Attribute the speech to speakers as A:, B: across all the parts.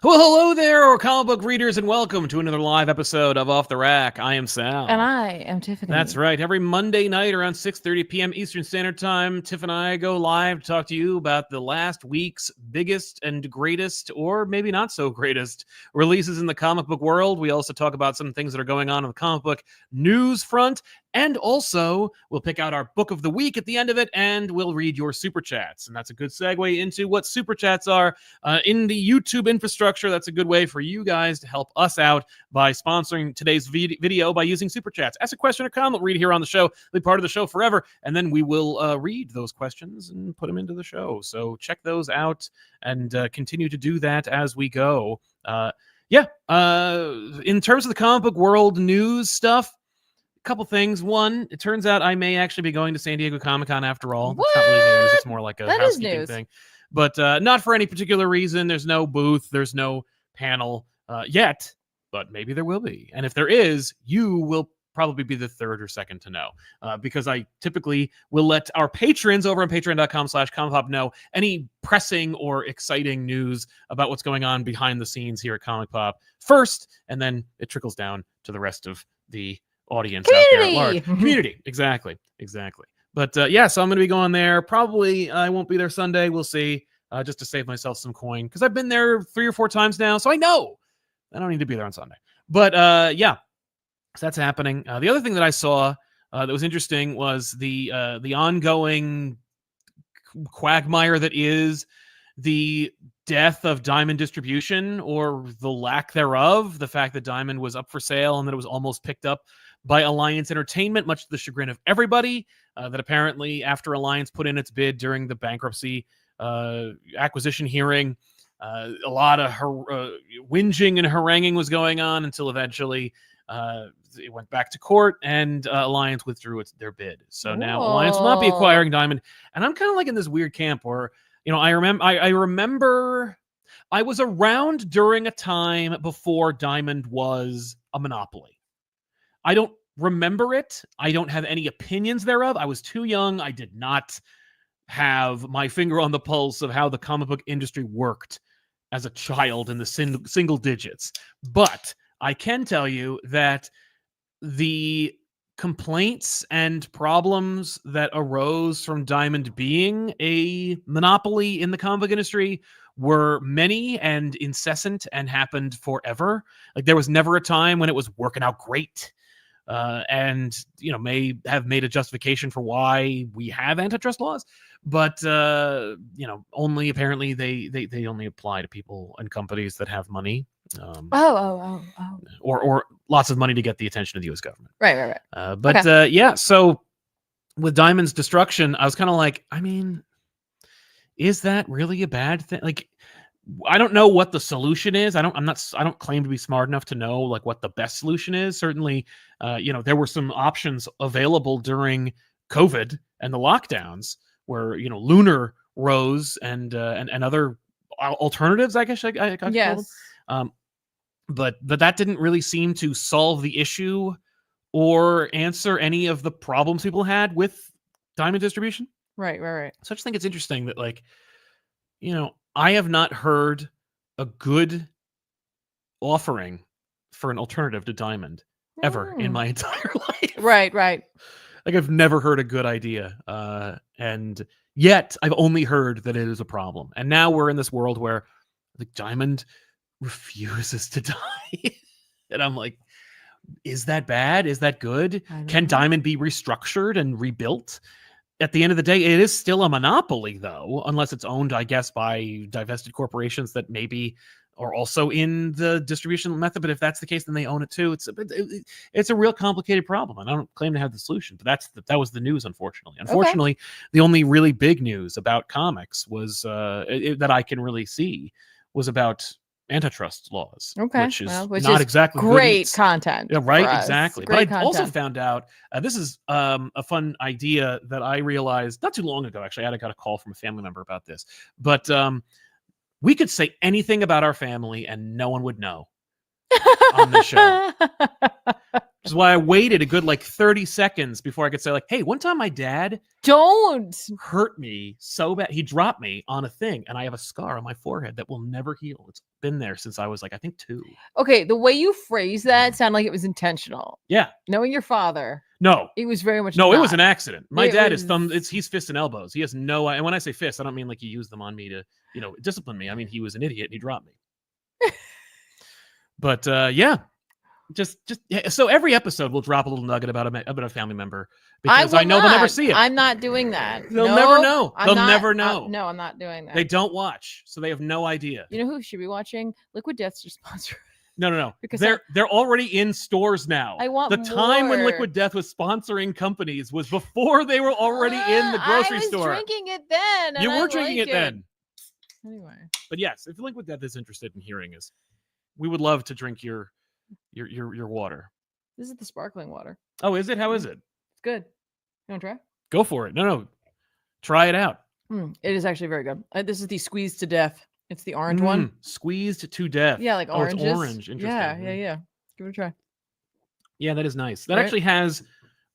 A: Well, hello there, comic book readers, and welcome to another live episode of Off the Rack. I am Sal.
B: And I am Tiffany.
A: That's right. Every Monday night around 6:30 p.m. Eastern Standard Time, Tiff and I go live to talk to you about the last week's biggest and greatest, or maybe not so greatest, releases in the comic book world. We also talk about some things that are going on the comic book news front. And also, we'll pick out our book of the week at the end of it, and we'll read your super chats. And that's a good segue into what super chats are in the YouTube infrastructure. That's a good way for you guys to help us out by sponsoring today's video by using super chats. Ask a question or comment, read here on the show, be part of the show forever, and then we will read those questions and put them into the show. So check those out and continue to do that as we go. In terms of the comic book world news stuff, couple things. One, it turns out I may actually be going to San Diego Comic-Con after all. That's not really news. It's more like a housekeeping thing. But not for any particular reason. There's no booth. There's no panel yet, but maybe there will be. And if there is, you will probably be the third or second to know, because I typically will let our patrons over on patreon.com/ComicPop know any pressing or exciting news about what's going on behind the scenes here at Comic Pop first, and then it trickles down to the rest of the audience out there at large. Community. Exactly. But so I'm going to be going there. Probably I won't be there Sunday. We'll see, just to save myself some coin, because I've been there 3 or 4 times now, so I know I don't need to be there on Sunday. But so that's happening. The other thing that I saw that was interesting was the ongoing quagmire that is the death of Diamond Distribution, or the lack thereof. The fact that Diamond was up for sale and that it was almost picked up by Alliance Entertainment, much to the chagrin of everybody. That apparently, after Alliance put in its bid during the bankruptcy acquisition hearing, a lot of whinging and haranguing was going on until eventually it went back to court, and Alliance withdrew their bid. So now Alliance will not be acquiring Diamond. And I'm kind of like in this weird camp where, I remember I was around during a time before Diamond was a monopoly. I don't remember it. I don't have any opinions thereof. I was too young. I did not have my finger on the pulse of how the comic book industry worked as a child in the single digits. But I can tell you that the complaints and problems that arose from Diamond being a monopoly in the comic book industry were many and incessant and happened forever. Like, there was never a time when it was working out great. And may have made a justification for why we have antitrust laws, but only apparently they only apply to people and companies that have money, or lots of money to get the attention of the U.S. government.
B: Right.
A: So with Diamond's destruction, I was kind of like, is that really a bad thing? Like, I don't know what the solution is. I don't claim to be smart enough to know like what the best solution is. Certainly, there were some options available during COVID and the lockdowns where, Lunar rose and other alternatives, I guess I could call them. But that didn't really seem to solve the issue or answer any of the problems people had with Diamond Distribution.
B: Right.
A: So I just think it's interesting that, like, I have not heard a good offering for an alternative to Diamond ever in my entire life.
B: Right.
A: Like, I've never heard a good idea. And yet I've only heard that it is a problem. And now we're in this world where the Diamond refuses to die. And I'm like, is that bad? Is that good? Can Diamond be restructured and rebuilt? At the end of the day, it is still a monopoly, though, unless it's owned, I guess, by divested corporations that maybe are also in the distribution method. But if that's the case, then they own it too. It's a real complicated problem, and I don't claim to have the solution. But that was the news, unfortunately. Unfortunately, the only really big news about comics was that I can really see was about antitrust laws, which is not exactly
B: great content.
A: Yeah, right, exactly. But I also found out this is a fun idea that I realized not too long ago. Actually, I got a call from a family member about this. But we could say anything about our family and no one would know on the show. Which is why I waited a good 30 seconds before I could say hey, one time my dad
B: Don't.
A: hurt me so bad. He dropped me on a thing and I have a scar on my forehead that will never heal. It's been there since I was I think 2.
B: Okay, the way you phrase that sounded like it was intentional.
A: Yeah.
B: Knowing your father,
A: No.
B: it was very much
A: No, it
B: not.
A: was an accident. My
B: It
A: dad
B: was-
A: is he's fists and elbows. He has no, and when I say fists, I don't mean he used them on me to, discipline me. I mean, he was an idiot and he dropped me. But yeah. Just yeah. So every episode we'll drop a little nugget about a family member because I know they'll never see it.
B: I'm not doing that.
A: They'll never know.
B: I'm
A: They'll
B: not-
A: never know.
B: No, I'm not doing that.
A: They don't watch, so they have no idea.
B: You know who should be watching? Liquid Death's your sponsor.
A: No.
B: Because
A: they're already in stores now.
B: I want
A: the time when
B: more.
A: Liquid Death was sponsoring companies was before they were already in the grocery store.
B: I was drinking it then.
A: You
B: and
A: were
B: I
A: drinking
B: like
A: it then.
B: Anyway.
A: But yes, if Liquid Death is interested in hearing us, we would love to drink your water.
B: This is the sparkling water.
A: Oh, is it? How is it?
B: It's good. You want to try?
A: Go for it. No. Try it out.
B: It is actually very good. This is the squeezed to death. It's the orange one.
A: Squeezed to death.
B: Yeah, like oranges.
A: It's orange. Interesting.
B: Yeah. Give it a try.
A: Yeah, that is nice. That
B: Right?
A: actually has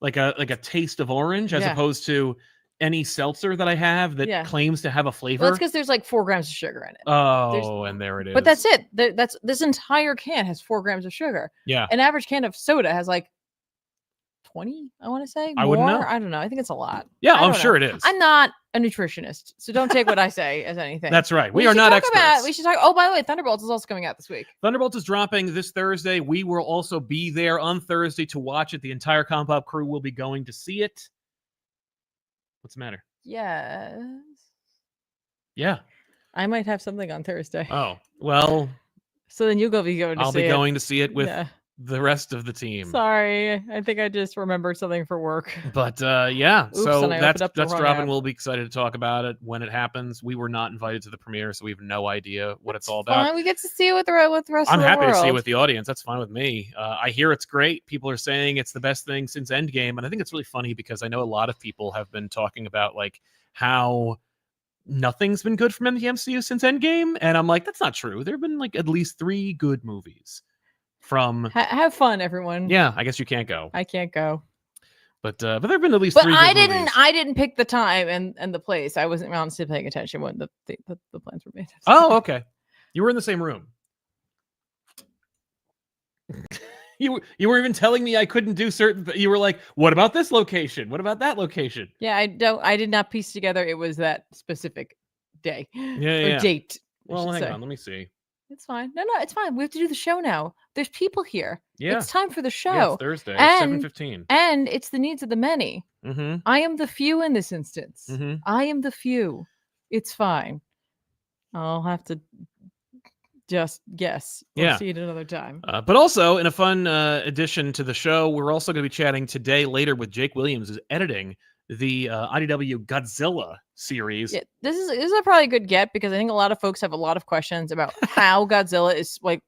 A: like a taste of orange as
B: Yeah.
A: opposed to any seltzer that I have that claims to have a flavor.
B: Well, that's because there's 4 grams of sugar in it.
A: Oh, and there it is.
B: But that's it. That's this entire can has 4 grams of sugar.
A: Yeah.
B: An average can of soda has 20, I want to say.
A: I wouldn't know.
B: I don't know. I think it's a lot.
A: Yeah, I'm sure it is.
B: I'm not a nutritionist, so don't take what I say as anything.
A: That's right. We are not experts.
B: We should talk. Oh, by the way, Thunderbolts is also coming out this week.
A: Thunderbolts is dropping this Thursday. We will also be there on Thursday to watch it. The entire ComicPop crew will be going to see it. What's the matter?
B: Yes.
A: Yeah.
B: I might have something on Thursday.
A: Oh, well.
B: So then you'll be going to see it.
A: I'll be going to see it with the rest of the team.
B: Sorry. I think I just remembered something for work.
A: But yeah,
B: Oops,
A: so
B: and I
A: that's
B: opened up the wrong
A: dropping.
B: app.
A: We'll be excited to talk about it when it happens. We were not invited to the premiere, so we have no idea what it's all about.
B: Fine. We get to see it with the rest
A: I'm
B: of the world.
A: happy to see it with the audience. That's fine with me. I hear it's great. People are saying it's the best thing since Endgame, and I think it's really funny because I know a lot of people have been talking about how nothing's been good from the MCU since Endgame, and I'm like, that's not true. There have been at least 3 good movies from.
B: Have fun, everyone.
A: Yeah, I guess you can't go.
B: I can't go.
A: But there have been at least
B: But
A: 3
B: I
A: good
B: didn't.
A: movies.
B: I didn't pick the time and the place. I wasn't honestly paying attention when the plans were made.
A: Oh, okay. You were in the same room. You were even telling me I couldn't do certain. You were like, "What about this location? What about that location?"
B: Yeah, I did not piece together. It was that specific day or date.
A: Well, hang on. Let me see.
B: It's fine. No, it's fine. We have to do the show now. There's people here.
A: Yeah,
B: it's time for the show.
A: Yeah, it's Thursday,
B: And-
A: 7:15.
B: And it's the needs of the many.
A: Mm-hmm.
B: I am the few in this instance.
A: Mm-hmm.
B: I am the few. It's fine. I'll have to just guess. We'll see it another time.
A: But also, in a fun addition to the show, we're also going to be chatting today later with Jake Williams, who's editing the IDW Godzilla series.
B: Yeah, this is a probably good get because I think a lot of folks have a lot of questions about how Godzilla is like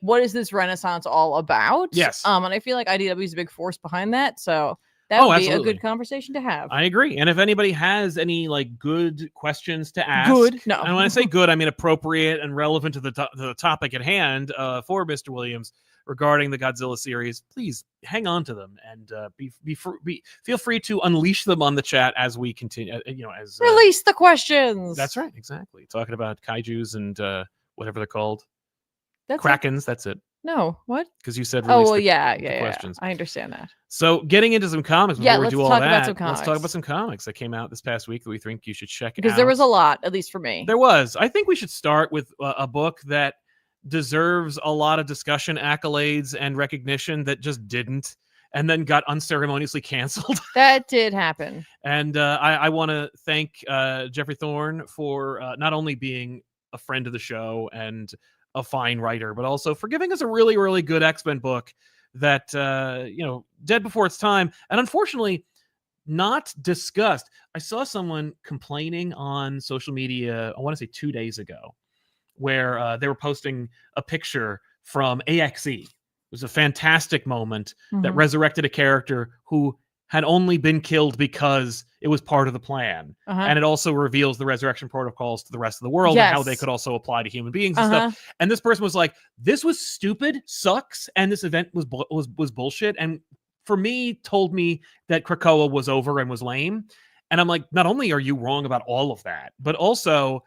B: what is this renaissance all about?
A: Yes.
B: And I feel like IDW is a big force behind that. So that would be
A: absolutely.
B: a good conversation to have.
A: I agree. And if anybody has any good questions to ask,
B: No.
A: and when I say good, I mean appropriate and relevant to the topic at hand for Mr. Williams regarding the Godzilla series, please hang on to them and feel free to unleash them on the chat as we continue. As
B: release the questions.
A: That's right, exactly. Talking about kaiju's and whatever they're called,
B: that's
A: krakens.
B: it.
A: That's it.
B: No, what?
A: Because you said.
B: Oh well,
A: the questions.
B: I understand that.
A: So getting into some comics before we do all that,
B: let's
A: talk about some comics that came out this past week that we think you should check out.
B: Because there was a lot, at least for me.
A: There was. I think we should start with a book that deserves a lot of discussion, accolades, and recognition that just didn't, and then got unceremoniously canceled.
B: That did happen.
A: And I want to thank Jeffrey Thorne for not only being a friend of the show and a fine writer, but also for giving us a really, really good X-Men book that, dead before its time. And unfortunately, not discussed. I saw someone complaining on social media, I want to say 2 days ago, where they were posting a picture from AXE. It was a fantastic moment that resurrected a character who had only been killed because it was part of the plan. And it also reveals the resurrection protocols to the rest of the world and how they could also apply to human beings and stuff. And this person was like, this was stupid, sucks, and this event was bullshit. And for me, told me that Krakoa was over and was lame. And I'm like, not only are you wrong about all of that, but also,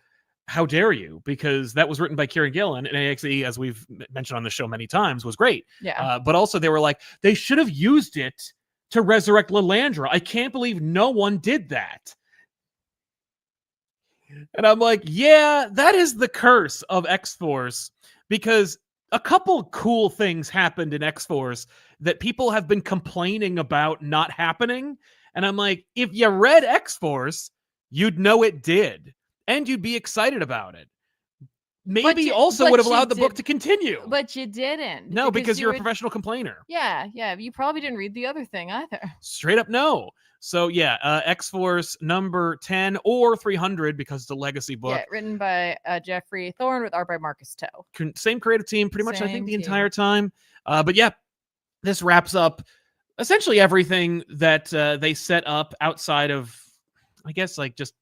A: how dare you? Because that was written by Kieran Gillen, and actually, as we've mentioned on the show many times, was great.
B: Yeah.
A: But also, they were like, they should have used it to resurrect Lilandra. I can't believe no one did that. And I'm like, yeah, that is the curse of X-Force, because a couple cool things happened in X-Force that people have been complaining about not happening. And I'm like, if you read X-Force, you'd know it did. And you'd be excited about it. Maybe would have allowed the book to continue.
B: But you didn't.
A: No, because you're a professional complainer.
B: Yeah. You probably didn't read the other thing either.
A: Straight up no. So yeah, X-Force number 10 or 300, because it's a legacy book.
B: Yeah, written by Jeffrey Thorne with art by Marcus Toe.
A: Same creative team, pretty much, I think, the entire time. But yeah, this wraps up essentially everything that they set up outside of, I guess, like just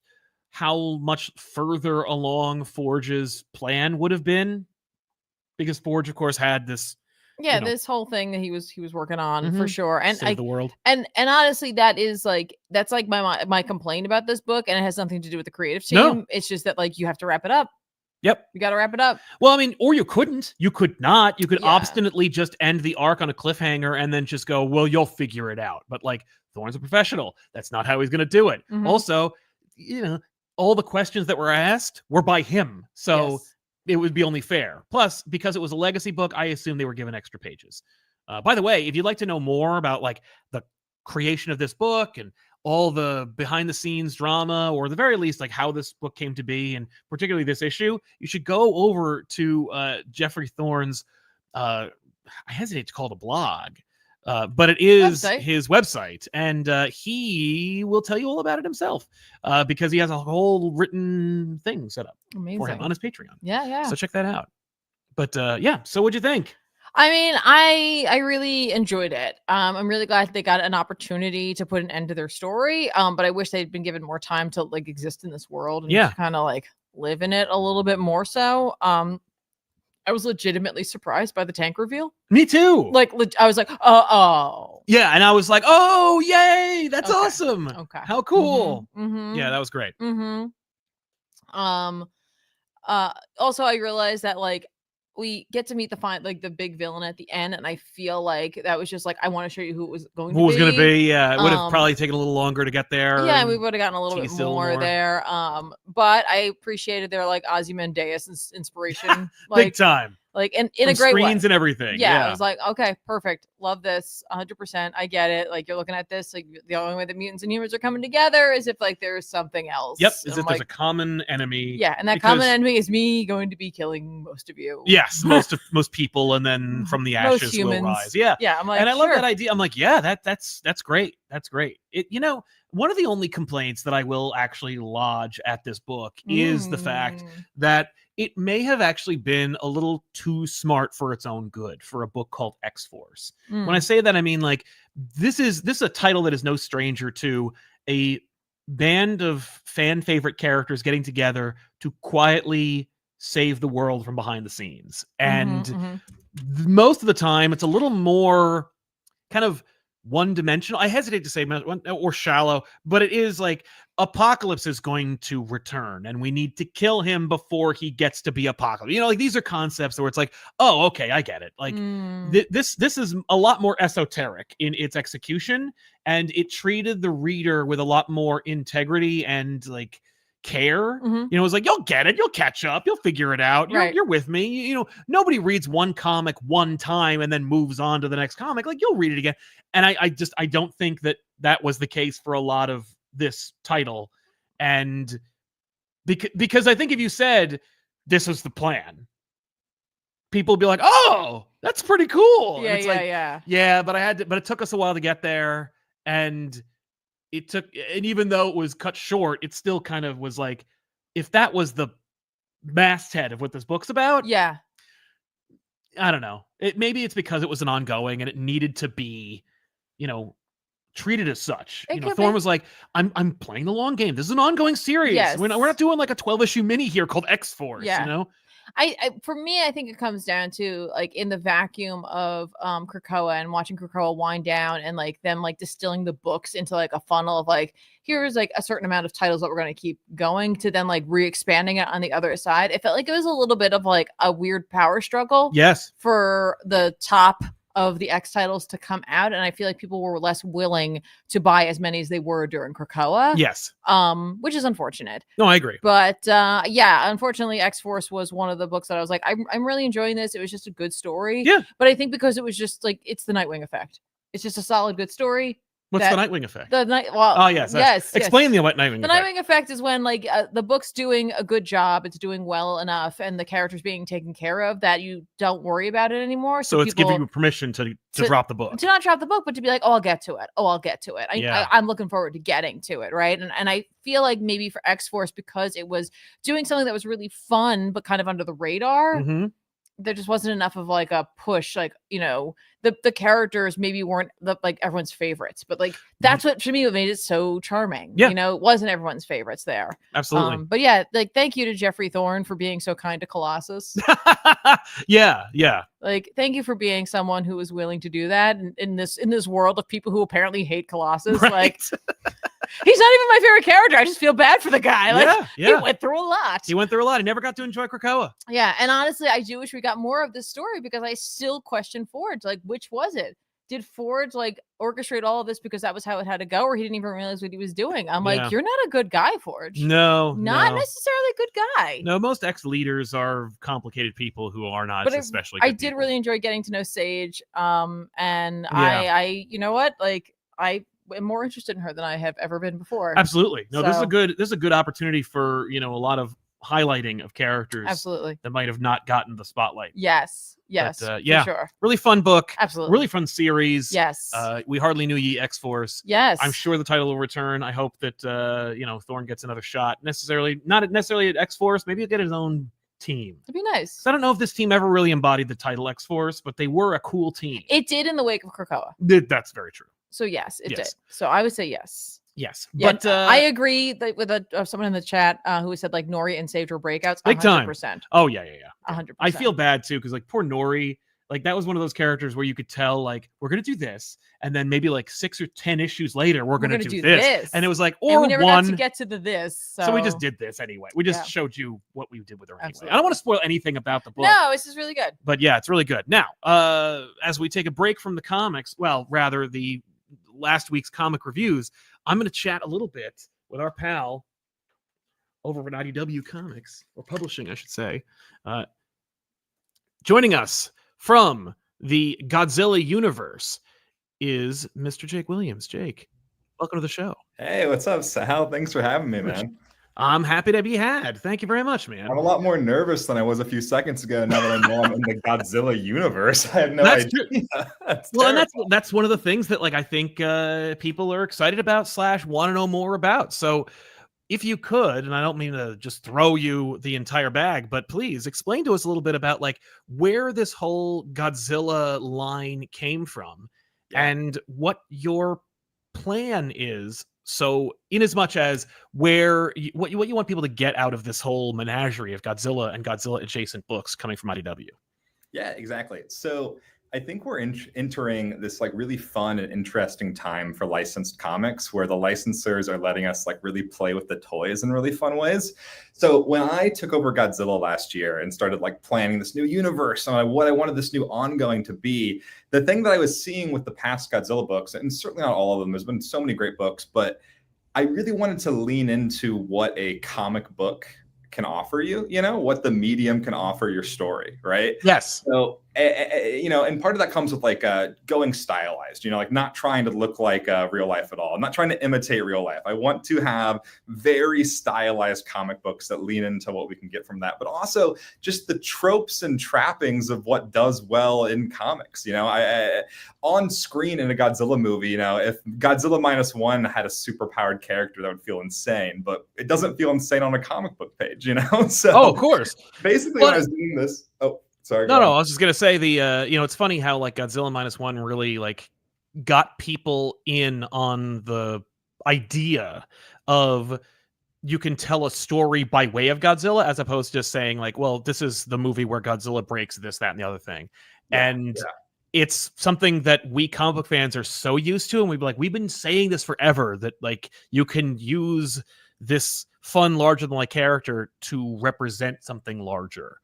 A: how much further along Forge's plan would have been, because Forge, of course, had this
B: this whole thing that he was working on for sure, and
A: save the world.
B: And honestly, that's like my complaint about this book, and it has nothing to do with the creative team.
A: No.
B: It's just that, like, you have to wrap it up.
A: Yep,
B: you got to wrap it up.
A: Well, I mean, or you couldn't. You could not. You could obstinately just end the arc on a cliffhanger and then just go, well, you'll figure it out. But like, Thorne's a professional. That's not how he's going to do it. Also, all the questions that were asked were by him. So it would be only fair. Plus, because it was a legacy book, I assume they were given extra pages. By the way, if you'd like to know more about like the creation of this book and all the behind the scenes drama, or the very least, like how this book came to be, and particularly this issue, you should go over to Jeffrey Thorne's, I hesitate to call it a blog, but it is his website, and he will tell you all about it himself, because he has a whole written thing set up for him on his Patreon.
B: Yeah.
A: So check that out. But yeah, so what'd you think?
B: I mean, I really enjoyed it. I'm really glad they got an opportunity to put an end to their story. But I wish they'd been given more time to like exist in this world and kind of like live in it a little bit more. So, I was legitimately surprised by the tank reveal.
A: Me too.
B: Like, I was like, oh.
A: Yeah, and I was like, oh, yay, that's awesome.
B: Okay.
A: How cool. Yeah, that was great.
B: Also, I realized that, like, we get to meet the big villain at the end, and I feel like that was just like, I want to show you who it was going to be. Yeah,
A: it would have probably taken a little longer to get there.
B: Yeah, we would have gotten a little bit more there. But I appreciated their like Ozymandias inspiration, like,
A: big time.
B: Like in a great
A: screens
B: way.
A: And everything.
B: Yeah, I was like, okay, perfect. Love this 100%. I get it. Like, you're looking at this, like, the only way that mutants and humans are coming together is if like there's something else.
A: Yep, as if there's a common enemy.
B: Yeah, and that common enemy is me going to be killing most of you.
A: Yes, most people, and then from the ashes will rise. Yeah,
B: I'm like,
A: and I love that idea. I'm like, yeah, that's great. That's great. It, one of the only complaints that I will actually lodge at this book is the fact that it may have actually been a little too smart for its own good for a book called X-Force. When I say that, I mean, like, this is a title that is no stranger to a band of fan favorite characters getting together to quietly save the world from behind the scenes. And most of the time, it's a little more kind of one-dimensional. I hesitate to say or shallow, but it is like Apocalypse is going to return and we need to kill him before he gets to be Apocalypse. Like, these are concepts where it's like, oh, okay, I get it. Like, this is a lot more esoteric in its execution, and it treated the reader with a lot more integrity and like care. It was like, you'll get it, you'll catch up, you'll figure it out, you're with me. Nobody reads one comic one time and then moves on to the next comic. Like, you'll read it again. And I don't think that was the case for a lot of this title. And because I think if you said this was the plan, people would be like, oh, that's pretty cool. Yeah, but it took us a while to get there, and even though it was cut short, it still kind of was like, if that was the masthead of what this book's about, I don't know. Maybe it's because it was an ongoing and it needed to be, treated as such.
B: It
A: Thorne was like, I'm playing the long game. This is an ongoing series.
B: Yes.
A: We're not doing like a 12-issue mini here called X-Force,
B: For me, I think it comes down to like in the vacuum of Krakoa and watching Krakoa wind down and like them like distilling the books into like a funnel of like, here's like a certain amount of titles that we're going to keep going to then like re-expanding it on the other side. It felt like it was a little bit of like a weird power struggle.
A: Yes.
B: For the top of the X titles to come out, and I feel like people were less willing to buy as many as they were during Krakoa.
A: Yes.
B: Which is unfortunate.
A: No, I agree.
B: But yeah, unfortunately, X-Force was one of the books that I was like, I'm really enjoying this. It was just a good story.
A: Yeah.
B: But I think because it was just like, it's the Nightwing effect. It's just a solid, good story.
A: What's the Nightwing effect?
B: Yes.
A: Explain the Nightwing effect.
B: The Nightwing effect is when like the book's doing a good job, it's doing well enough, and the character's being taken care of that you don't worry about it anymore.
A: So it's giving you permission to drop the book.
B: To not drop the book, but to be like, oh, I'll get to it. I'm looking forward to getting to it, right? And I feel like maybe for X-Force, because it was doing something that was really fun, but kind of under the radar, there just wasn't enough of like a push, like, the characters maybe weren't like everyone's favorites, but like that's what to me what made it so charming. It wasn't everyone's favorites there.
A: Absolutely.
B: But yeah, like thank you to Jeffrey Thorne for being so kind to Colossus.
A: yeah
B: Like thank you for being someone who was willing to do that in this world of people who apparently hate Colossus.
A: Right.
B: Like he's not even my favorite character. I just feel bad for the guy. Like he went through a lot.
A: He never got to enjoy Krakoa.
B: Yeah, and honestly, I do wish we got more of this story because I still question Forge. Like, which was it? Did Forge like orchestrate all of this because that was how it had to go, or he didn't even realize what he was doing? I'm like, you're not a good guy, Forge.
A: Not
B: necessarily a good guy.
A: No, most ex-leaders are complicated people who are not especially good
B: I did really enjoy getting to know Sage. And I you know what? Like I am more interested in her than I have ever been before.
A: Absolutely. No, this is a good opportunity for, a lot of highlighting of characters that might have not gotten the spotlight.
B: Yes,
A: but,
B: for sure.
A: Really fun book.
B: Absolutely.
A: Really fun series.
B: Yes.
A: We hardly knew ye X-Force.
B: Yes.
A: I'm sure the title will return. I hope that Thorne gets another shot. Not necessarily at X-Force, maybe he'll get his own team.
B: It'd be nice.
A: I don't know if this team ever really embodied the title X-Force, but they were a cool team.
B: It did in the wake of Krakoa.
A: That's very true.
B: So yes, it did. So I would say yes.
A: Yes,
B: yeah,
A: but
B: I agree that with someone in the chat who said like Nori and Sage were breakouts.
A: Big
B: 100%.
A: Time. Oh yeah,
B: 100%.
A: I feel bad too because like poor Nori, like that was one of those characters where you could tell like we're gonna do this, and then maybe like 6 or 10 issues later we're gonna do this, and it was like
B: and we never got to get to the this.
A: So we just did this anyway. We just showed you what we did with her anyway. Absolutely. I don't want to spoil anything about the book.
B: No, this is really good.
A: But yeah, it's really good. Now, as we take a break from the comics, well, rather the last week's comic reviews, I'm going to chat a little bit with our pal over at IDW Comics, or Publishing, I should say. Joining us from the Godzilla universe is Mr. Jake Williams. Jake, welcome to the show.
C: Hey, what's up, Sal? Thanks for having me, man.
A: I'm happy to be had. Thank you very much, man.
C: I'm a lot more nervous than I was a few seconds ago now that I know I'm in the Godzilla universe. I have no idea.
A: Well, and that's one of the things that like I think people are excited about / want to know more about. So if you could, and I don't mean to just throw you the entire bag, but please explain to us a little bit about like where this whole Godzilla line came from and what your plan is. So in as much as what you want people to get out of this whole menagerie of Godzilla and Godzilla adjacent books coming from IDW.
C: Yeah, exactly. So I think we're entering this like really fun and interesting time for licensed comics where the licensors are letting us like really play with the toys in really fun ways. So when I took over Godzilla last year and started like planning this new universe and what I wanted this new ongoing to be, the thing that I was seeing with the past Godzilla books, and certainly not all of them, there's been so many great books, but I really wanted to lean into what a comic book can offer you, what the medium can offer your story, right?
A: Yes.
C: So, and part of that comes with like going stylized, like not trying to look like real life at all. I'm not trying to imitate real life. I want to have very stylized comic books that lean into what we can get from that, but also just the tropes and trappings of what does well in comics. I on screen in a Godzilla movie, if Godzilla -1 had a superpowered character, that would feel insane, but it doesn't feel insane on a comic book page, So,
A: of course.
C: Basically, when I was doing this, sorry.
A: No, I was just gonna say the it's funny how like Godzilla -1 really like got people in on the idea of you can tell a story by way of Godzilla, as opposed to just saying like, well, this is the movie where Godzilla breaks this, that, and the other thing. And it's something that we comic book fans are so used to, and we've been saying this forever, that like you can use this fun, larger than life character to represent something larger.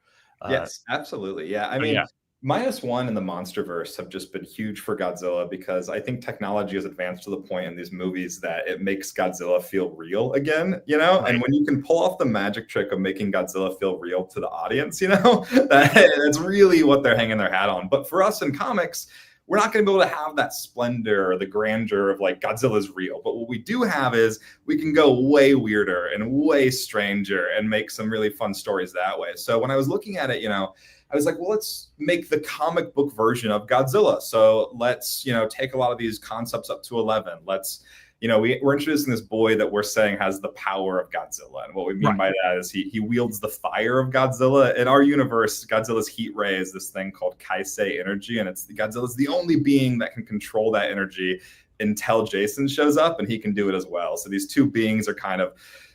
C: Yes, absolutely. Yeah. I mean, -1 and the Monsterverse have just been huge for Godzilla, because I think technology has advanced to the point in these movies that it makes Godzilla feel real again, you know? And when you can pull off the magic trick of making Godzilla feel real to the audience, you know, that's really what they're hanging their hat on. But for us in comics, we're not going to be able to have that splendor or the grandeur of like Godzilla's real. But what we do have is we can go way weirder and way stranger and make some really fun stories that way. So when I was looking at it, you know, I was like, well, let's make the comic book version of Godzilla. So let's, you know, take a lot of these concepts up to 11. Let's, you know, we're introducing this boy that we're saying has the power of Godzilla. And what we mean by that is he wields the fire of Godzilla. In our universe, Godzilla's heat ray is this thing called Kaisei energy. And Godzilla's the only being that can control that energy until Jason shows up, and he can do it as well. So these two beings are kind of,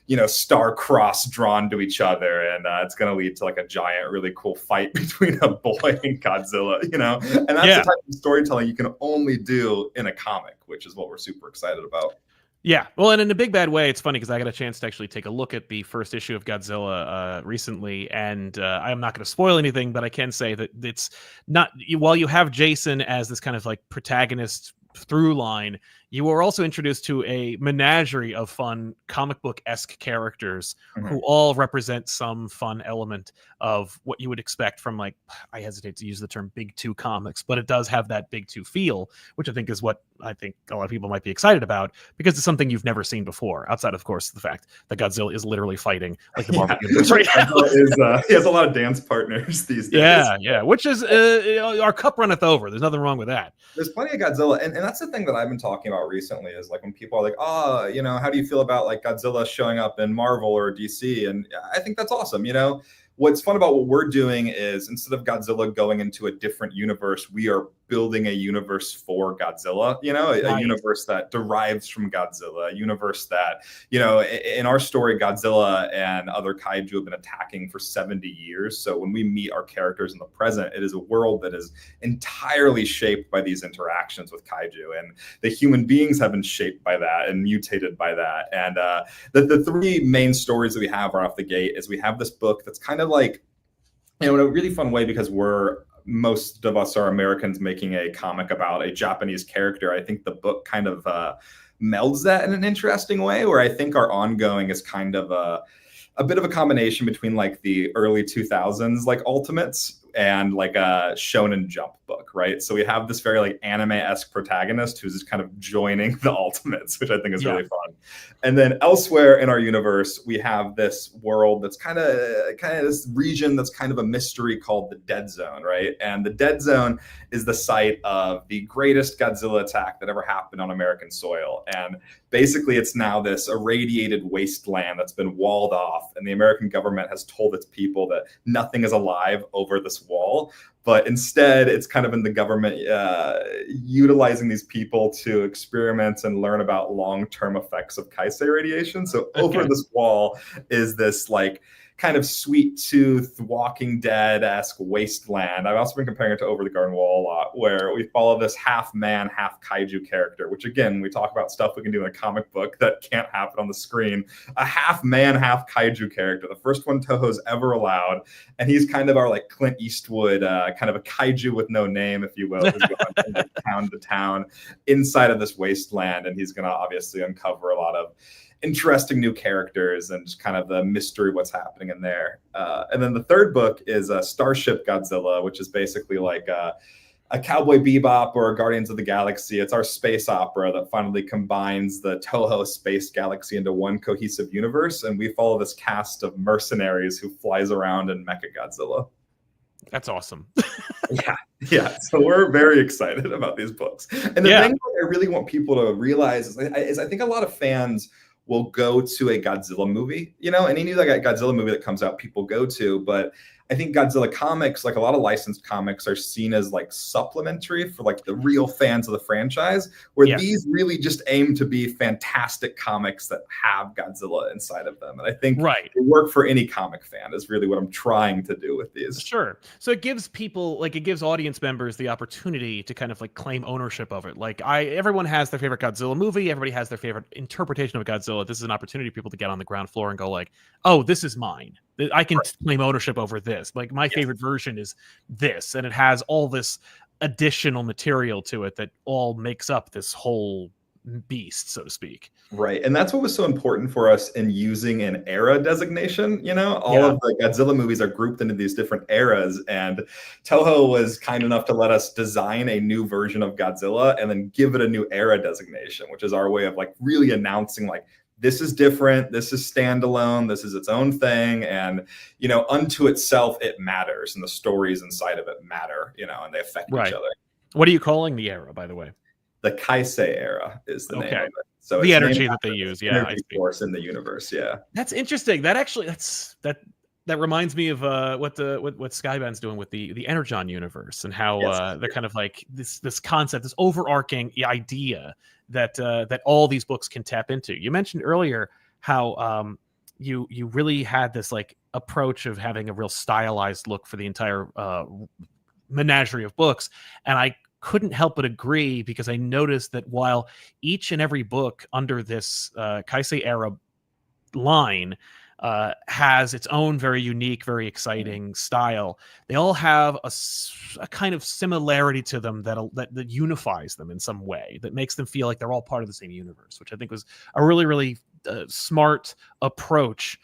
C: you know, star-crossed, drawn to each other, and it's going to lead to like a giant, really cool fight between a boy and Godzilla, you know? And that's the type of storytelling you can only do in a comic, which is what we're super excited about.
A: Yeah, well, and in a big bad way, it's funny because I got a chance to actually take a look at the first issue of Godzilla recently, and I'm not going to spoil anything, but I can say that it's not, while you have Jason as this kind of like protagonist through line, you are also introduced to a menagerie of fun comic book-esque characters who all represent some fun element of what you would expect from, like, I hesitate to use the term Big Two comics, but it does have that Big Two feel, which I think is what I think a lot of people might be excited about, because it's something you've never seen before, outside, of course, the fact that Godzilla is literally fighting like the Marvel Universe right now.
C: He has a lot of dance partners these days.
A: Yeah, which is, our cup runneth over. There's nothing wrong with that.
C: There's plenty of Godzilla, and that's the thing that I've been talking about recently, is like when people are like, oh, you know, how do you feel about like Godzilla showing up in Marvel or DC? And I think that's awesome. You know, what's fun about what we're doing is, instead of Godzilla going into a different universe, we are building a universe for Godzilla, you know, a universe that derives from Godzilla, a universe that, you know, in our story, Godzilla and other kaiju have been attacking for 70 years. So when we meet our characters in the present, it is a world that is entirely shaped by these interactions with kaiju, and the human beings have been shaped by that and mutated by that. And the three main stories that we have right off the gate is we have this book that's kind of like, you know, in a really fun way, because most of us are Americans making a comic about a Japanese character. I think the book kind of melds that in an interesting way, where I think our ongoing is kind of a bit of a combination between like the early 2000s, like Ultimates, and like a Shonen Jump book, right? So we have this very like anime-esque protagonist who's just kind of joining the Ultimates, which I think is really fun. And then elsewhere in our universe, we have this world that's kind of this region that's kind of a mystery called the Dead Zone, right? And the Dead Zone is the site of the greatest Godzilla attack that ever happened on American soil. And basically, it's now this irradiated wasteland that's been walled off, and the American government has told its people that nothing is alive over this wall. But instead, it's kind of in the government utilizing these people to experiment and learn about long-term effects of Kaisei radiation. So over this wall is this like kind of sweet tooth, Walking Dead-esque wasteland. I've also been comparing it to Over the Garden Wall a lot, where we follow this half man, half kaiju character, which again, we talk about stuff we can do in a comic book that can't happen on the screen. A half man, half kaiju character, the first one Toho's ever allowed. And he's kind of our like Clint Eastwood, kind of a kaiju with no name, if you will, who's going from town to town inside of this wasteland. And he's going to obviously uncover a lot of interesting new characters and just kind of the mystery what's happening in there. And then the third book is Starship Godzilla, which is basically like a Cowboy Bebop or a Guardians of the Galaxy. It's our space opera that finally combines the Toho space galaxy into one cohesive universe. And we follow this cast of mercenaries who flies around in Mechagodzilla.
A: That's awesome.
C: Yeah. So we're very excited about these books. And the thing that I really want people to realize is I think a lot of fans will go to a Godzilla movie, you know, and any like Godzilla movie that comes out, people go to. But I think Godzilla comics, like a lot of licensed comics, are seen as like supplementary for like the real fans of the franchise, where these really just aim to be fantastic comics that have Godzilla inside of them. And I think they work for any comic fan is really what I'm trying to do with these.
A: Sure. So it gives people, like, it gives audience members the opportunity to kind of like claim ownership of it. Like, everyone has their favorite Godzilla movie. Everybody has their favorite interpretation of Godzilla. This is an opportunity for people to get on the ground floor and go like, oh, this is mine. I can claim ownership over this. Like, my favorite version is this. And it has all this additional material to it that all makes up this whole beast, so to speak.
C: Right. And that's what was so important for us in using an era designation. You know, all of the Godzilla movies are grouped into these different eras. And Toho was kind enough to let us design a new version of Godzilla and then give it a new era designation, which is our way of like really announcing like, this is different, this is standalone, this is its own thing. And, you know, unto itself, it matters. And the stories inside of it matter, you know, and they affect each other.
A: What are you calling the era, by the way?
C: The Kaisei era is the name of it. So
A: the energy that they use,
C: energy force in the universe,
A: That's interesting. That actually, that reminds me of what Skybound's doing with the Energon universe and how they're kind of like this concept, this overarching idea that all these books can tap into. You mentioned earlier how you really had this like approach of having a real stylized look for the entire menagerie of books, and I couldn't help but agree, because I noticed that while each and every book under this Kaisei era line has its own very unique, very exciting style, they all have a kind of similarity to them that unifies them in some way, that makes them feel like they're all part of the same universe, which I think was a really, really smart approach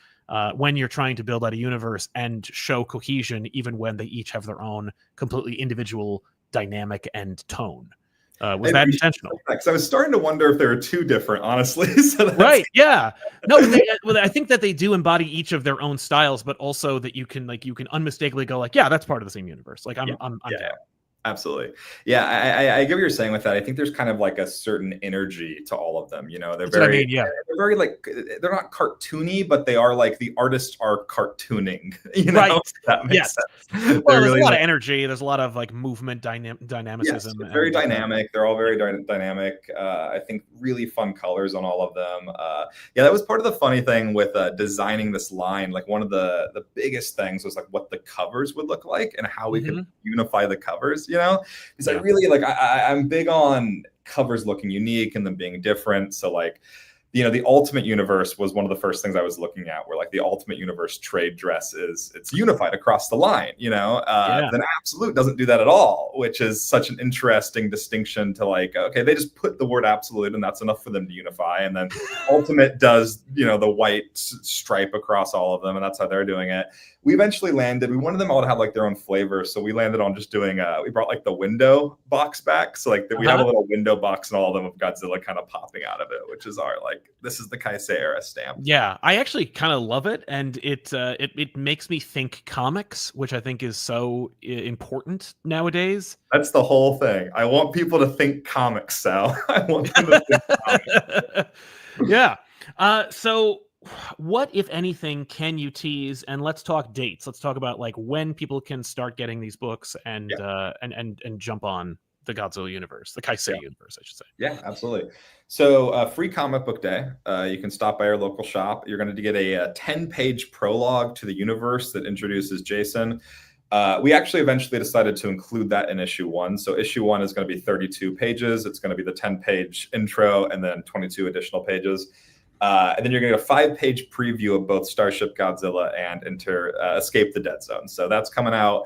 A: when you're trying to build out a universe and show cohesion, even when they each have their own completely individual dynamic and tone. Was that intentional?
C: Because I was starting to wonder if there were two different, honestly. So
A: No, I think that they do embody each of their own styles, but also that you can unmistakably go like, yeah, that's part of the same universe. Like I'm down.
C: Absolutely. Yeah, I get what you're saying with that. I think there's kind of like a certain energy to all of them. You know, they're very, they're very like, they're not cartoony, but they are like the artists are cartooning. You know, that makes sense.
A: Well, there's a lot of energy. There's a lot of like movement dynamicism.
C: Yes, very dynamic. They're all very dynamic. I think really fun colors on all of them. That was part of the funny thing with designing this line. Like one of the biggest things was like what the covers would look like and how we could unify the covers. You know, because I really like I'm big on covers looking unique and them being different. So like, you know, the Ultimate Universe was one of the first things I was looking at, where like the Ultimate Universe trade dress it's unified across the line, you know, then Absolute doesn't do that at all, which is such an interesting distinction to like, okay, they just put the word Absolute and that's enough for them to unify. And then Ultimate does, you know, the white stripe across all of them, and that's how they're doing it. We eventually landed, we wanted them all to have like their own flavor. So we landed on just doing, we brought like the window box back. So like we have a little window box and all of them of Godzilla kind of popping out of it, which is our like, this is the Kaisei era stamp.
A: Yeah, I actually kind of love it. And it makes me think comics, which I think is so important nowadays.
C: That's the whole thing. I want people to think comics, Sal. I want them to think
A: comics. So what, if anything, can you tease? And let's talk dates. Let's talk about like when people can start getting these books and jump on the Godzilla universe, the Kaisei universe, I should say.
C: Yeah, absolutely. So free comic book day. You can stop by our local shop. You're going to get a 10-page prologue to the universe that introduces Jason. We actually eventually decided to include that in issue 1. So issue 1 is going to be 32 pages. It's going to be the 10-page intro and then 22 additional pages. And then you're going to get a 5-page preview of both Starship Godzilla and Escape the Dead Zone. So that's coming out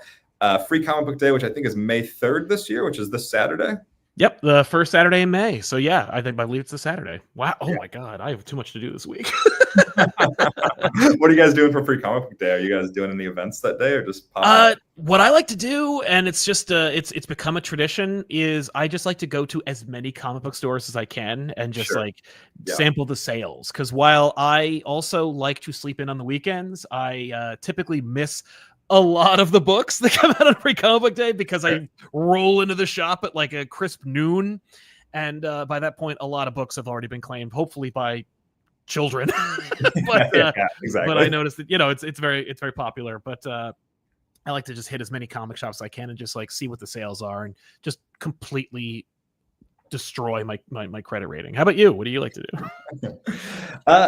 C: free comic book day, which I think is May 3rd this year, which is this Saturday.
A: Yep, the first Saturday in May. So yeah, I believe it's a Saturday. Wow. Oh my God, I have too much to do this week.
C: What are you guys doing for free comic book day? Are you guys doing any events that day or just pop
A: what I like to do, and it's just it's become a tradition, is I just like to go to as many comic book stores as I can and just sample the sales. Because while I also like to sleep in on the weekends, I typically miss a lot of the books that come out on free comic book day because I roll into the shop at like a crisp noon. And by that point, a lot of books have already been claimed, hopefully by children. But I noticed that, you know, it's very popular. But I like to just hit as many comic shops as I can and just like see what the sales are and just completely destroy my credit rating. How about you? What do you like to do?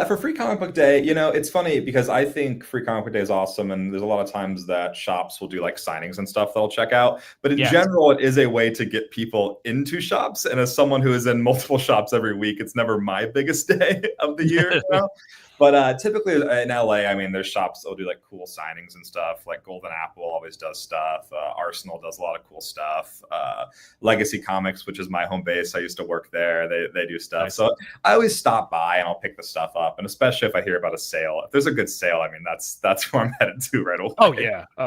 C: For Free Comic Book Day, it's funny because I think Free Comic Book Day is awesome, and there's a lot of times that shops will do like signings and stuff they'll check out. But in general, it is a way to get people into shops. And as someone who is in multiple shops every week, it's never my biggest day of the year. But typically in LA, I mean, there's shops that'll do like cool signings and stuff. Like Golden Apple always does stuff. Arsenal does a lot of cool stuff. Legacy Comics, which is my home base, I used to work there. They do stuff. Nice. So I always stop by and I'll pick the stuff up. And especially if I hear about a sale, if there's a good sale, I mean, that's where I'm headed to right away.
A: Oh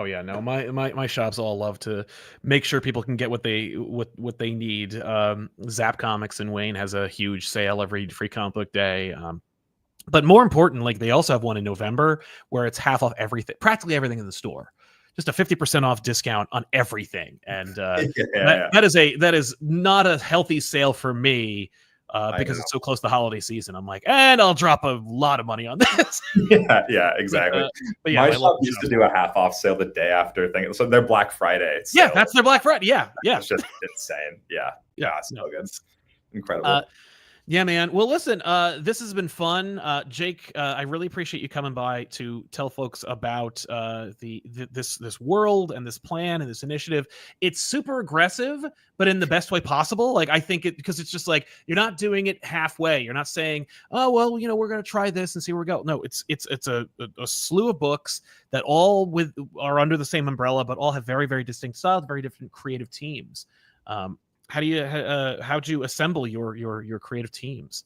A: yeah. No, my shops all love to make sure people can get what they need. Zap Comics in Wayne has a huge sale every Free Comic Book Day. But more important, like they also have one in November where it's half off everything, practically everything in the store, just a 50% off discount on everything. And that is not a healthy sale for me because it's so close to the holiday season. I'm like, and I'll drop a lot of money on this.
C: yeah, exactly. But my shop used to do a half off sale the day after thing. So their Black Friday.
A: Yeah, that's their Black Friday. Yeah.
C: It's just insane. Yeah, it's so good. Incredible.
A: Yeah, man. Well, listen, this has been fun. Jake, I really appreciate you coming by to tell folks about this world and this plan and this initiative. It's super aggressive, but in the best way possible. Like, I think because it's just like, you're not doing it halfway. You're not saying, oh, well, we're going to try this and see where we go. No, it's a slew of books that all are under the same umbrella, but all have very, very distinct styles, very different creative teams. How'd you assemble your creative teams?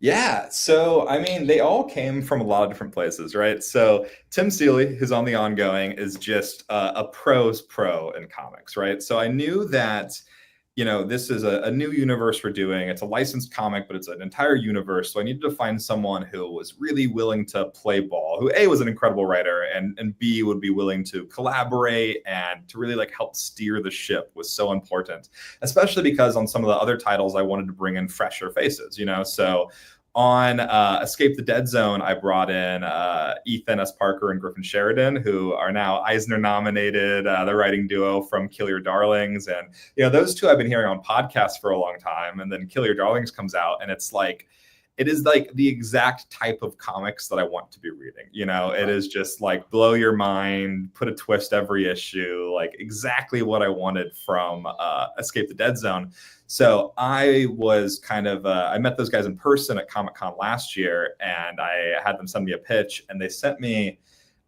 C: Yeah, so I mean, they all came from a lot of different places, right? So Tim Seeley, who's on the ongoing, is just a pro's pro in comics, right? So I knew that, this is a new universe we're doing. It's a licensed comic, but it's an entire universe. So I needed to find someone who was really willing to play ball, who A, was an incredible writer, and B, would be willing to collaborate and to really like help steer the ship was so important, especially because on some of the other titles, I wanted to bring in fresher faces, So on Escape the Dead Zone, I brought in Ethan S. Parker and Griffin Sheridan, who are now Eisner nominated, the writing duo from Kill Your Darlings. And, those two I've been hearing on podcasts for a long time. And then Kill Your Darlings comes out and it is like the exact type of comics that I want to be reading. It is just like blow your mind, put a twist every issue, like exactly what I wanted from Escape the Dead Zone. So I was I met those guys in person at Comic-Con last year, and I had them send me a pitch, and they sent me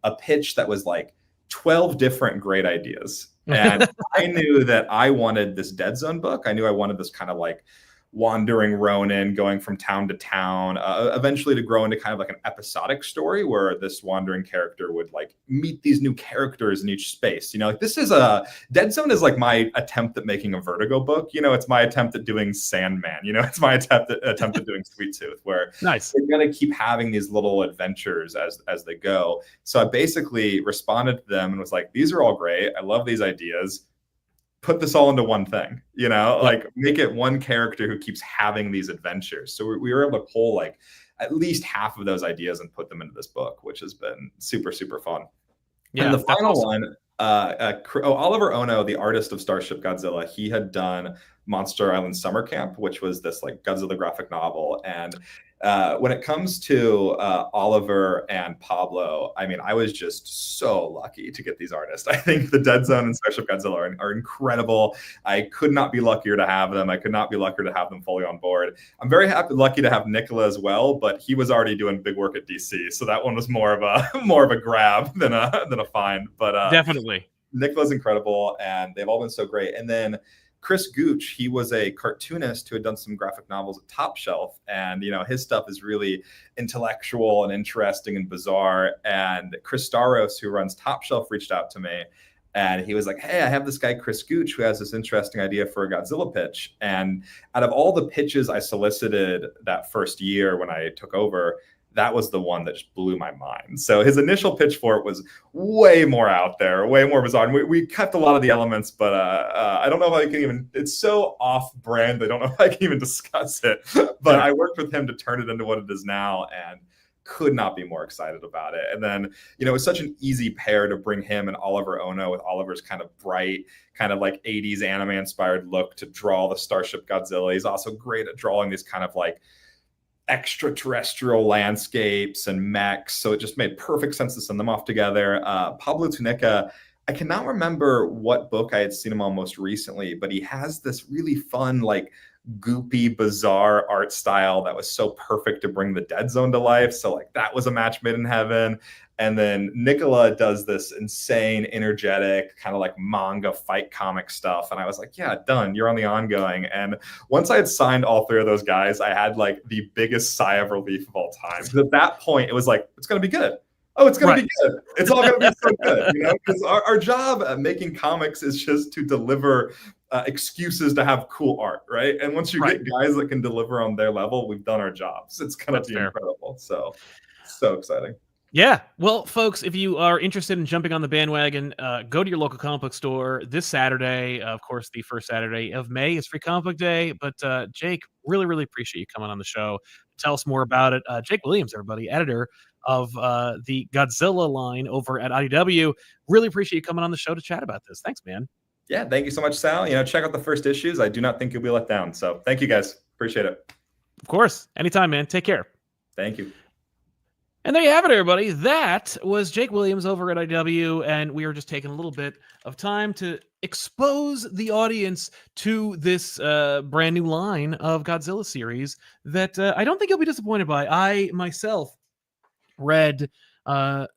C: a pitch that was like 12 different great ideas. And I knew that I wanted this Dead Zone book. I knew I wanted this kind of like wandering Ronin going from town to town, eventually to grow into kind of like an episodic story where this wandering character would like meet these new characters in each space. Like this is Dead Zone is like my attempt at making a Vertigo book. It's my attempt at doing Sandman. It's my attempt at doing Sweet Tooth, where
A: nice.
C: We're going to keep having these little adventures as they go. So I basically responded to them and was like, these are all great. I love these ideas. Put this all into one thing, like make it one character who keeps having these adventures. So we were able to pull like at least half of those ideas and put them into this book, which has been super, super fun. Yeah, and the final one, Oliver Ono, the artist of Starship Godzilla, he had done Monster Island Summer Camp, which was this like Godzilla graphic novel. And when it comes to Oliver and Pablo, I mean, I was just so lucky to get these artists. I think the Dead Zone and Starship Godzilla are incredible. I could not be luckier to have them. I could not be luckier to have them fully on board. I'm very lucky to have Nicola as well, but he was already doing big work at DC, so that one was more of a grab than a find. But
A: definitely,
C: Nicola's incredible, and they've all been so great. And then Chris Gooch, he was a cartoonist who had done some graphic novels at Top Shelf, and his stuff is really intellectual and interesting and bizarre. And Chris Staros, who runs Top Shelf, reached out to me, and he was like, "Hey, I have this guy Chris Gooch who has this interesting idea for a Godzilla pitch." And out of all the pitches I solicited that first year when I took over, that was the one that just blew my mind. So his initial pitch for it was way more out there, way more bizarre. And we kept a lot of the elements, but I don't know if I can even, it's so off brand. I don't know if I can even discuss it, but I worked with him to turn it into what it is now. And could not be more excited about it. And then, you know, it's such an easy pair to bring him and Oliver Ono, with Oliver's kind of bright, kind of like 80s anime inspired look, to draw the Starship Godzilla. He's also great at drawing these kind of like extraterrestrial landscapes and mechs. So it just made perfect sense to send them off together. Pablo Tunica, I cannot remember what book I had seen him on most recently, but he has this really fun, like goopy, bizarre art style that was so perfect to bring the Dead Zone to life. So like that was a match made in heaven. And then Nicola does this insane, energetic, kind of like manga fight comic stuff. And I was like, yeah, done. You're on the ongoing. And once I had signed all three of those guys, I had like the biggest sigh of relief of all time. Because at that point, it was like, it's going to be good. Oh, it's going to be good. It's all going to be so good. You know, because our job at making comics is just to deliver excuses to have cool art, right? And once you get guys that can deliver on their level, we've done our jobs. It's going to be incredible. So exciting.
A: Yeah. Well, folks, if you are interested in jumping on the bandwagon, go to your local comic book store this Saturday. Of course, the first Saturday of May is Free Comic Book Day. But Jake, really, really appreciate you coming on the show. Tell us more about it. Jake Williams, everybody, editor of the Godzilla line over at IDW. Really appreciate you coming on the show to chat about this. Thanks, man.
C: Yeah, thank you so much, Sal. You know, check out the first issues. I do not think you'll be let down. So thank you, guys. Appreciate it.
A: Of course. Anytime, man. Take care.
C: Thank you.
A: And there you have it, everybody. That was Jake Williams over at IDW, and we are just taking a little bit of time to expose the audience to this brand new line of Godzilla series that I don't think you'll be disappointed by. I myself read at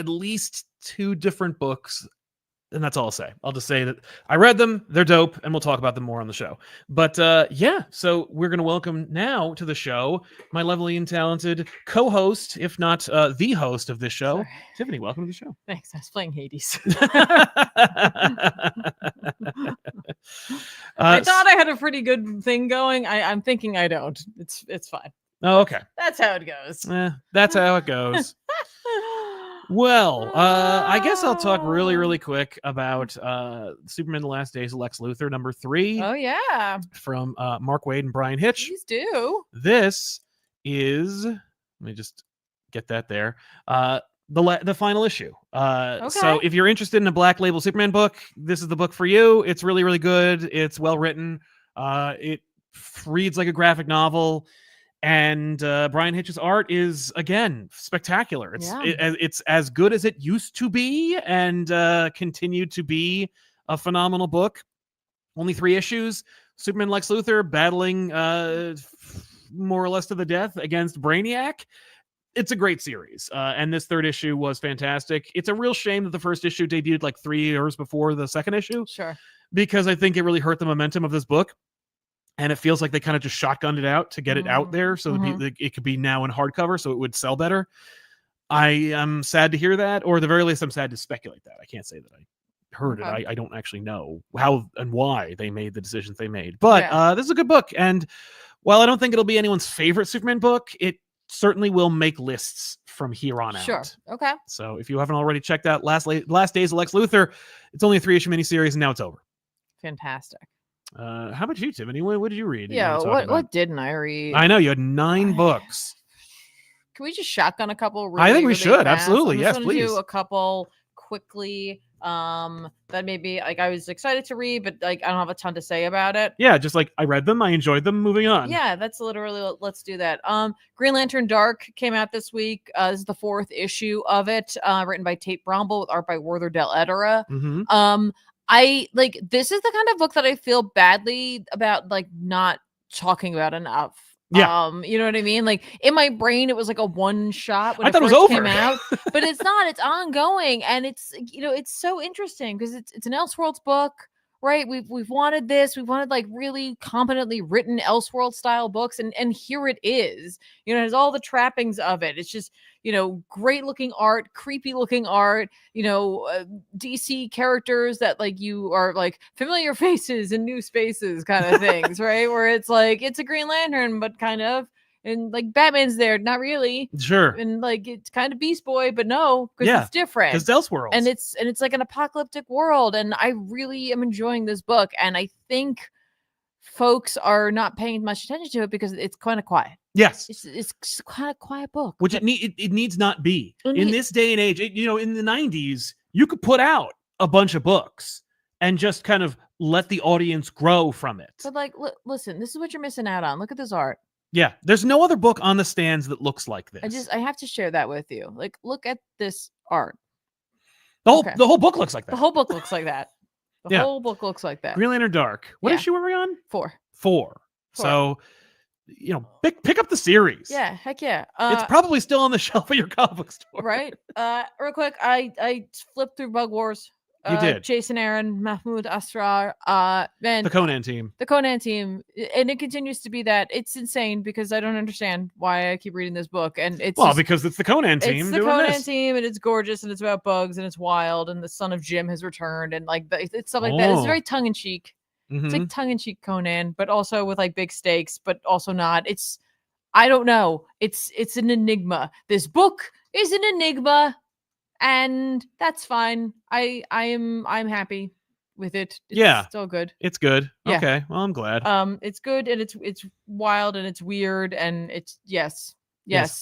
A: least 2 different books, and that's all I'll say. I'll just say that I read them, they're dope, and we'll talk about them more on the show. But yeah, so we're going to welcome now to the show my lovely and talented co-host, if not the host of this show. Sorry. Tiffany, welcome to the show.
B: Thanks. I was playing Hades. I thought I had a pretty good thing going. I'm thinking I don't. It's fine.
A: Oh, okay.
B: That's how it goes.
A: That's how it goes. Well, I guess I'll talk really, really quick about Superman: The Last Days of Lex Luthor #3.
B: Oh, yeah.
A: From Mark Waid and Brian Hitch.
B: Please do.
A: This is, let me just get that there, the final issue. Okay. So if you're interested in a Black Label Superman book, this is the book for you. It's really, really good. It's well written. It reads like a graphic novel. And Brian Hitch's art is, again, spectacular. It's as good as it used to be, and continued to be a phenomenal book. Only 3 issues. Superman Lex Luthor battling more or less to the death against Brainiac. It's a great series. And this 3rd issue was fantastic. It's a real shame that the first issue debuted like 3 years before the 2nd issue.
B: Sure.
A: Because I think it really hurt the momentum of this book. And it feels like they kind of just shotgunned it out to get it out there so that it could be now in hardcover so it would sell better. I am sad to hear that, or at the very least, I'm sad to speculate that. I can't say that I heard it. I don't actually know how and why they made the decisions they made. But this is a good book. And while I don't think it'll be anyone's favorite Superman book, it certainly will make lists from here on out.
B: Sure. Okay.
A: So if you haven't already checked out Last Days of Lex Luthor, it's only a 3-issue miniseries, and now it's over.
B: Fantastic.
A: How about you, Tiffany? What did you read?
B: Yeah, what didn't I read?
A: I know you had 9 books.
B: Can we just shotgun a couple?
A: I think we should.
B: Fast?
A: Absolutely. Yes, please.
B: Do a couple quickly. That maybe like I was excited to read, but like I don't have a ton to say about it.
A: Yeah, just like I read them, I enjoyed them. Moving on.
B: Yeah, that's literally. Let's do that. Green Lantern Dark came out this week. This is the 4th issue of it. Written by Tate Bromble with art by Werther Del Edera.
A: Mm-hmm.
B: I like this is the kind of book that I feel badly about like not talking about enough.
A: Yeah.
B: You know what I mean? Like in my brain, it was like a one shot when
A: I thought it was
B: first
A: over.
B: Came out, but it's not. It's ongoing, and it's it's so interesting because it's an Elseworlds book, right? We've wanted this. We wanted like really competently written Elseworld style books, and here it is. It has all the trappings of it. It's just great looking art, creepy looking art. DC characters that like you are like familiar faces in new spaces kind of things, right? Where it's like it's a Green Lantern, but kind of. And like Batman's there, not really.
A: Sure.
B: And like it's kind of Beast Boy, but no, because it's different.
A: Because Elseworlds.
B: And it's like an apocalyptic world. And I really am enjoying this book. And I think folks are not paying much attention to it because it's kind of quiet.
A: Yes.
B: It's kind of quiet book.
A: Which it needs not be. In this day and age, in the 90s, you could put out a bunch of books and just kind of let the audience grow from it.
B: But like, listen, this is what you're missing out on. Look at this art.
A: Yeah, there's no other book on the stands that looks like this.
B: I have to share that with you. Like, look at this art.
A: The whole book looks like that.
B: The whole book looks like that. The whole book looks like that.
A: Green Lantern Dark. What issue were we on?
B: 4.
A: So, pick up the series.
B: Yeah, heck yeah.
A: It's probably still on the shelf at your comic book store.
B: Right. Real quick, I flipped through Bug Wars.
A: You did.
B: Jason Aaron, Mahmoud Asrar, man.
A: The Conan team.
B: And it continues to be that. It's insane because I don't understand why I keep reading this book. And it's
A: because it's the Conan team.
B: It's the Conan team, and it's gorgeous, and it's about bugs, and it's wild, and the son of Jim has returned, and like it's stuff like that. It's very tongue in cheek.
A: Mm-hmm.
B: It's like tongue in cheek Conan, but also with like big stakes, but also not. I don't know. It's an enigma. This book is an enigma. And that's fine. I'm happy with it. It's still good.
A: It's good.
B: Yeah.
A: Okay. Well, I'm glad.
B: It's good, and it's wild, and it's weird, and it's yes.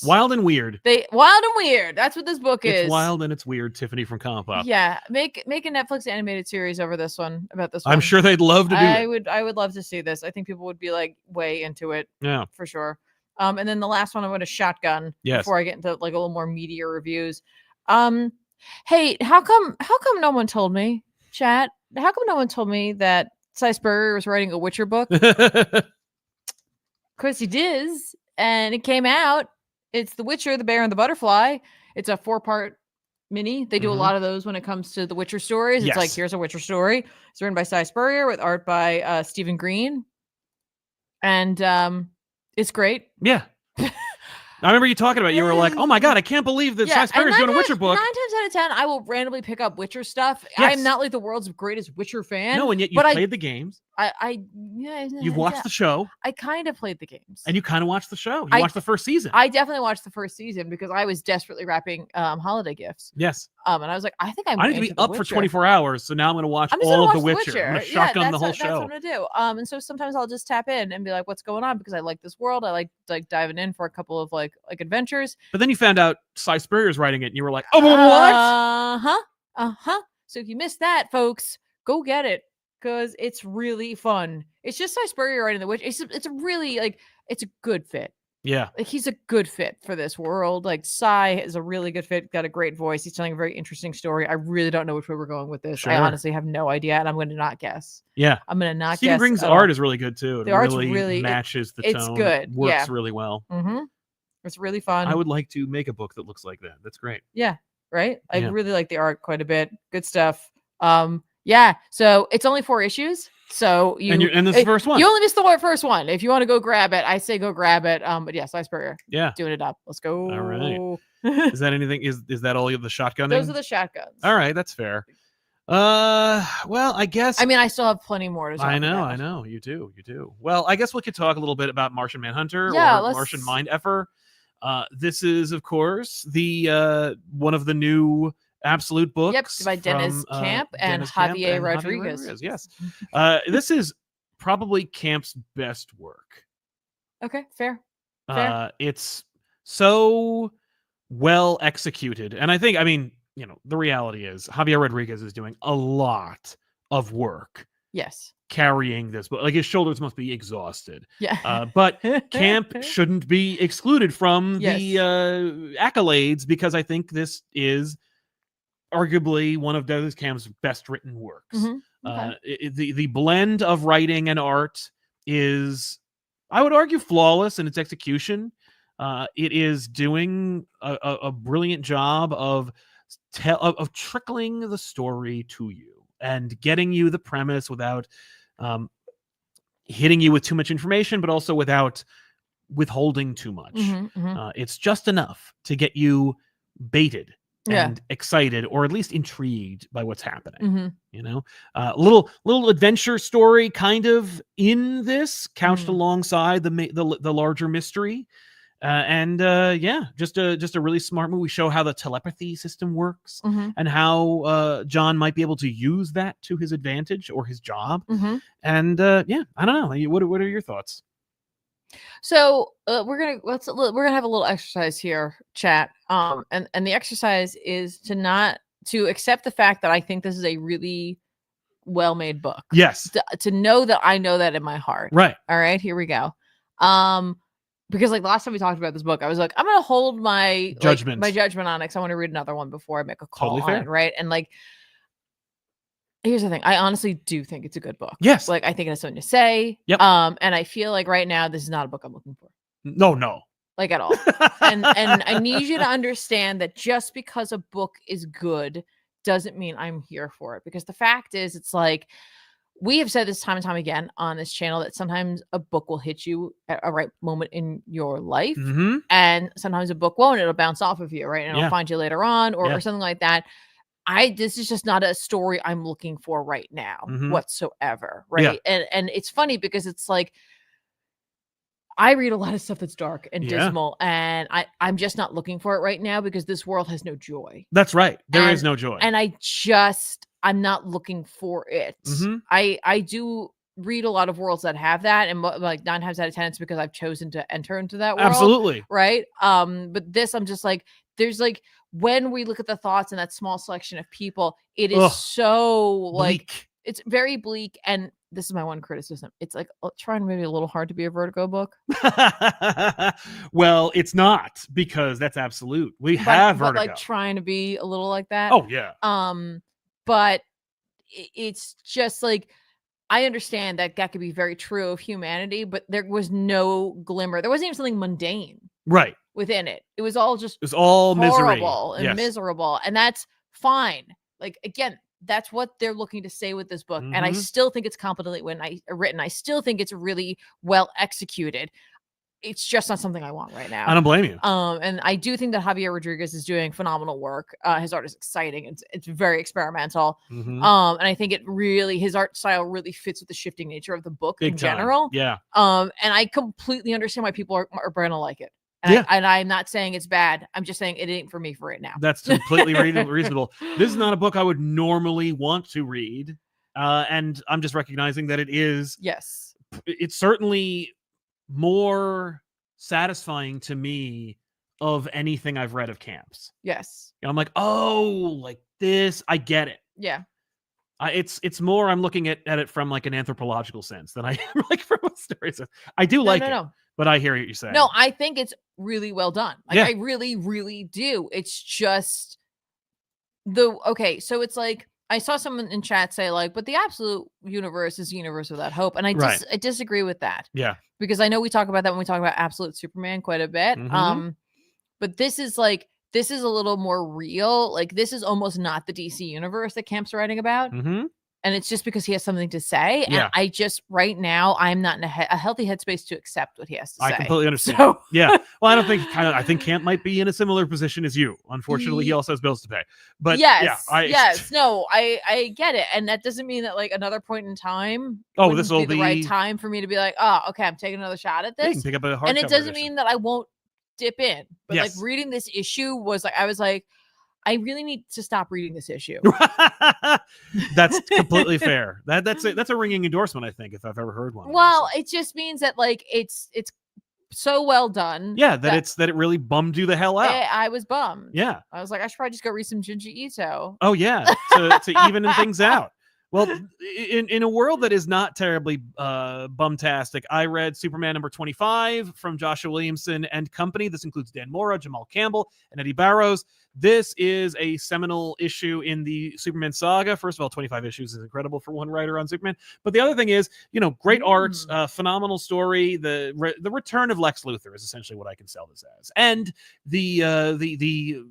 A: Wild and weird.
B: Wild and weird. That's what this book is.
A: It's wild and it's weird. Tiffany from ComicPop.
B: Yeah. Make a Netflix animated series over this one about this.
A: I'm sure they'd love to do it.
B: I would love to see this. I think people would be like way into it.
A: Yeah.
B: For sure. And then the last one I'm going to shotgun before I get into like a little more meatier reviews. Hey, how come no one told me, chat? How come no one told me that Cy Spurrier was writing a Witcher book? Because he did, and it came out. It's The Witcher, the Bear, and the Butterfly. It's a 4-part mini. They do a lot of those when it comes to the Witcher stories. It's like, here's a Witcher story. It's written by Cy Spurrier with art by Stephen Green. And it's great.
A: Yeah. I remember you talking about it. You were like, oh my God, I can't believe that Cy Spurrier's doing a Witcher book.
B: 9 times out of 10, I will randomly pick up Witcher stuff. I'm not like the world's greatest Witcher fan.
A: No, and yet you played the games. You've watched the show.
B: I kind of played the games.
A: And you kind of watched the show. You watched the first season.
B: I definitely watched the first season because I was desperately wrapping holiday gifts.
A: Yes.
B: And I was like, I think
A: I need to be up for 24 hours, so now I'm going to watch all of The Witcher. I'm going to shotgun the whole show.
B: That's what I'm going to do. And so sometimes I'll just tap in and be like, what's going on? Because I like this world. I like diving in for a couple of like adventures.
A: But then you found out Cy Spurrier's writing it, and you were like, oh, what?
B: So if you missed that, folks, go get it because it's really fun. It's just Cy Spurrier writing The Witcher. It's a really it's a good fit.
A: Yeah.
B: Like he's a good fit for this world. Like Cy is a really good fit, got a great voice. He's telling a very interesting story. I really don't know which way we're going with this. Sure. I honestly have no idea, and I'm going to not guess.
A: Yeah.
B: I'm going to not
A: Stephen
B: guess.
A: Green's art is really good too.
B: The art's
A: really matches the tone.
B: It's good.
A: It works really well.
B: Mm-hmm. It's really fun.
A: I would like to make a book that looks like that. That's great.
B: Yeah. Right. I really like the art quite a bit. Good stuff. Yeah. So it's only 4 issues. So
A: and this is the first one.
B: You only missed the first one. If you want to go grab it, I say go grab it. But yeah, Cy Spurrier.
A: Yeah.
B: Doing it up. Let's go.
A: All right. Is that anything? Is that all of the shotgunning?
B: Those are the shotguns.
A: All right, that's fair. Well, I guess.
B: I mean, I still have plenty more to talk
A: I
B: about.
A: know. You do. Well, I guess we could talk a little bit about Martian Manhunter or Martian Mind Effer. This is, of course, the one of the new Absolute books.
B: Yep, by Dennis Camp and Javier Rodriguez.
A: Yes. This is probably Camp's best work.
B: Okay, fair.
A: It's so well executed. And I think, the reality is Javier Rodriguez is doing a lot of work.
B: Yes.
A: Carrying this book. Like his shoulders must be exhausted.
B: Yeah.
A: But Camp shouldn't be excluded from the accolades because I think this is arguably one of Dennis Camp's best written works.
B: Mm-hmm. Okay.
A: The blend of writing and art is, I would argue, flawless in its execution. It is doing a brilliant job of trickling the story to you and getting you the premise without hitting you with too much information, but also without withholding too much. It's just enough to get you baited and excited, or at least intrigued by what's happening. Little adventure story kind of in this, couched alongside the larger mystery. Just a really smart movie. We show how the telepathy system works and how John might be able to use that to his advantage or his job. And I don't know. What are your thoughts?
B: So we're gonna have a little exercise here, chat. And the exercise is to accept the fact that I think this is a really well-made book.
A: Yes.
B: To know that I know that in my heart.
A: Right.
B: All right, here we go. Because like last time we talked about this book, I was like, I'm gonna hold my
A: judgment
B: on it because I want to read another one before I make a call
A: totally
B: on it, right? And like, here's the thing. I honestly do think it's a good book.
A: Yes.
B: Like I think it has something to say.
A: Yep.
B: And I feel like right now this is not a book I'm looking for.
A: No.
B: Like at all. and I need you to understand that just because a book is good doesn't mean I'm here for it. Because the fact is, it's like we have said this time and time again on this channel that sometimes a book will hit you at a right moment in your life.
A: Mm-hmm.
B: And sometimes a book won't. It'll bounce off of you, right? And it'll find you later on or something like that. This is just not a story I'm looking for right now whatsoever. Right.
A: Yeah.
B: And it's funny because it's like, I read a lot of stuff that's dark and dismal, and I'm just not looking for it right now because this world has no joy.
A: That's right. There is no joy.
B: And I'm not looking for it.
A: Mm-hmm.
B: I do read a lot of worlds that have that, and like 9 times out of 10 it's because I've chosen to enter into that world.
A: Absolutely.
B: Right. But this, I'm just like, there's like, when we look at the thoughts in that small selection of people, it is so
A: bleak.
B: Like it's very bleak. And this is my one criticism. It's like trying maybe a little hard to be a Vertigo book.
A: Well, it's not, because that's absolute. We have Vertigo.
B: But like trying to be a little like that.
A: Oh yeah.
B: But it's just like, I understand that could be very true of humanity, but there was no glimmer. There wasn't even something mundane.
A: Right.
B: Within it. It was all just
A: horrible
B: and miserable. And that's fine. Like, again, that's what they're looking to say with this book. And I still think it's competently written. I still think it's really well executed. It's just not something I want right now.
A: I don't blame you.
B: And I do think that Javier Rodriguez is doing phenomenal work. His art is exciting. It's very experimental. And I think his art style really fits with the shifting nature of the book in general.
A: Yeah.
B: And I completely understand why people are going to like it. And I'm not saying it's bad. I'm just saying it ain't for me for right now.
A: That's completely reasonable. This is not a book I would normally want to read. And I'm just recognizing that it is.
B: Yes.
A: It's certainly more satisfying to me of anything I've read of Camps.
B: Yes.
A: And I'm like, oh, like this. I get it.
B: Yeah.
A: It's more I'm looking at it from like an anthropological sense than I am like from a story sense. I do like it. But I hear what you're saying.
B: No, I think it's really well done. Like I really, really do. It's just so it's like I saw someone in chat say like, but the absolute universe is a universe without hope. And I disagree with that.
A: Yeah.
B: Because I know we talk about that when we talk about Absolute Superman quite a bit. But this is a little more real. Like this is almost not the DC universe that Camp's writing about. And it's just because he has something to say. And I just, right now, I'm not in a healthy headspace to accept what he has to say.
A: I completely understand. So. Yeah. Well, I think Camp might be in a similar position as you. Unfortunately, he also has bills to pay. But
B: no, I get it. And that doesn't mean that like another point in time, this will be the right time for me to be like, oh, okay, I'm taking another shot at this.
A: You can pick up a hardcover
B: and it doesn't mean that I won't dip in. But like reading this issue was like, I was like, I really need to stop reading this issue.
A: That's completely fair. That's a ringing endorsement, I think, if I've ever heard one.
B: Well, it just means that like it's so well done.
A: Yeah, that it really bummed you the hell out.
B: I was bummed.
A: Yeah.
B: I was like, I should probably just go read some Junji Ito.
A: Oh yeah, to even things out. Well, in a world that is not terribly bumtastic, I read Superman number 25 from Joshua Williamson and company. This includes Dan Mora, Jamal Campbell, and Eddie Barrows. This is a seminal issue in the Superman saga. First of all, 25 issues is incredible for one writer on Superman. But the other thing is, great art, phenomenal story. The return of Lex Luthor is essentially what I can sell this as, and the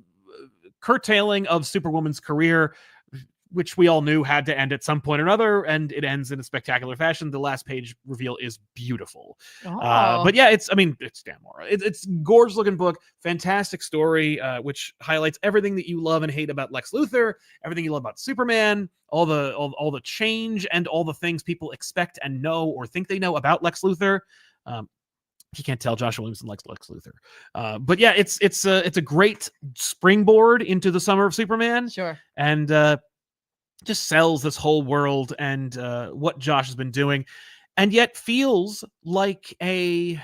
A: curtailing of Superwoman's career, which we all knew had to end at some point or another, and it ends in a spectacular fashion. The last page reveal is beautiful. But yeah, it's Dan Mora. It's gorgeous looking book, fantastic story, which highlights everything that you love and hate about Lex Luthor, everything you love about Superman, all the change and all the things people expect and know or think they know about Lex Luthor. You can't tell Joshua Williamson likes Lex Luthor. But yeah, it's a great springboard into the summer of Superman.
B: Sure.
A: And just sells this whole world and what Josh has been doing, and yet feels like a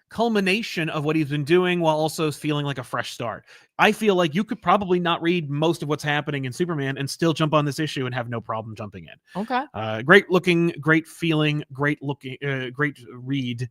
A: culmination of what he's been doing while also feeling like a fresh start. I feel like you could probably not read most of what's happening in Superman and still jump on this issue and have no problem jumping in.
B: Okay.
A: Great looking, great feeling, great read.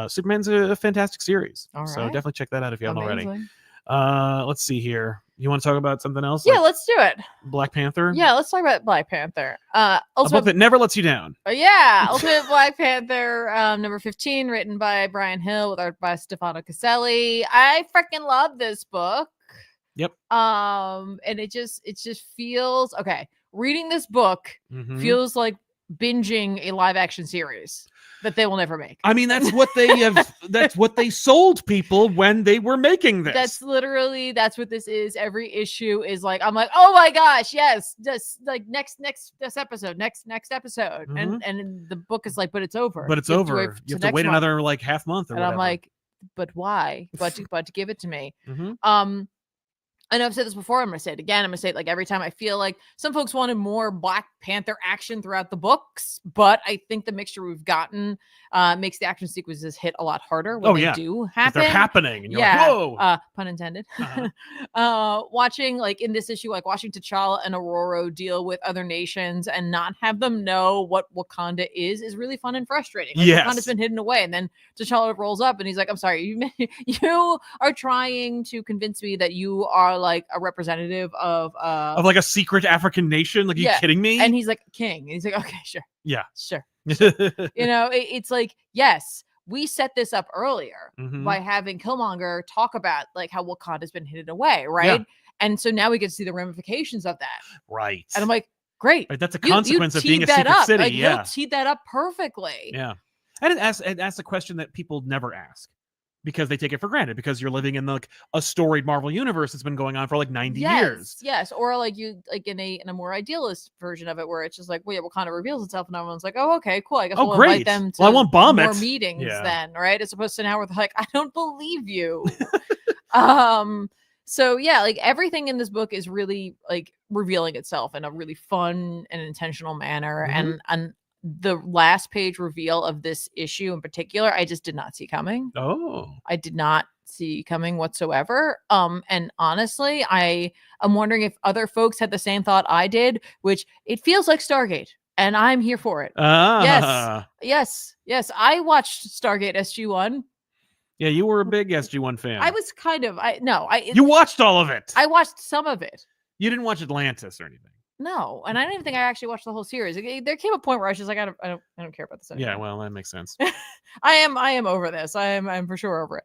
A: Superman's a fantastic series.
B: All
A: So
B: right.
A: definitely check that out if you haven't already.
B: Amazing.
A: Let's see here. You want to talk about something else?
B: Yeah,
A: like
B: let's do it.
A: Black Panther?
B: Yeah, let's talk about Black Panther.
A: A book that never lets you down.
B: Yeah, Ultimate Black Panther, number 15, written by Brian Hill with art by Stefano Caselli. I freaking love this book.
A: Yep.
B: And it just feels okay. Reading this book feels like binging a live action series that they will never make.
A: I mean, that's what they have. That's what they sold people when they were making this.
B: That's what this is. Every issue is like, I'm like, oh my gosh, yes, just like next episode, next episode, and the book is like, but it's over.
A: But it's over. You have to wait another like half month or whatever.
B: I'm like, but why? But give it to me. I know I've said this before. I'm going to say it again. I'm going to say it like every time. I feel like some folks wanted more Black Panther action throughout the books, but I think the mixture we've gotten makes the action sequences hit a lot harder when they do happen.
A: They're happening. And you're like, whoa.
B: Pun intended. Watching like in this issue, like watching T'Challa and Aurora deal with other nations and not have them know what Wakanda is really fun and frustrating. Like, Wakanda's been hidden away, and then T'Challa rolls up and he's like, I'm sorry, you are trying to convince me that you are like a representative of
A: like a secret African nation. Like, are you kidding me?
B: And he's like, king. And he's like, okay, sure.
A: Yeah.
B: Sure. It's like, yes, we set this up earlier by having Killmonger talk about like how Wakanda's been hidden away, right? Yeah. And so now we get to see the ramifications of that.
A: Right.
B: And I'm like, great.
A: Right, that's a consequence of being a secret city.
B: Like, he'll tee that up perfectly.
A: Yeah. And it asks a question that people never ask, because they take it for granted, because you're living in like a storied Marvel universe that's been going on for like 90 years.
B: Yes. Or like you like in a more idealist version of it where it's just like, well, yeah, Wakanda reveals itself and everyone's like, oh, okay, cool. I guess we'll invite them to
A: I won't bomb
B: more meetings then, right? As opposed to now we're like, I don't believe you. So yeah, like everything in this book is really like revealing itself in a really fun and intentional manner. And the last page reveal of this issue in particular, I just did not see coming. I did not see coming whatsoever. And honestly, I am wondering if other folks had the same thought I did, which it feels like Stargate, and I'm here for it. Yes. I watched Stargate SG-1.
A: Yeah, you were a big SG-1 fan.
B: I was kind of.
A: You watched all of it.
B: I watched some of it.
A: You didn't watch Atlantis or anything.
B: No, and I don't even think I actually watched the whole series. There came a point where I was just like, I don't care about this anymore.
A: Yeah, well, that makes sense.
B: I am over this. I'm for sure over it.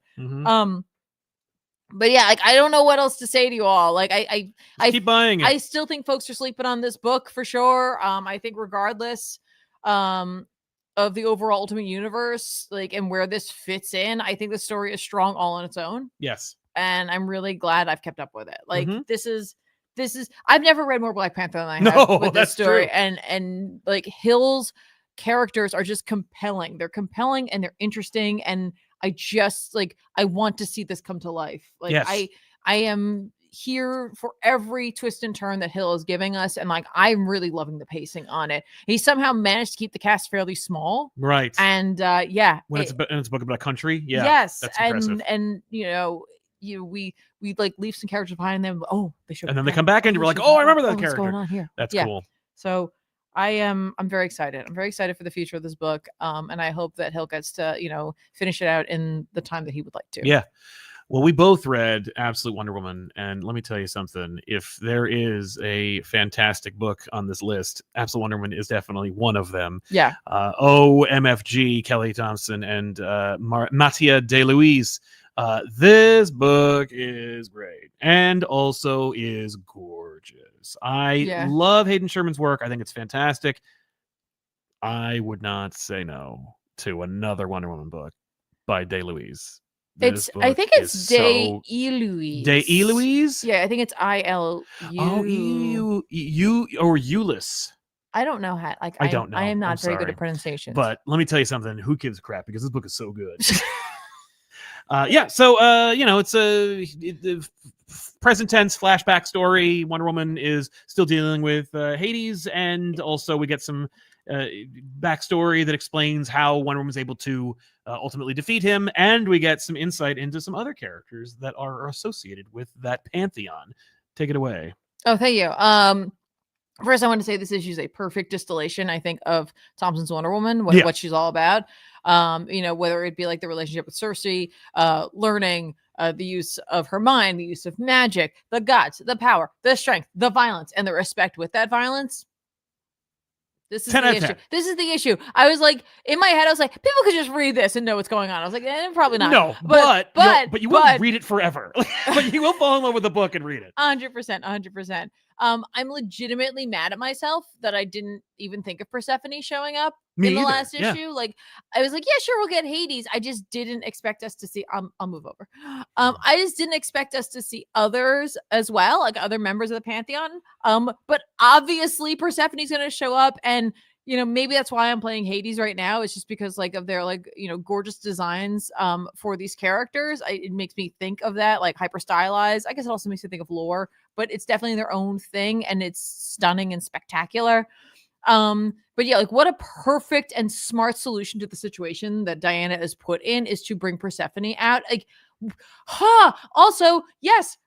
B: But yeah, like I don't know what else to say to you all. Like I
A: keep buying it.
B: I still think folks are sleeping on this book for sure. I think regardless of the overall Ultimate Universe, like and where this fits in, I think the story is strong all on its own.
A: Yes, and
B: I'm really glad I've kept up with it. Like this is I've never read more Black Panther than I have with this story.
A: True.
B: And like Hill's characters are just compelling. They're compelling and they're interesting. And I just like, I want to see this come to life. Like I am here for every twist and turn that Hill is giving us. And like, I'm really loving the pacing on it. He somehow managed to keep the cast fairly small.
A: Right.
B: And
A: when it's a book about a country. Yeah.
B: Yes.
A: That's impressive.
B: And we like leave some characters behind them. Oh, they show.
A: And then they come back and you're like, oh, I remember that character.
B: What's going on here?
A: That's cool.
B: So I'm very excited. I'm very excited for the future of this book. And I hope that Hill gets to, finish it out in the time that he would like to.
A: Yeah. Well, we both read Absolute Wonder Woman, and let me tell you something. If there is a fantastic book on this list, Absolute Wonder Woman is definitely one of them.
B: Yeah.
A: MFG, Kelly Thompson, and Mattia De Luis. This book is great and also is gorgeous. I love Hayden Sherman's work. I think it's fantastic. I would not say no to another Wonder Woman book by De Luis.
B: I think it's De Luis.
A: De Luis?
B: Yeah, I think it's ILU.
A: Oh, you or Euless.
B: I don't know how. Like,
A: I don't know.
B: I am not very good at pronunciation.
A: But let me tell you something. Who gives a crap? Because this book is so good. So it's present tense flashback story. Wonder Woman is still dealing with Hades, and also we get some backstory that explains how Wonder Woman's able to ultimately defeat him, and we get some insight into some other characters that are associated with that pantheon. Take it away.
B: Oh, thank you. First, I want to say this issue is a perfect distillation, I think, of Thompson's Wonder Woman, what she's all about. Whether it be like the relationship with Cersei, learning the use of her mind, the use of magic, the guts, the power, the strength, the violence, and the respect with that violence. This is the issue. This is the issue. I was like, in my head, I was like, people could just read this and know what's going on. I was like, probably not.
A: No, but you will read it forever. But you will fall in love with the book and read it.
B: 100%. I'm legitimately mad at myself that I didn't even think of Persephone showing up in the last issue. Like, I was like, yeah, sure, we'll get Hades. I just didn't expect us to see. I'll move over. I just didn't expect us to see others as well, like other members of the Pantheon. But obviously Persephone's going to show up, and maybe that's why I'm playing Hades right now. It's just because like of their gorgeous designs for these characters. It makes me think of that, like hyper stylized. I guess it also makes me think of lore, but it's definitely their own thing, and it's stunning and spectacular. But yeah, like what a perfect and smart solution to the situation that Diana is put in is to bring Persephone out. Like, also, yes,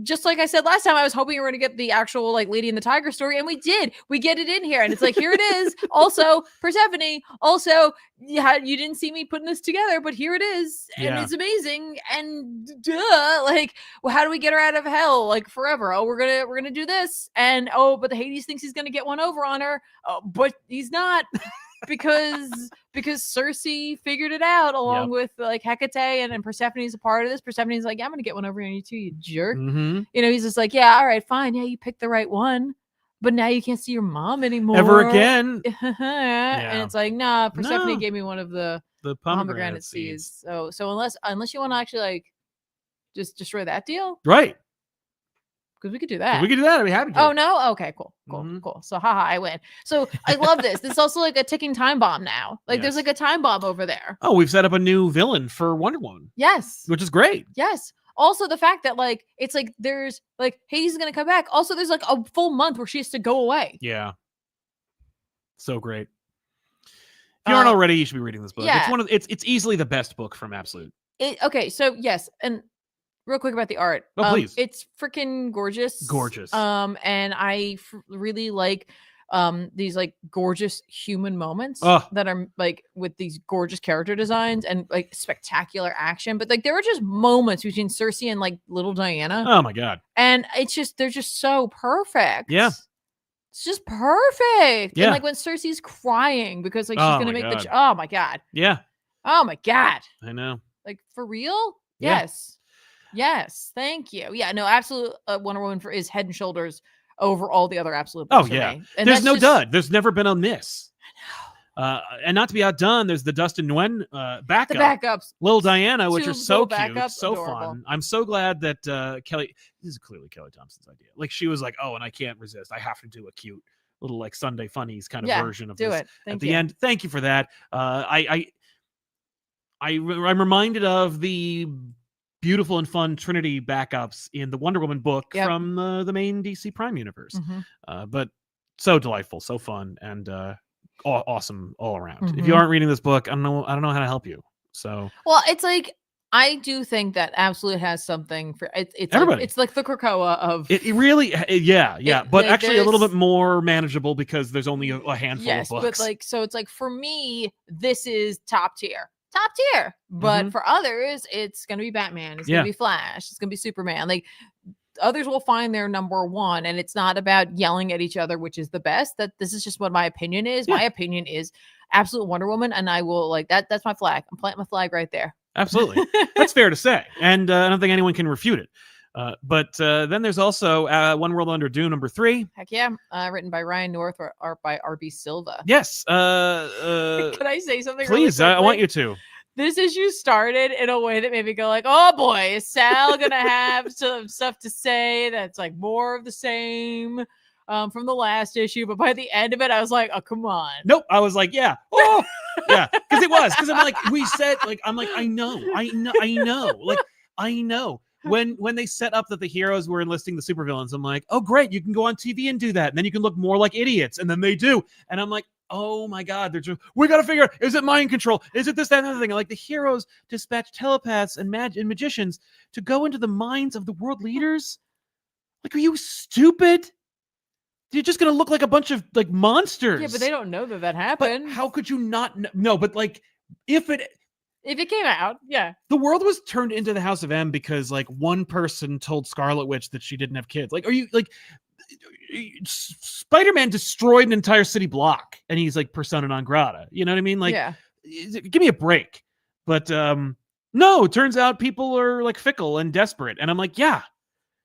B: just like I said last time, I was hoping we were going to get the actual like Lady and the Tiger story, and we did. We get it in here, and it's like, here it is. Also, Persephone. Also, yeah, you didn't see me putting this together, but here it is, and it's amazing. And like, well, how do we get her out of hell like forever? Oh, we're gonna do this, and but the Hades thinks he's gonna get one over on her, but he's not. because Cersei figured it out along with like Hecate, and Persephone's a part of this. Persephone's like, yeah, I'm gonna get one over on you too, you jerk. He's just like, yeah, all right, fine, yeah, you picked the right one, but now you can't see your mom anymore
A: ever again.
B: And it's like, nah, Persephone gave me one of the pomegranate seeds. So unless you want to actually like just destroy that deal,
A: right?
B: Because we could do that.
A: We could do that. I'd be happy to.
B: Oh, no? Okay, cool. So, haha, I win. So, I love this. This is also like a ticking time bomb now. Like, there's like a time bomb over there.
A: Oh, we've set up a new villain for Wonder Woman.
B: Yes.
A: Which is great.
B: Yes. Also, the fact that like, it's like, there's like, Hades is going to come back. Also, there's like a full month where she has to go away.
A: Yeah. So great. If you aren't already, you should be reading this book.
B: Yeah.
A: It's easily the best book from Absolute.
B: Okay, so yes, and real quick about the art.
A: Oh, please.
B: It's freaking gorgeous.
A: Gorgeous.
B: And I really like these like gorgeous human moments that are like with these gorgeous character designs and like spectacular action. But like there are just moments between Cersei and like little Diana.
A: Oh my god.
B: And they're just so perfect.
A: Yeah.
B: It's just perfect.
A: Yeah.
B: And like when Cersei's crying because like she's gonna make
A: god.
B: oh my god.
A: Yeah.
B: Oh my god.
A: I know.
B: Like for real?
A: Yeah.
B: Yes, thank you. Yeah, no, absolute Wonder Woman is head and shoulders over all the other Absolute books.
A: Oh yeah,
B: and
A: there's no dud. There's never been a miss. I know. And not to be outdone, there's the Dustin Nguyen backup,
B: the backups,
A: Little Diana, which are so cute,
B: backups,
A: so
B: adorable.
A: fun. I'm so glad that Kelly. This is clearly Kelly Thompson's idea. Like she was like, oh, and I can't resist. I have to do a cute little like Sunday funnies kind of version of this at the end. Thank you for that. I'm reminded of the beautiful and fun Trinity backups in the Wonder Woman book from the main DC Prime universe. But so delightful, so fun, and awesome all around. If you aren't reading this book, I don't know how to help you. So
B: well, it's like I do think that Absolute has something for it's
A: everybody.
B: Like, it's like the Krakoa of
A: it really, but actually a little bit more manageable because there's only a handful of books.
B: But like so, it's like for me, this is top tier. But for others it's gonna be Batman, it's gonna be Flash, it's gonna be Superman. Like others will find their number one, and it's not about yelling at each other which is the best. That this is just what my opinion is. My opinion is Absolute Wonder Woman, and I will like that's my flag. I'm planting my flag right there.
A: Absolutely. That's fair to say, and I don't think anyone can refute it. But then there's also One World Under Doom #3.
B: Heck yeah. Written by Ryan North or art by R.B. Silva.
A: Yes.
B: Can I say something?
A: Please, I want you to.
B: This issue started in a way that made me go like, oh boy, is Sal gonna have some stuff to say that's like more of the same from the last issue? But by the end of it, I was like, oh, come on.
A: Nope. I was like, yeah. Oh, yeah. Because I'm like, we said, like, I'm like, I know. Like, I know. when they set up that the heroes were enlisting the supervillains, I'm like, oh great, you can go on TV and do that, and then you can look more like idiots, and then they do, and I'm like, oh my god, they're just, we gotta figure out, is it mind control, is it this, that, and other thing. Like the heroes dispatch telepaths and magicians to go into the minds of the world leaders. Like, are you stupid? You're just gonna look like a bunch of like monsters.
B: Yeah, but they don't know that happened.
A: But how could you not know? No, but like if it
B: came out, yeah.
A: The world was turned into the House of M because like one person told Scarlet Witch that she didn't have kids. Like, are you like Spider-Man destroyed an entire city block and he's like persona non grata. You know what I mean? Like,
B: yeah.
A: Give me a break. But no, it turns out people are like fickle and desperate. And I'm like, yeah.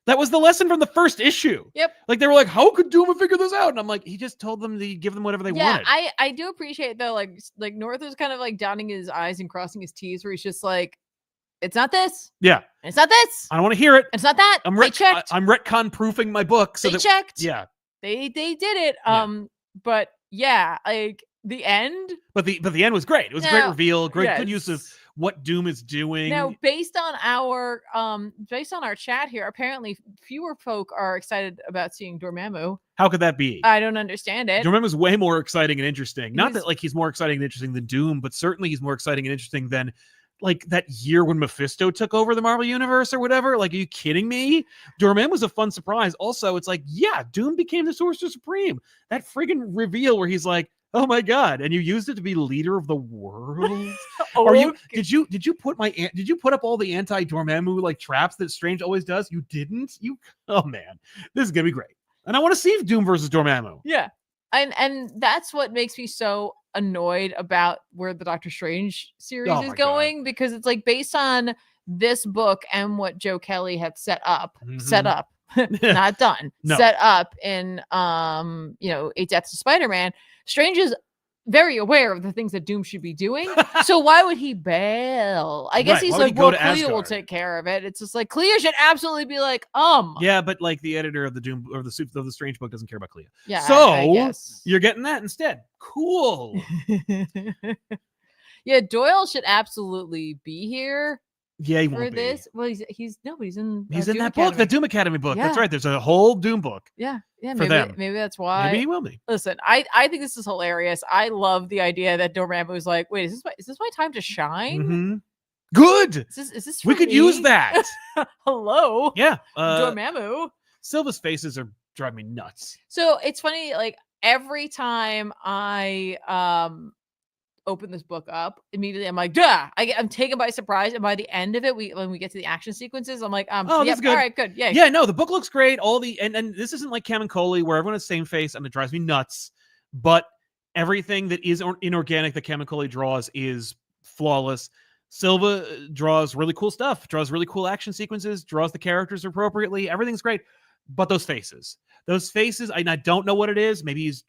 A: That was the lesson from the first issue.
B: Yep.
A: Like they were like, how could Doom figure this out? And I'm like, he just told them to give them whatever they wanted.
B: I do appreciate though, like North is kind of like downing his eyes and crossing his T's, where he's just like, it's not this.
A: Yeah.
B: It's not this.
A: I don't want to hear it.
B: It's not that.
A: I'm retcon proofing my book. So
B: they checked.
A: Yeah.
B: They did it. But yeah, like the end.
A: But the end was great. It was a great reveal. Good use of what Doom is doing.
B: Now, based on our chat here, apparently fewer folk are excited about seeing Dormammu.
A: How could that be?
B: I don't understand it.
A: Dormammu's way more exciting and interesting. Not that like he's more exciting and interesting than Doom, but certainly he's more exciting and interesting than like that year when Mephisto took over the Marvel Universe or whatever. Like, are you kidding me? Dormammu was a fun surprise. Also, it's like, yeah, Doom became the Sorcerer Supreme. That friggin' reveal where he's like, oh my god! And you used it to be leader of the world. Are you? Did you put up all the anti-Dormammu like traps that Strange always does? You didn't. Oh man, this is gonna be great. And I want to see Doom versus Dormammu.
B: Yeah, and that's what makes me so annoyed about where the Doctor Strange series is going, because it's like based on this book and what Joe Kelly had set up, not done, set up in Eight Deaths of Spider-Man. Strange is very aware of the things that Doom should be doing. So why would he bail? I guess he's like, well, Clea will take care of it. It's just like Clea should absolutely be like, Yeah,
A: but like the editor of the Doom or the Strange book doesn't care about Clea.
B: Yeah.
A: So
B: I guess
A: you're getting that instead. Cool.
B: Yeah, Doyle should absolutely be here.
A: Yeah, he won't be.
B: Well, he's in
A: that book, the Doom Academy book. Yeah. That's right. There's a whole Doom book.
B: Yeah. Maybe that's why.
A: Maybe he will be.
B: Listen, I think this is hilarious. I love the idea that Dormammu was like, wait, is this my time to shine?
A: Mm-hmm. Good.
B: Is this
A: we could use that.
B: Hello.
A: Yeah.
B: Dormammu.
A: Silva's faces are driving me nuts.
B: So it's funny, like every time I open this book up, immediately I'm like, duh, I'm taken by surprise. And by the end of it, when we get to the action sequences, I'm like,
A: that's good.
B: All right, good. Yeah.
A: Yeah, no, the book looks great. And this isn't like Camuncoli where everyone has the same face and it drives me nuts. But everything that is inorganic that Camuncoli draws is flawless. Silva draws really cool stuff, draws really cool action sequences, draws the characters appropriately. Everything's great. But those faces, I don't know what it is. Maybe he's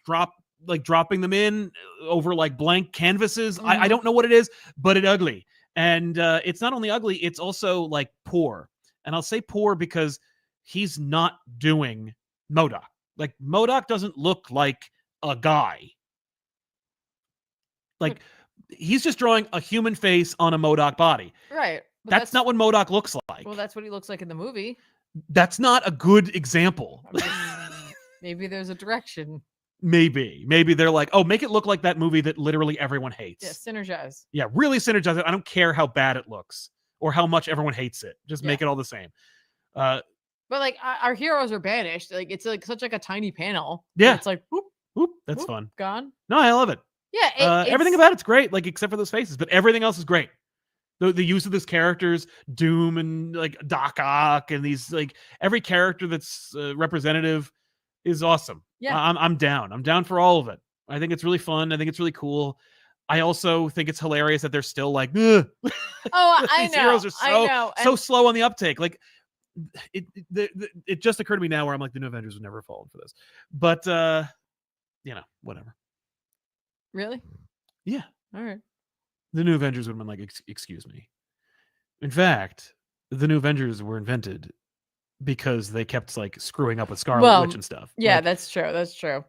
A: dropping them in over like blank canvases. Mm-hmm. I don't know what it is, but it's ugly. And it's not only ugly, it's also like poor. And I'll say poor because he's not doing MODOK. Like MODOK doesn't look like a guy. Like he's just drawing a human face on a MODOK body.
B: Right.
A: That's not what MODOK looks like.
B: Well, that's what he looks like in the movie.
A: That's not a good example.
B: I mean, maybe there's a direction.
A: Maybe they're like, oh, make it look like that movie that literally everyone hates.
B: Yeah, synergize.
A: Yeah, really synergize it. I don't care how bad it looks or how much everyone hates it. Just make it all the same.
B: But like our heroes are banished. Like it's like such like a tiny panel.
A: Yeah,
B: it's like whoop,
A: whoop. That's fun.
B: Gone.
A: No, I love it.
B: Yeah,
A: everything about it's great. Like except for those faces, but everything else is great. The use of this characters, Doom and like Doc Ock, and these like every character that's representative is awesome.
B: Yeah,
A: I'm down. I'm down for all of it. I think it's really fun. I think it's really cool. I also think it's hilarious that they're still like, ugh.
B: Oh, I
A: these
B: know.
A: heroes are so
B: And
A: slow on the uptake. Like it just occurred to me now where I'm like, the New Avengers would never have fallen for this. But whatever.
B: Really?
A: Yeah.
B: All right.
A: The New Avengers would have been like, excuse me. In fact, the New Avengers were invented because they kept like screwing up with Scarlet Witch and stuff.
B: Yeah,
A: like,
B: that's true. That's true.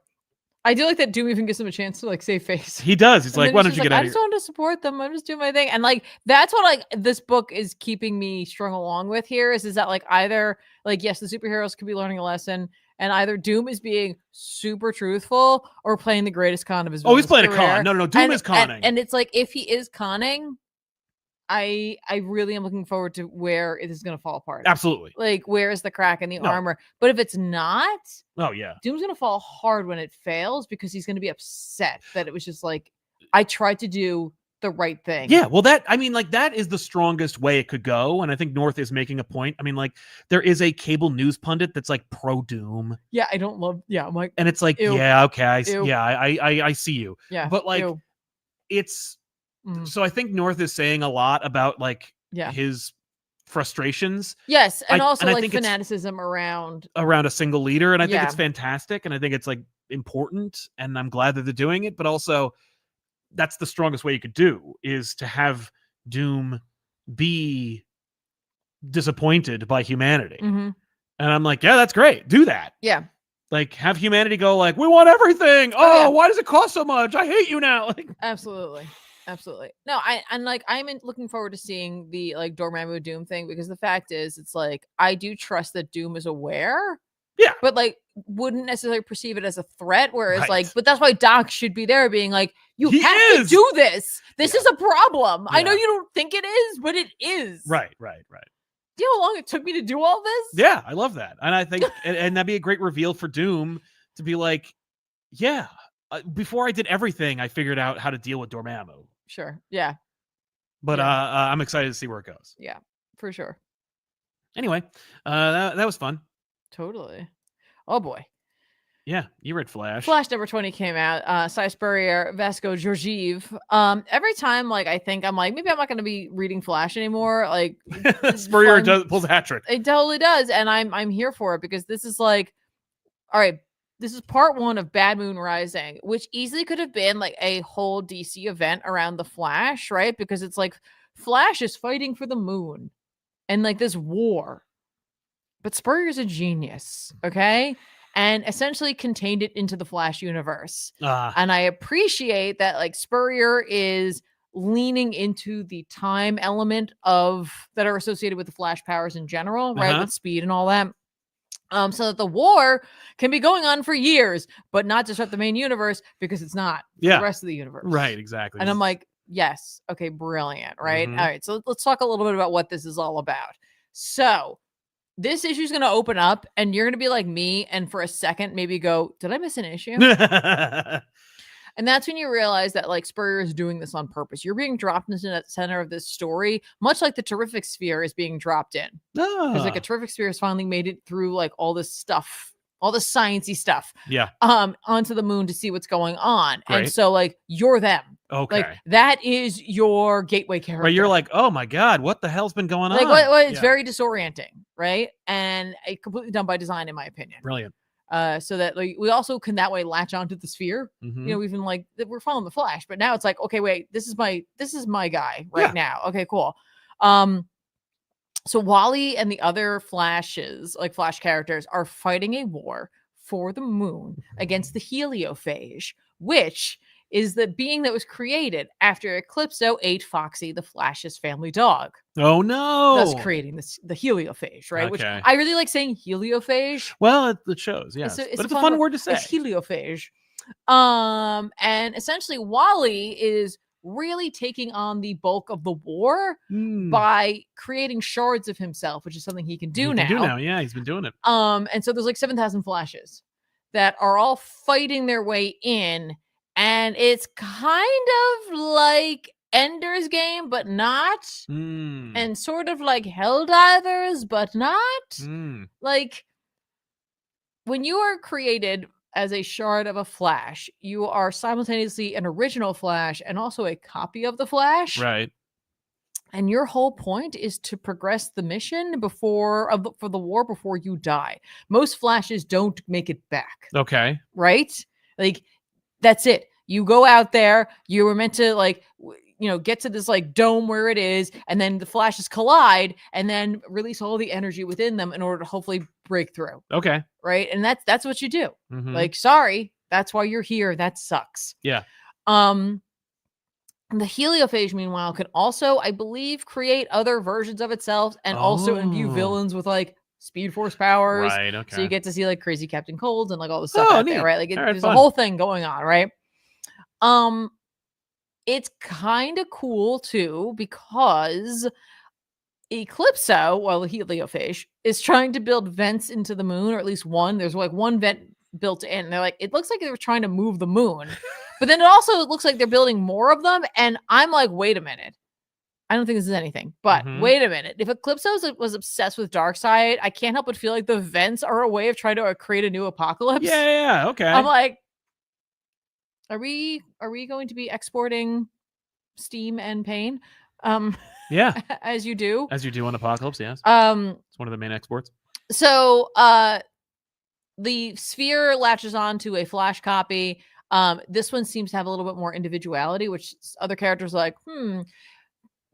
B: I do like that Doom even gives him a chance to like save face.
A: He does. He's
B: And
A: like,
B: then
A: why
B: he's
A: don't
B: just
A: you get
B: like,
A: out
B: I
A: of
B: just
A: here?
B: wanted to support them. I'm just doing my thing. And like that's what like this book is keeping me strung along with here is that like either like yes, the superheroes could be learning a lesson, and either Doom is being super truthful or playing the greatest con of his
A: Oh, he's playing
B: career.
A: a con. No, Doom is conning.
B: And it's like if he is conning, I really am looking forward to where it is going to fall apart.
A: Absolutely.
B: Like where is the crack in the armor? But if it's not,
A: oh yeah,
B: Doom's going to fall hard when it fails because he's going to be upset that it was just like I tried to do the right thing.
A: Yeah, well, that is the strongest way it could go, and I think North is making a point. I mean, like there is a cable news pundit that's like pro Doom.
B: Yeah, I don't love. Yeah, I'm like,
A: and it's like,
B: ew,
A: yeah, okay, I see you.
B: Yeah,
A: but like,
B: ew.
A: it's so I think North is saying a lot about like his frustrations.
B: Yes, and also
A: I
B: like
A: think
B: fanaticism around
A: a single leader, and I think it's fantastic, and I think it's like important, and I'm glad that they're doing it, but also. That's the strongest way you could do is to have Doom be disappointed by humanity. And I'm like, yeah, that's great. Do that.
B: Yeah.
A: Like have humanity go like, we want everything. Oh, why does it cost so much? I hate you now. Like,
B: absolutely. No, I'm looking forward to seeing the like Dormammu Doom thing because the fact is it's like I do trust that Doom is aware.
A: Yeah.
B: But like wouldn't necessarily perceive it as a threat. Whereas like, but that's why Doc should be there being like, you have to do this. This is a problem. I know you don't think it is, but it is.
A: Right.
B: Do you know how long it took me to do all this?
A: Yeah, I love that. And I think, and that'd be a great reveal for Doom to be like, yeah, before I did everything, I figured out how to deal with Dormammu.
B: Sure. Yeah.
A: But I'm excited to see where it goes.
B: Yeah, for sure.
A: Anyway, that was fun.
B: Totally. Oh boy.
A: Yeah, you read Flash.
B: Flash number 20 came out. Cy Spurrier, Vasco Georgiev. Every time, like I think I'm like, maybe I'm not going to be reading Flash anymore. Like
A: Spurrier pulls a hat trick.
B: It totally does, and I'm here for it because this is like, all right, this is part 1 of Bad Moon Rising, which easily could have been like a whole DC event around the Flash, right? Because it's like Flash is fighting for the moon, and like this war. But Spurrier's a genius, okay? And essentially contained it into the Flash universe. And I appreciate that like Spurrier is leaning into the time element of that are associated with the Flash powers in general, right? With speed and all that. So that the war can be going on for years, but not disrupt the main universe because it's not the rest of the universe.
A: Right, exactly.
B: And I'm like, yes, okay, brilliant, right? All right, so let's talk a little bit about what this is all about. So this issue is going to open up and you're going to be like me and for a second maybe go, did I miss an issue? And that's when you realize that like Spurrier is doing this on purpose. You're being dropped into the center of this story, much like the Terrific Sphere is being dropped in. Because like a Terrific Sphere has finally made it through like all this stuff, all the sciencey stuff.
A: Yeah.
B: Onto the moon to see what's going on. Right. And so like you're them.
A: Okay.
B: Like that is your gateway character.
A: Right. You're like, oh my God, what the hell's been going on?
B: Like it's very disorienting, right? And completely done by design, in my opinion.
A: Brilliant.
B: So that like we also can that way latch onto the sphere. You know, even like we're following the Flash, but now it's like, okay, wait, this is my guy right now. Okay, cool. So Wally and the other Flashes, like Flash characters, are fighting a war for the moon against the Heliophage, which is the being that was created after Eclipso ate Foxy, the Flash's family dog.
A: Oh no!
B: Thus creating the Heliophage, right? Okay. Which I really like saying Heliophage.
A: Well, it shows, yes. But it's a fun word to say.
B: It's Heliophage. And essentially Wally is really taking on the bulk of the war by creating shards of himself, which is something he can do now.
A: Yeah, he's been doing it.
B: And so there's like 7,000 Flashes that are all fighting their way in. And it's kind of like Ender's Game, but not. And sort of like Helldivers, but not. Like, when you are created as a shard of a Flash, you are simultaneously an original Flash and also a copy of the Flash.
A: Right.
B: And your whole point is to progress the mission for the war before you die. Most Flashes don't make it back.
A: Okay.
B: Right? Like, that's it. You go out there, you were meant to like, you know, get to this like dome where it is, and then the Flashes collide and then release all the energy within them in order to hopefully break through.
A: Okay.
B: Right. And that's what you do. Like, sorry, That's why you're here. That sucks.
A: Yeah.
B: The heliophage, meanwhile, can also, I believe, create other versions of itself and also imbue villains with like Speed Force powers.
A: Right. Okay.
B: So you get to see like crazy Captain Colds and like all the stuff out there, right? Like there's a whole thing going on, right? It's kind of cool too because Eclipso, well, the heliophage, is trying to build vents into the moon, or at least one. There's like one vent built in. And they're like, it looks like they were trying to move the moon, but then it also looks like they're building more of them. And I'm like, wait a minute. I don't think this is anything, but wait a minute. If Eclipso was obsessed with Darkseid, I can't help but feel like the vents are a way of trying to create a new apocalypse.
A: Yeah. Okay.
B: I'm like, are we going to be exporting steam and pain?
A: Yeah.
B: As you do
A: on Apocalypse. Yes. It's one of the main exports.
B: So, the sphere latches on to a flash copy. This one seems to have a little bit more individuality, which other characters are like,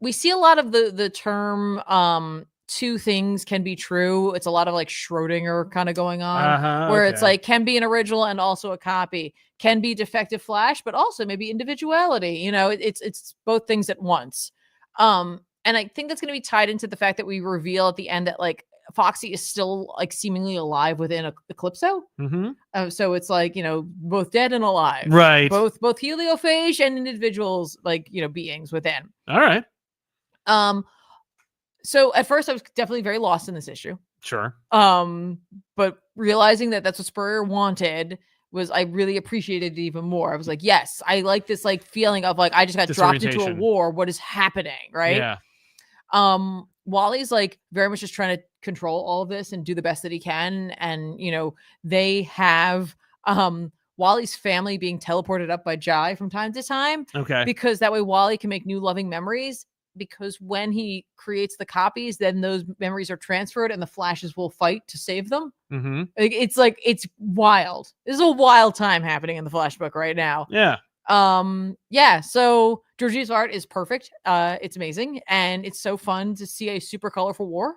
B: we see a lot of the term, two things can be true. It's a lot of like Schrodinger kind of going on, where it's like can be an original and also a copy, can be defective flash, but also maybe individuality. You know, it's both things at once. And I think that's going to be tied into the fact that we reveal at the end that like Foxy is still like seemingly alive within Eclipso. So it's like, you know, both dead and alive,
A: right?
B: Both heliophage and individuals, like, you know, beings within.
A: All right.
B: So at first I was definitely very lost in this issue.
A: Sure.
B: But realizing that that's what Spurrier wanted I really appreciated it even more. I was like, yes, I like this like feeling of like, I just got dropped into a war. What is happening? Right.
A: Yeah.
B: Wally's like very much just trying to control all of this and do the best that he can. And, you know, they have, Wally's family being teleported up by Jai from time to time.
A: Okay.
B: Because that way Wally can make new loving memories. Because when he creates the copies, then those memories are transferred and the Flashes will fight to save them. It's wild. This is a wild time happening in the Flash book right now.
A: Yeah.
B: So Georgie's art is perfect. It's amazing. And it's so fun to see a super colorful war.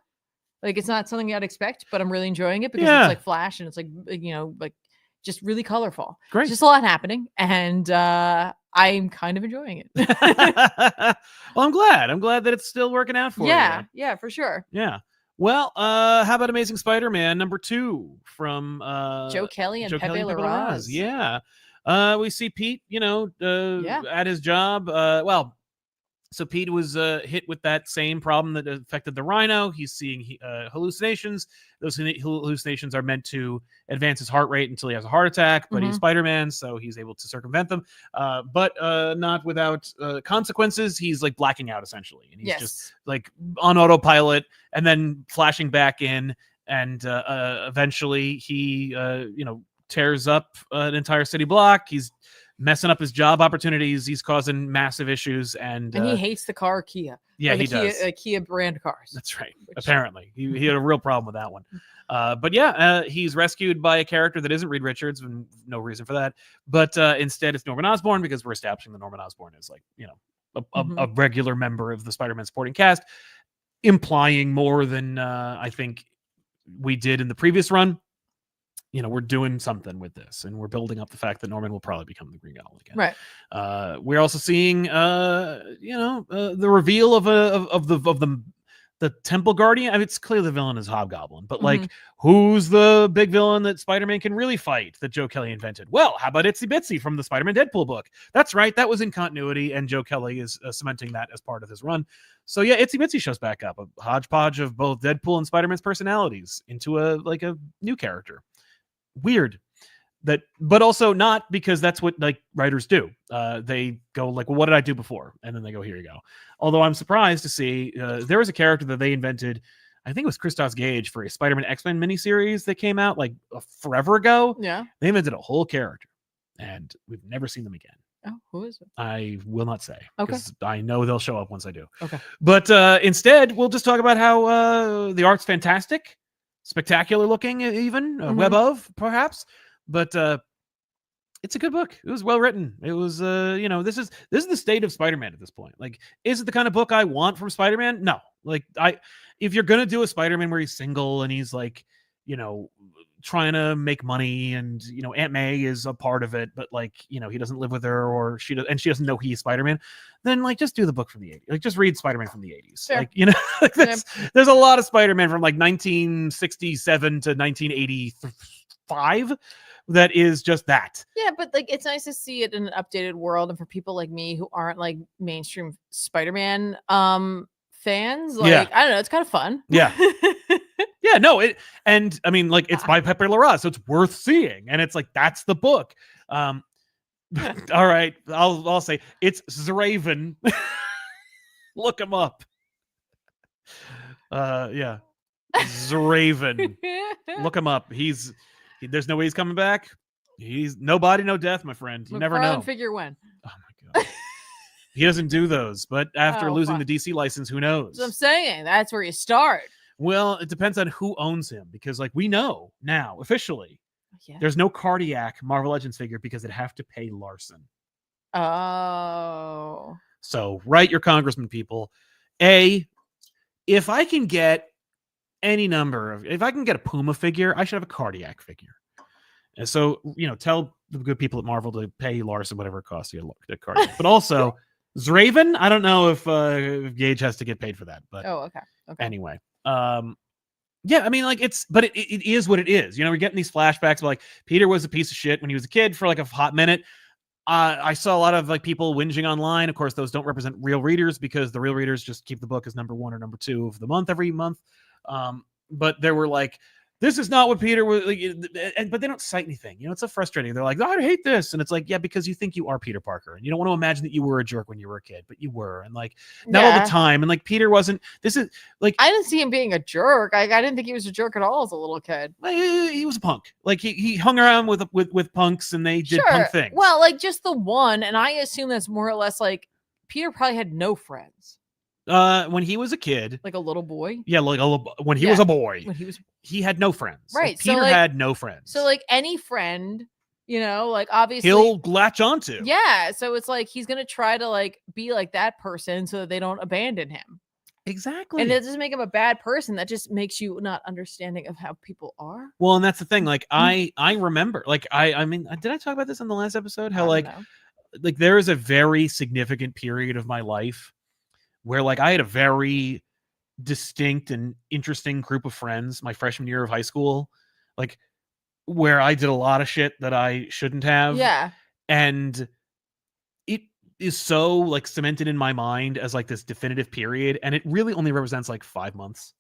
B: Like, it's not something I'd expect, but I'm really enjoying it because it's like Flash and it's like, you know, like just really colorful.
A: Great.
B: It's just a lot happening. And, I'm kind of enjoying it.
A: Well, I'm glad that it's still working out for you.
B: Yeah, for sure.
A: Yeah. Well, how about Amazing Spider-Man #2 from
B: Joe Kelly and Pepe Larraz?
A: Yeah. We see Pete, you know, at his job. So Pete was hit with that same problem that affected the Rhino. He's seeing hallucinations. Those hallucinations are meant to advance his heart rate until he has a heart attack, but he's Spider-Man, so he's able to circumvent them, but not without consequences. He's like blacking out essentially, and he's just like on autopilot and then flashing back in, and eventually he tears up an entire city block. He's messing up his job opportunities. He's causing massive issues, and
B: he hates the car Kia.
A: Yeah, he does.
B: Kia brand cars.
A: That's right. Apparently, he had a real problem with that one. But yeah, he's rescued by a character that isn't Reed Richards, and no reason for that. But instead, it's Norman Osborn, because we're establishing that Norman Osborn is like, you know, a regular member of the Spider-Man supporting cast, implying more than I think we did in the previous run. You know, we're doing something with this, and we're building up the fact that Norman will probably become the Green Goblin again.
B: Right.
A: We're also seeing, the reveal of the Temple Guardian. I mean, it's clear the villain is Hobgoblin, but like, who's the big villain that Spider-Man can really fight that Joe Kelly invented? Well, how about Itsy Bitsy from the Spider-Man Deadpool book? That's right. That was in continuity, and Joe Kelly is cementing that as part of his run. So yeah, Itsy Bitsy shows back up, a hodgepodge of both Deadpool and Spider-Man's personalities into a new character. Weird that, but also not, because that's what like writers do. They go like, well, what did I do before? And then they go, here you go. Although I'm surprised to see there was a character that they invented, I think it was Christos Gage, for a Spider-Man X-Men miniseries that came out like forever ago.
B: Yeah.
A: They invented a whole character, and we've never seen them again.
B: Oh, who is it?
A: I will not say.
B: Okay.
A: I know they'll show up once I do.
B: Okay.
A: But instead, we'll just talk about how the art's fantastic. Spectacular looking, even web of perhaps, but it's a good book. It was well written. It was this is the state of Spider-Man at this point. Like, is it the kind of book I want from Spider-Man? No. Like, if you're gonna do a Spider-Man where he's single and he's like, you know, trying to make money, and Aunt May is a part of it, but like he doesn't live with her, or she doesn't know he's Spider-Man, then like just do the book from the 80s. Like just read Spider-Man from the 80s.
B: Sure.
A: Like like there's a lot of Spider-Man from like 1967 to 1985 that is just that.
B: Yeah, but like it's nice to see it in an updated world, and for people like me who aren't like mainstream Spider-Man fans, like I don't know, it's kind of fun.
A: Yeah. Yeah, no, and I mean, like, it's by Pepe Larraz, so it's worth seeing, and it's like that's the book. All right, I'll say it's Zraven. Look him up. Yeah, Zraven. Look him up. There's no way he's coming back. He's no body, no death, my friend. You never know.
B: Figure when.
A: Oh my god. He doesn't do those, but after losing the DC license, who knows?
B: So I'm saying that's where you start.
A: Well, it depends on who owns him, because like we know now officially, there's no Cardiac Marvel Legends figure because it'd have to pay Larson.
B: Oh.
A: So write your congressman, people. If I can get if I can get a Puma figure, I should have a Cardiac figure. And so, tell the good people at Marvel to pay Larson whatever it costs you to Cardiac. But also, Zraven, I don't know if Gage has to get paid for that. But
B: okay.
A: Anyway. Yeah, I mean, like it is what it is. We're getting these flashbacks of like Peter was a piece of shit when he was a kid for like a hot minute. I saw a lot of like people whinging online. Of course, those don't represent real readers, because the real readers just keep the book as number 1 or number 2 of the month every month. But there were like, this is not what Peter was like, but they don't cite anything. It's so frustrating. They're like, I hate this. And it's like, yeah, because you think you are Peter Parker, and you don't want to imagine that you were a jerk when you were a kid, but you were. And like, not all the time. And like, Peter wasn't, this is like,
B: I didn't see him being a jerk. I didn't think he was a jerk at all as a little kid.
A: He was a punk. Like he hung around with punks, and they did punk things.
B: Well, like just the one. And I assume that's more or less like Peter probably had no friends.
A: When he was a kid,
B: like a little boy.
A: Yeah, like when he was a boy, he had no friends.
B: Right.
A: Like, Peter had no friends.
B: So like any friend, like obviously
A: he'll latch onto.
B: Yeah. So it's like he's gonna try to like be like that person so that they don't abandon him.
A: Exactly.
B: And it doesn't make him a bad person. That just makes you not understanding of how people are.
A: Well, and that's the thing. Like I remember, like I mean, did I talk about this in the last episode? How like there is a very significant period of my life where like I had a very distinct and interesting group of friends my freshman year of high school, like where I did a lot of shit that I shouldn't have.
B: Yeah.
A: And it is so like cemented in my mind as like this definitive period. And it really only represents like 5 months.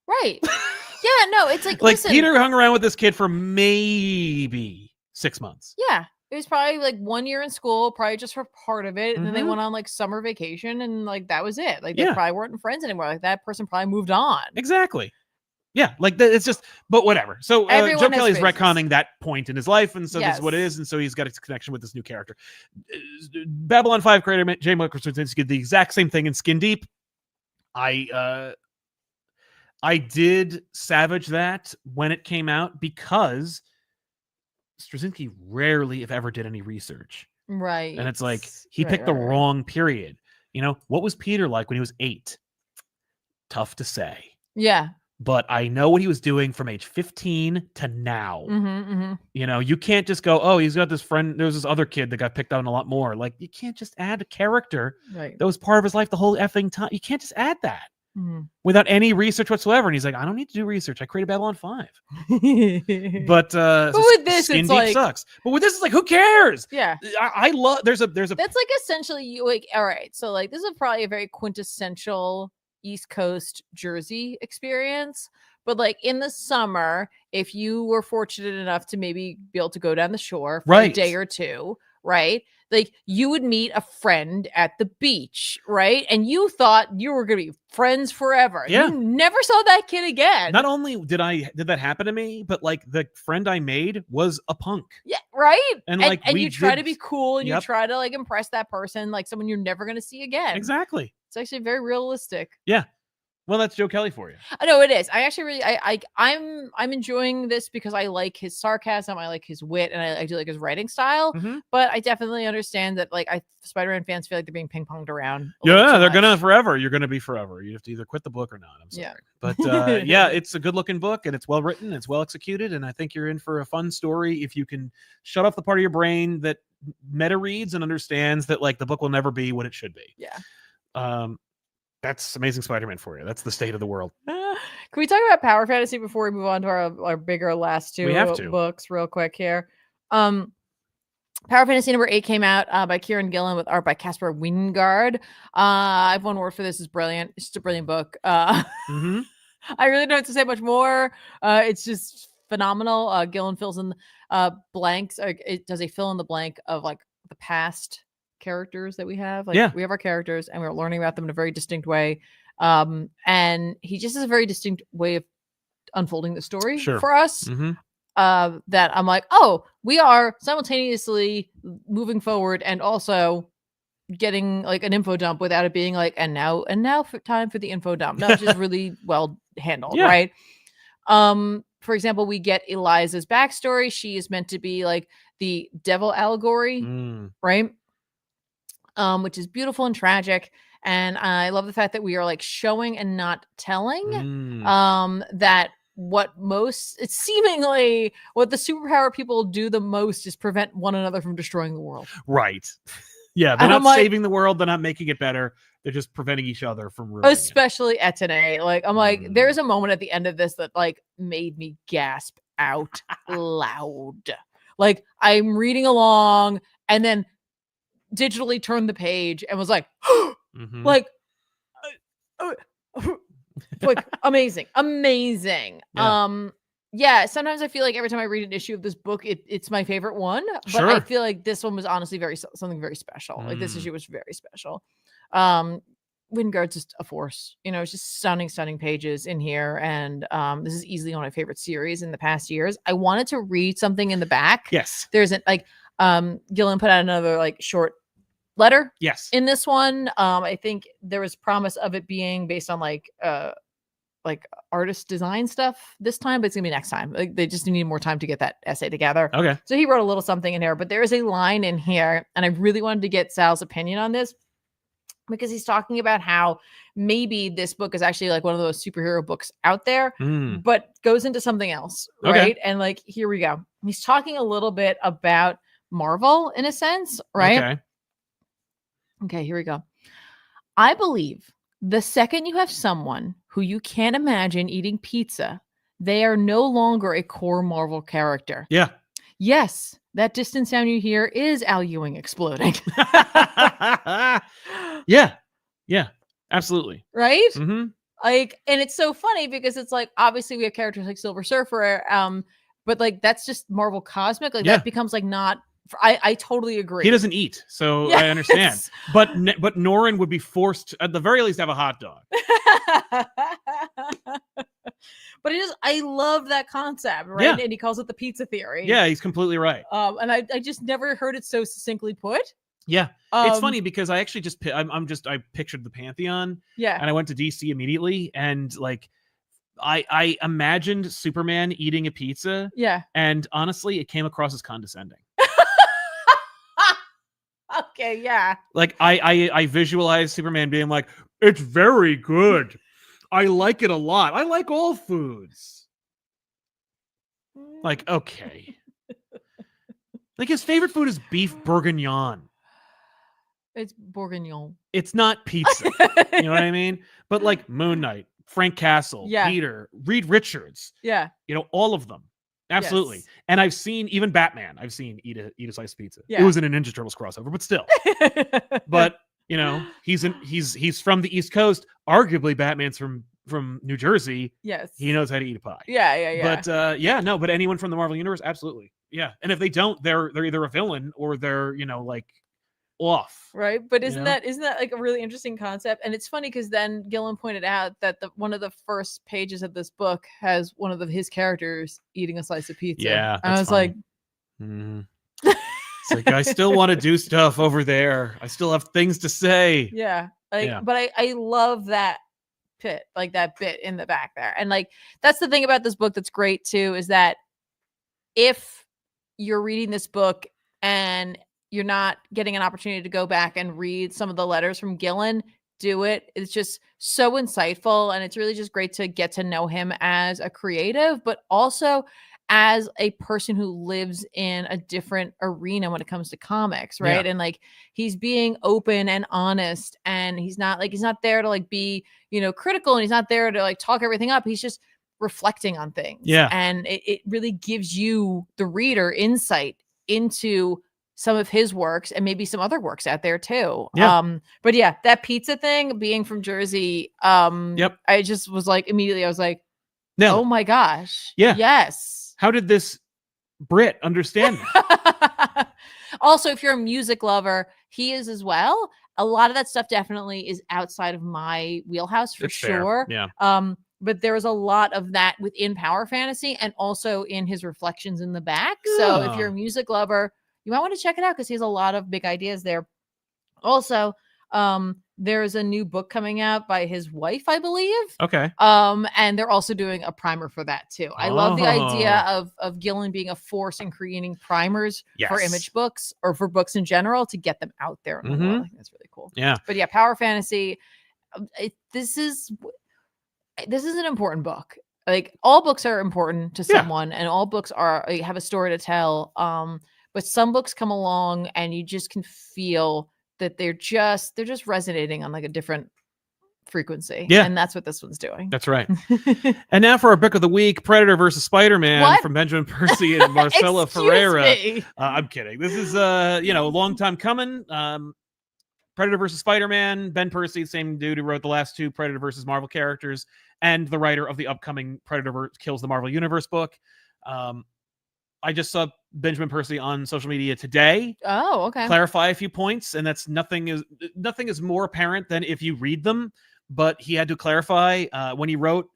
B: Right. Yeah, no, it's like, listen,
A: Peter hung around with this kid for maybe 6 months.
B: Yeah. It was probably like 1 year in school, probably just for part of it. And then they went on like summer vacation, and like that was it. Like they probably weren't friends anymore. Like that person probably moved on.
A: Exactly. Yeah. Like it's just, but whatever. So Joe Kelly's retconning that point in his life. And so this is what it is. And so he's got a connection with this new character. Babylon 5 creator J. Michael Straczynski did the exact same thing in Skin Deep. I did savage that when it came out, because Straczynski rarely, if ever, did any research.
B: Right.
A: And it's like, he picked the wrong period. What was Peter like when he was 8? Tough to say.
B: Yeah.
A: But I know what he was doing from age 15 to now. You can't just go, oh, he's got this friend. There's this other kid that got picked on a lot more. Like, you can't just add a character that was part of his life the whole effing time. You can't just add that. Without any research whatsoever. And he's like, I don't need to do research. I created Babylon 5. But
B: with this,
A: Skin
B: it's
A: Deep
B: like
A: sucks. But with this, it's like, who cares?
B: Yeah.
A: I love, there's a
B: that's like essentially you like, all right. So like, this is probably a very quintessential East Coast Jersey experience. But like in the summer, if you were fortunate enough to maybe be able to go down the shore for a day or two, right? Like you would meet a friend at the beach, right? And you thought you were going to be friends forever.
A: Yeah.
B: You never saw that kid again.
A: Not only did that happen to me, but like the friend I made was a punk.
B: Yeah, right?
A: And like
B: and you try to be cool, and you try to like impress that person, like someone you're never going to see again.
A: Exactly.
B: It's actually very realistic.
A: Yeah. Well, that's Joe Kelly for you.
B: I know it is. I actually really, I'm enjoying this because I like his sarcasm, I like his wit, and I do like his writing style. But I definitely understand that like Spider-Man fans feel like they're being ping ponged around.
A: Yeah, they're gonna forever. You're gonna be forever. You have to either quit the book or not. I'm sorry,
B: Yeah.
A: but yeah, it's a good looking book and it's well written. It's well executed, and I think you're in for a fun story if you can shut off the part of your brain that meta reads and understands that like the book will never be what it should be.
B: Yeah.
A: That's Amazing Spider-Man for you. That's the state of the world.
B: Can we talk about power fantasy before we move on to our bigger last two books real quick here? Power Fantasy number 8 came out by Kieran Gillen with art by Casper Wingard. I have one word for this: is brilliant. It's just a brilliant book. I really don't have to say much more. It's just phenomenal. Gillen fills in blanks. It does a fill in the blank of like the past characters that we have. Like we have our characters and we're learning about them in a very distinct way. And he just has a very distinct way of unfolding the story for us. That I'm like, oh, we are simultaneously moving forward and also getting like an info dump without it being like, and now for time for the info dump. No, it's just really well handled, right? For example, we get Eliza's backstory. She is meant to be like the devil allegory, right? Which is beautiful and tragic. And I love the fact that we are like showing and not telling that it's seemingly what the superpower people do the most is prevent one another from destroying the world.
A: Right. Yeah. They're not saving the world. They're not making it better. They're just preventing each other from ruining
B: especially Etienne. Like, I'm like, there's a moment at the end of this that like made me gasp out loud. Like I'm reading along and then digitally turned the page and was like, like amazing. Yeah. Sometimes I feel like every time I read an issue of this book, it's my favorite one, but I feel like this one was honestly something very special. Like this issue was very special. Wingard's just a force, it's just stunning pages in here. And this is easily one of my favorite series in the past years. I wanted to read something in the back.
A: Yes.
B: There's Gillen put out another like short letter.
A: Yes.
B: In this one, I think there was promise of it being based on like artist design stuff this time, but it's gonna be next time. Like they just need more time to get that essay together.
A: Okay.
B: So he wrote a little something in here, but there is a line in here, and I really wanted to get Sal's opinion on this because he's talking about how maybe this book is actually like one of those superhero books out there, but goes into something else, right?
A: Okay.
B: And like here we go. He's talking a little bit about Marvel in a sense, right? Okay, here we go. I believe the second you have someone who you can't imagine eating pizza, they are no longer a core Marvel character.
A: Yeah.
B: Yes, that distant sound you hear is Al Ewing exploding.
A: Yeah, absolutely.
B: Right? Like, and it's so funny because it's like, obviously we have characters like Silver Surfer, but like, that's just Marvel cosmic. Like that becomes like not, I totally agree.
A: He doesn't eat, so I understand. But Norrin would be forced, at the very least, to have a hot dog.
B: But I love that concept, right? Yeah. And he calls it the pizza theory.
A: Yeah, he's completely right.
B: And I just never heard it so succinctly put.
A: Yeah. It's funny because I actually I pictured the Pantheon.
B: Yeah.
A: And I went to DC immediately, and like I imagined Superman eating a pizza.
B: Yeah.
A: And honestly, it came across as condescending.
B: Okay, yeah.
A: Like I visualize Superman being like, it's very good. I like it a lot. I like all foods. Like, okay. Like his favorite food is beef bourguignon.
B: It's bourguignon.
A: It's not pizza. You know what I mean? But like Moon Knight, Frank Castle, Peter, Reed Richards.
B: Yeah.
A: All of them. Absolutely. Yes. And I've seen even Batman. I've seen eat a slice of pizza.
B: Yeah.
A: It was in a Ninja Turtles crossover, but still. But he's from the East Coast. Arguably, Batman's from New Jersey.
B: Yes.
A: He knows how to eat a pie.
B: Yeah.
A: But but anyone from the Marvel Universe, absolutely. Yeah. And if they don't, they're either a villain or they're, like off.
B: Right. But isn't that like a really interesting concept? And it's funny because then Gillen pointed out that one of the first pages of this book has one of his characters eating a slice of pizza.
A: Yeah.
B: And I was
A: funny. Like, it's like, I still want to do stuff over there. I still have things to say.
B: Yeah. But I love that bit in the back there. And like, that's the thing about this book that's great too, is that if you're reading this book and you're not getting an opportunity to go back and read some of the letters from Gillen, do it. It's just so insightful. And it's really just great to get to know him as a creative, but also as a person who lives in a different arena when it comes to comics, right?
A: Yeah.
B: And like, he's being open and honest, and he's not there to like be, critical, and he's not there to like talk everything up. He's just reflecting on things.
A: Yeah.
B: And it really gives you, the reader, insight into some of his works and maybe some other works out there too.
A: Yeah.
B: But yeah, that pizza thing, being from Jersey, I just was like, immediately I was like, oh my gosh.
A: Yeah.
B: Yes.
A: How did this Brit understand that?
B: Also, if you're a music lover, he is as well. A lot of that stuff definitely is outside of my wheelhouse for sure.
A: Yeah.
B: But there's a lot of that within Power Fantasy and also in his reflections in the back. So if you're a music lover, you might want to check it out because he has a lot of big ideas there. Also, there's a new book coming out by his wife, I believe.
A: Okay.
B: And they're also doing a primer for that too. I love the idea of Gillen being a force in creating primers for image books or for books in general to get them out there in the world. I think that's really cool.
A: Yeah.
B: But yeah, Power Fantasy, this is an important book. Like, all books are important to someone, and all books have a story to tell. But some books come along and you just can feel that they're just resonating on like a different frequency.
A: Yeah.
B: And that's what this one's doing.
A: That's right. And now for our book of the week, Predator versus Spider-Man from Benjamin Percy and Marcela Ferreira. I'm kidding. This is a long time coming. Predator versus Spider-Man, Ben Percy, same dude who wrote the last two Predator versus Marvel characters, and the writer of the upcoming Predator Kills the Marvel Universe book. I just saw Benjamin Percy on social media today.
B: Oh, okay.
A: Clarify a few points, and that's nothing is more apparent than if you read them. But he had to clarify when he wrote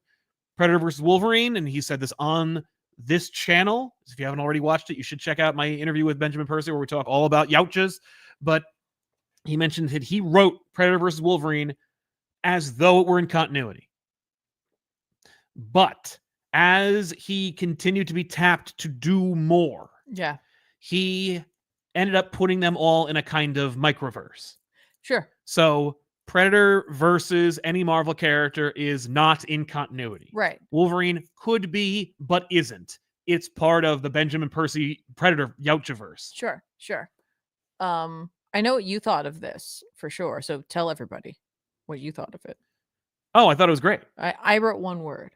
A: Predator versus Wolverine, and he said this on this channel. So if you haven't already watched it, you should check out my interview with Benjamin Percy where we talk all about Youches. But he mentioned that he wrote Predator versus Wolverine as though it were in continuity. But as he continued to be tapped to do more, he ended up putting them all in a kind of microverse.
B: Sure.
A: So Predator versus any Marvel character is not in continuity.
B: Right.
A: Wolverine could be, but isn't. It's part of the Benjamin Percy Predator Youchiverse.
B: Sure. I know what you thought of this for sure. So tell everybody what you thought of it.
A: Oh, I thought it was great.
B: I wrote one word.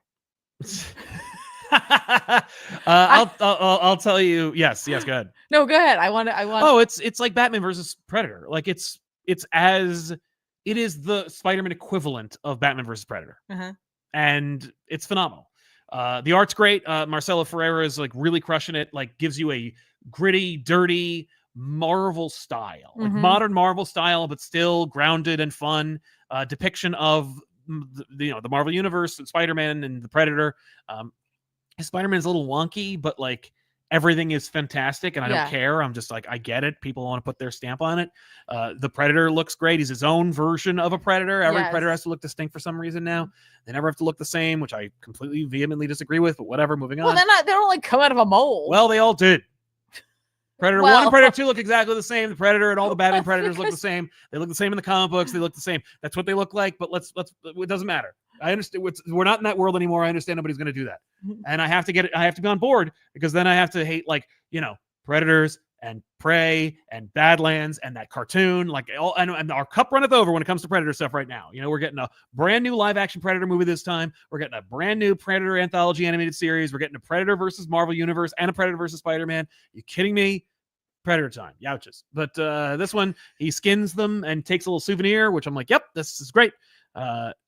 A: I'll tell you. Yes, go ahead.
B: No, go ahead. I want.
A: Oh, it's like Batman versus Predator. Like it is the Spider-Man equivalent of Batman versus Predator, and it's phenomenal. The art's great. Marcela Ferreira is like really crushing it. Like, gives you a gritty, dirty Marvel style, like modern Marvel style, but still grounded and fun depiction of the Marvel universe and Spider-Man and the Predator. Spider-Man's a little wonky, but like everything is fantastic, and I don't care. I'm just like, I get it. People want to put their stamp on it. The Predator looks great. He's his own version of a Predator. Every Predator has to look distinct for some reason now. They never have to look the same, which I completely vehemently disagree with, but whatever, moving on.
B: They don't like come out of a mold.
A: Well, they all did. Predator 1 and Predator 2 look exactly the same. The Predator and all the Batman Predators look the same. They look the same in the comic books. They look the same. That's what they look like, but it doesn't matter. I understand. We're not in that world anymore. I understand nobody's going to do that. And I have to get it. I have to be on board, because then I have to hate, like, Predators and Prey and Badlands and that cartoon. Like, and our cup runneth over when it comes to Predator stuff right now. We're getting a brand new live action Predator movie this time. We're getting a brand new Predator anthology animated series. We're getting a Predator versus Marvel Universe and a Predator versus Spider-Man. You kidding me? Predator time, Youches. But this one, he skins them and takes a little souvenir, which I'm like, yep, this is great. I'm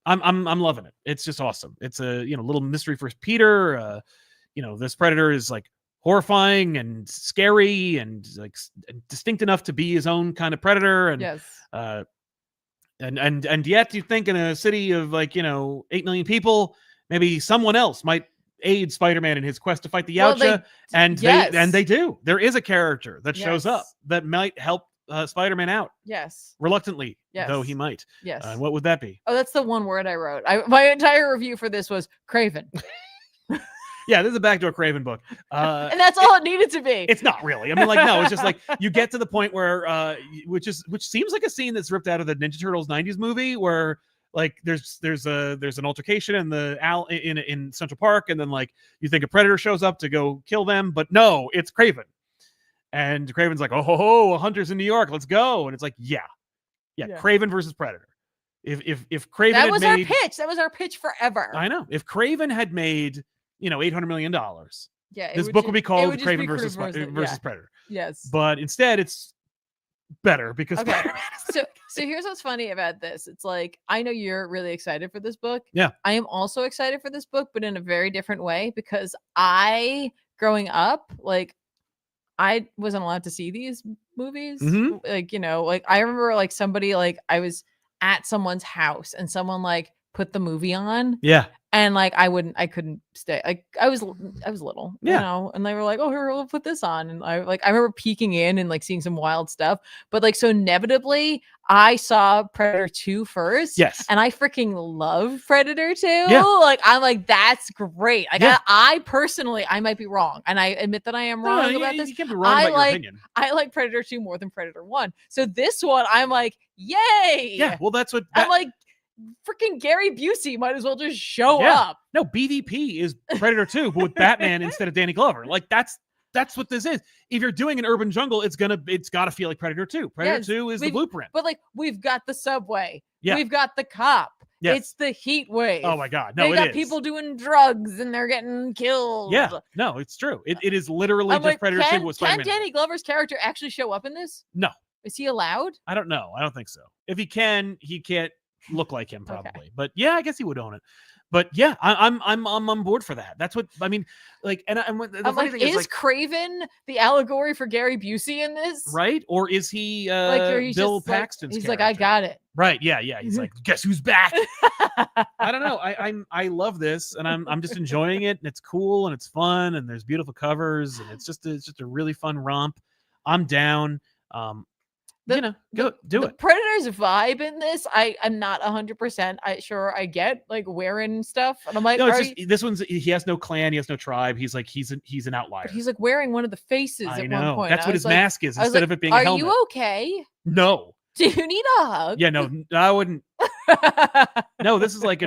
A: loving it. It's just awesome. It's a little mystery for Peter. This Predator is like horrifying and scary and like distinct enough to be his own kind of Predator. And and yet you think in a city of 8 million people, maybe someone else might aid Spider-Man in his quest to fight the Youcha, and they do. There is a character that shows up that might help Spider-Man out.
B: Yes.
A: Reluctantly,
B: Yes.
A: though he might.
B: Yes.
A: And what would that be?
B: Oh, that's the one word I wrote. My entire review for this was Craven.
A: Yeah, this is a backdoor Craven book.
B: And that's all it needed to be.
A: It's not really. I mean, like, no, it's just like you get to the point where, which seems like a scene that's ripped out of the Ninja Turtles '90s movie, where like there's an altercation in the in Central Park, and then like you think a predator shows up to go kill them, but no, it's Craven, and Craven's like, oh ho ho, hunters in New York, let's go, and it's like, yeah, Craven versus Predator. If Craven
B: that was our pitch. That was our pitch forever.
A: I know. If Craven had made $800 million.
B: Yeah,
A: this book would be called Craven versus Predator.
B: Yes,
A: but instead it's better because
B: so here's what's funny about this. It's like, I know you're really excited for this book.
A: Yeah,
B: I am also excited for this book, but in a very different way, because growing up, like, I wasn't allowed to see these movies. Like, like I remember like somebody, like I was at someone's house and someone like put the movie on.
A: Yeah.
B: And like I couldn't stay. Like I was little, and they were like, "Oh, here, we'll put this on." And I remember peeking in and like seeing some wild stuff. But like, so inevitably, I saw Predator 2 first.
A: Yes, and
B: I freaking love Predator 2.
A: Yeah.
B: Like I'm like, that's great. Like I personally, I might be wrong, and I admit that I am wrong about this.
A: You can't be wrong about your opinion.
B: I like Predator 2 more than Predator 1. So this one, I'm like, yay!
A: Yeah, well, that's what
B: I'm like. Freaking Gary Busey might as well just show up.
A: No, BVP is Predator 2, but with Batman instead of Danny Glover. Like that's what this is. If you're doing an urban jungle, it's got to feel like Predator 2. Predator 2 is the blueprint.
B: But like, we've got the subway.
A: Yeah.
B: We've got the cop.
A: Yes.
B: It's the heat wave.
A: Oh my God. No,
B: they got people doing drugs and they're getting killed.
A: Yeah. No, it's true. It is literally just Predator 2 with Spider-Man.
B: Can Danny Glover's character actually show up in this?
A: No.
B: Is he allowed?
A: I don't know. I don't think so. If he can, he can't look like him probably. Okay. But yeah, I guess he would own it. But yeah, I'm on board for that. That's what I mean. Like, and the funny thing is, like,
B: Craven the allegory for Gary Busey in this,
A: right? Or is he Bill Paxton's?
B: He's
A: character?
B: Like, I got it.
A: Right? Yeah. He's like, guess who's back? I don't know. I love this, and I'm just enjoying it, and it's cool, and it's fun, and there's beautiful covers, and it's just a really fun romp. I'm down. Go do it.
B: Predator's vibe in this, I'm not 100% sure I get, like wearing stuff, and I'm like,
A: no, this one's he has no clan, he has no tribe. He's like he's an outlier.
B: But he's like wearing one of the faces at one point.
A: That's what his mask is instead of it being a helmet.
B: Are you okay?
A: No.
B: Do you need a hug?
A: Yeah, no, I wouldn't. No, this is like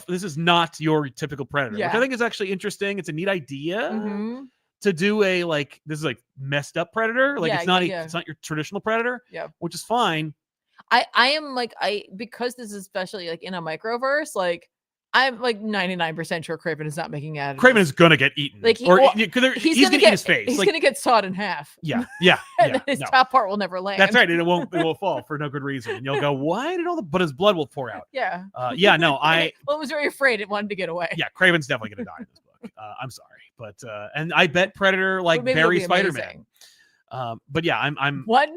A: this is not your typical Predator, which I think is actually interesting. It's a neat idea.
B: Mm-hmm.
A: To do this is like messed up Predator, like it's not your traditional Predator, which is fine.
B: I am like because this is especially like in a microverse, like I'm like 99% sure Craven is not making it.
A: Craven is gonna get eaten,
B: like
A: he's gonna eat his face.
B: He's gonna get sawed in half.
A: Yeah.
B: And then his top part will never land.
A: That's right, and it won't fall for no good reason. And you'll go, why did but his blood will pour out.
B: Yeah.
A: No, I
B: was very afraid it wanted to get away.
A: Yeah, Craven's definitely gonna die in this book. I'm sorry. But and I bet Predator like bury Spider-Man. But yeah, I'm
B: what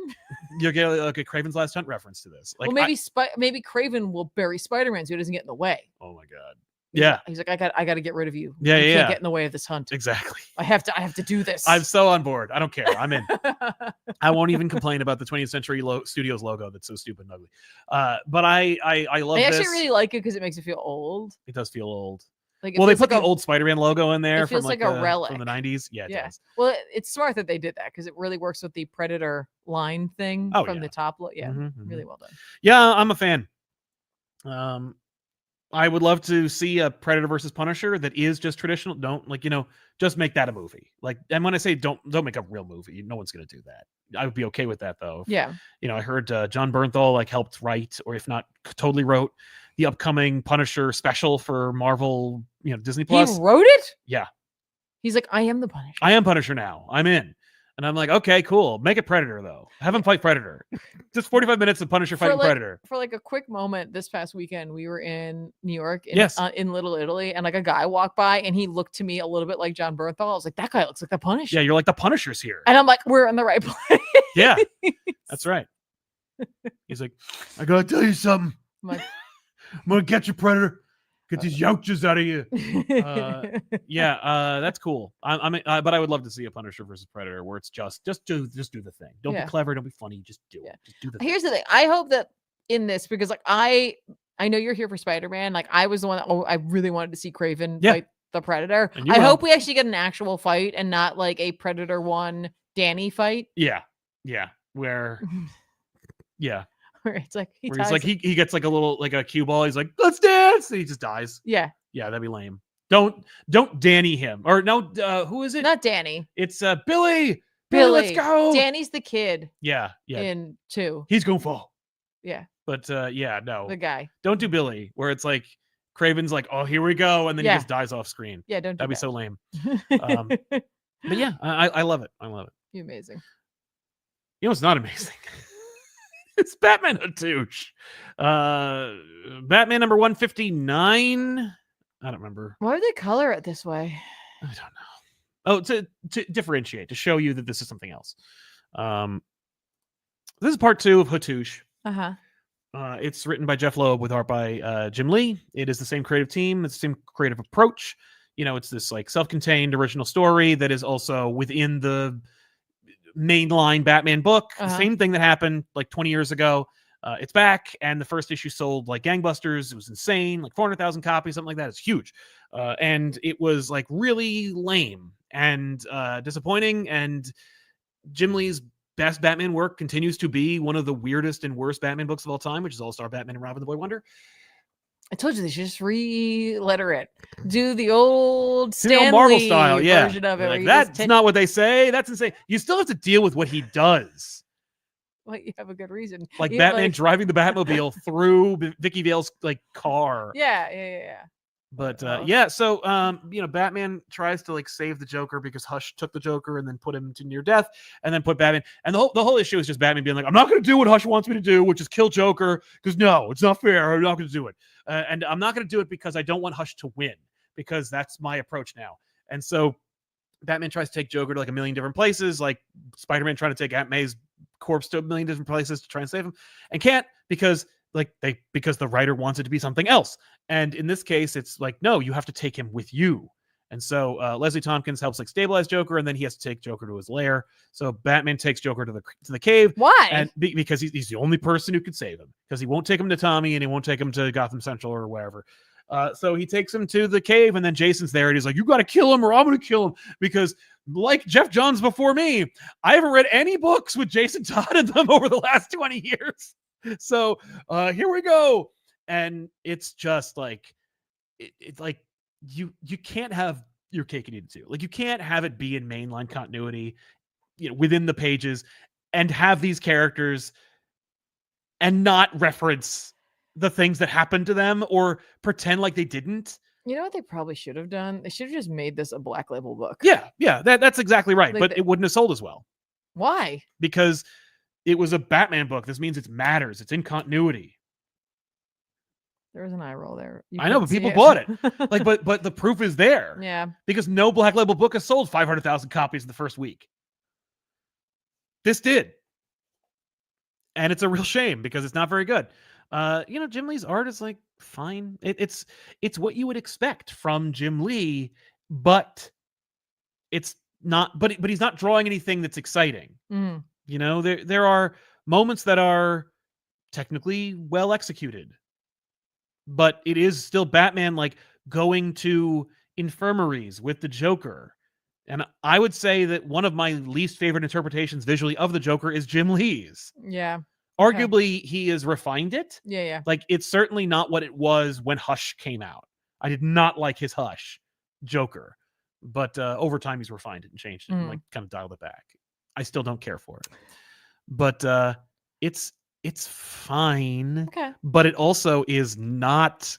A: you'll get like a Craven's Last Hunt reference to this. Like,
B: well, maybe Craven will bury Spider-Man so he doesn't get in the way.
A: Oh my God. Yeah.
B: He's like, I got to get rid of you.
A: Yeah,
B: you can't get in the way of this hunt.
A: Exactly.
B: I have to do this.
A: I'm so on board. I don't care. I'm in. I won't even complain about the 20th Century Studios logo that's so stupid and ugly. But I love this.
B: I actually really like it because it makes it feel old.
A: It does feel old.
B: Like,
A: well, they put the old Spider-Man logo in there.
B: It feels
A: from
B: like a relic
A: from the 90s. Yeah, it does.
B: Well, it's smart that they did that because it really works with the Predator line thing from the top. Yeah, really well done.
A: Yeah, I'm a fan. I would love to see a Predator versus Punisher that is just traditional. Don't just make that a movie. Like, and when I say don't make a real movie, no one's going to do that. I would be okay with that though.
B: Yeah.
A: I heard John Bernthal helped write, or if not totally wrote, the upcoming Punisher special for Marvel, Disney Plus.
B: He wrote it?
A: Yeah.
B: He's like, I am the Punisher.
A: I am Punisher now. I'm in. And I'm like, okay, cool. Make it Predator though. Have him fight Predator. Just 45 minutes of Punisher fighting Predator.
B: For like a quick moment this past weekend, we were in New York in Little Italy, and like a guy walked by and he looked to me a little bit like John Bernthal. I was like, that guy looks like the Punisher.
A: Yeah, you're like, the Punisher's here.
B: And I'm like, we're in the right place.
A: Yeah, that's right. He's like, I gotta tell you something. I'm gonna catch a Predator. Get these youngsters out of here. That's cool. But I would love to see a Punisher versus Predator where it's just do the thing. Don't be clever. Don't be funny. Just do it. Just do the thing.
B: Here's the thing. I hope that in this, because like I know you're here for Spider-Man. Like I was the one that I really wanted to see Kraven fight the Predator. I hope we actually get an actual fight and not like a Predator 1 Danny fight.
A: Yeah. Where
B: Where it's like
A: he gets like a little like a cue ball. He's like, let's dance. And he just dies.
B: Yeah,
A: that'd be lame. Don't Danny him or no. Who is it?
B: Not Danny.
A: It's Billy. Billy, let's go.
B: Danny's the kid.
A: Yeah.
B: In 2,
A: he's gonna fall.
B: Yeah.
A: But no.
B: The guy.
A: Don't do Billy, where it's like Craven's like, oh, here we go, and then he just dies off screen.
B: Yeah,
A: that'd be so lame. But yeah, I love it.
B: You're amazing.
A: You know what's not amazing? It's Batman Hatoosh. Batman number 159. I don't remember.
B: Why would they color it this way?
A: I don't know. Oh, to differentiate, to show you that this is something else. This is part 2 of Hatoosh. It's written by Jeff Loeb with art by Jim Lee. It is the same creative team. It's the same creative approach. It's this like self-contained original story that is also within the mainline Batman book. The same thing that happened like 20 years ago. It's back, and the first issue sold like gangbusters. It was insane, like 400,000 copies, something like that. It's huge. And it was like really lame and disappointing. And Jim Lee's best Batman work continues to be one of the weirdest and worst Batman books of all time, which is All-Star Batman and Robin the Boy Wonder.
B: I told you they should just re-letter it. Do the old Stan
A: Marvel
B: Lee
A: style,
B: version of it.
A: Like, that's not what they say. That's insane. You still have to deal with what he does.
B: Well, you have a good reason.
A: Like Batman driving the Batmobile through Vicky Vale's like car.
B: Yeah.
A: But so Batman tries to like save the Joker because Hush took the Joker and then put him to near death and then put Batman. And the whole issue is just Batman being like, I'm not going to do what Hush wants me to do, which is kill Joker, because no, it's not fair. I'm not going to do it. And I'm not going to do it because I don't want Hush to win, because that's my approach now. And so Batman tries to take Joker to like a million different places, like Spider-Man trying to take Aunt May's corpse to a million different places to try and save him, and can't because the writer wants it to be something else. And in this case, it's like, no, you have to take him with you. And so Leslie Tompkins helps like stabilize Joker, and then he has to take Joker to his lair. So Batman takes Joker to the cave.
B: Why?
A: And because he's the only person who could save him, because he won't take him to Tommy and he won't take him to Gotham Central or wherever. So he takes him to the cave, and then Jason's there, and he's like, you got to kill him or I'm going to kill him, because like Jeff Johns before me, I haven't read any books with Jason Todd in them over the last 20 years. So here we go. And it's just like, it's like you can't have your cake and eat it too. Like, you can't have it be in mainline continuity, within the pages, and have these characters and not reference the things that happened to them or pretend like they didn't.
B: You know what they probably should have done? They should have just made this a Black Label book.
A: Yeah, that's exactly right. Like, but it wouldn't have sold as well.
B: Why?
A: Because it was a Batman book. This means it matters. It's in continuity.
B: There was an eye roll there.
A: I know, but people bought it. Like, but the proof is there.
B: Yeah.
A: Because no Black Label book has sold 500,000 copies in the first week. This did. And it's a real shame because it's not very good. Jim Lee's art is like fine. It's what you would expect from Jim Lee, but it's not. But he's not drawing anything that's exciting.
B: Mm.
A: There are moments that are technically well executed, but it is still Batman like going to infirmaries with the Joker. And I would say that one of my least favorite interpretations visually of the Joker is Jim Lee's.
B: Yeah.
A: Arguably, he has refined it.
B: Yeah.
A: Like, it's certainly not what it was when Hush came out. I did not like his Hush Joker. But over time, he's refined it and changed it and like kind of dialed it back. I still don't care for it. But it's fine.
B: Okay.
A: But it also is not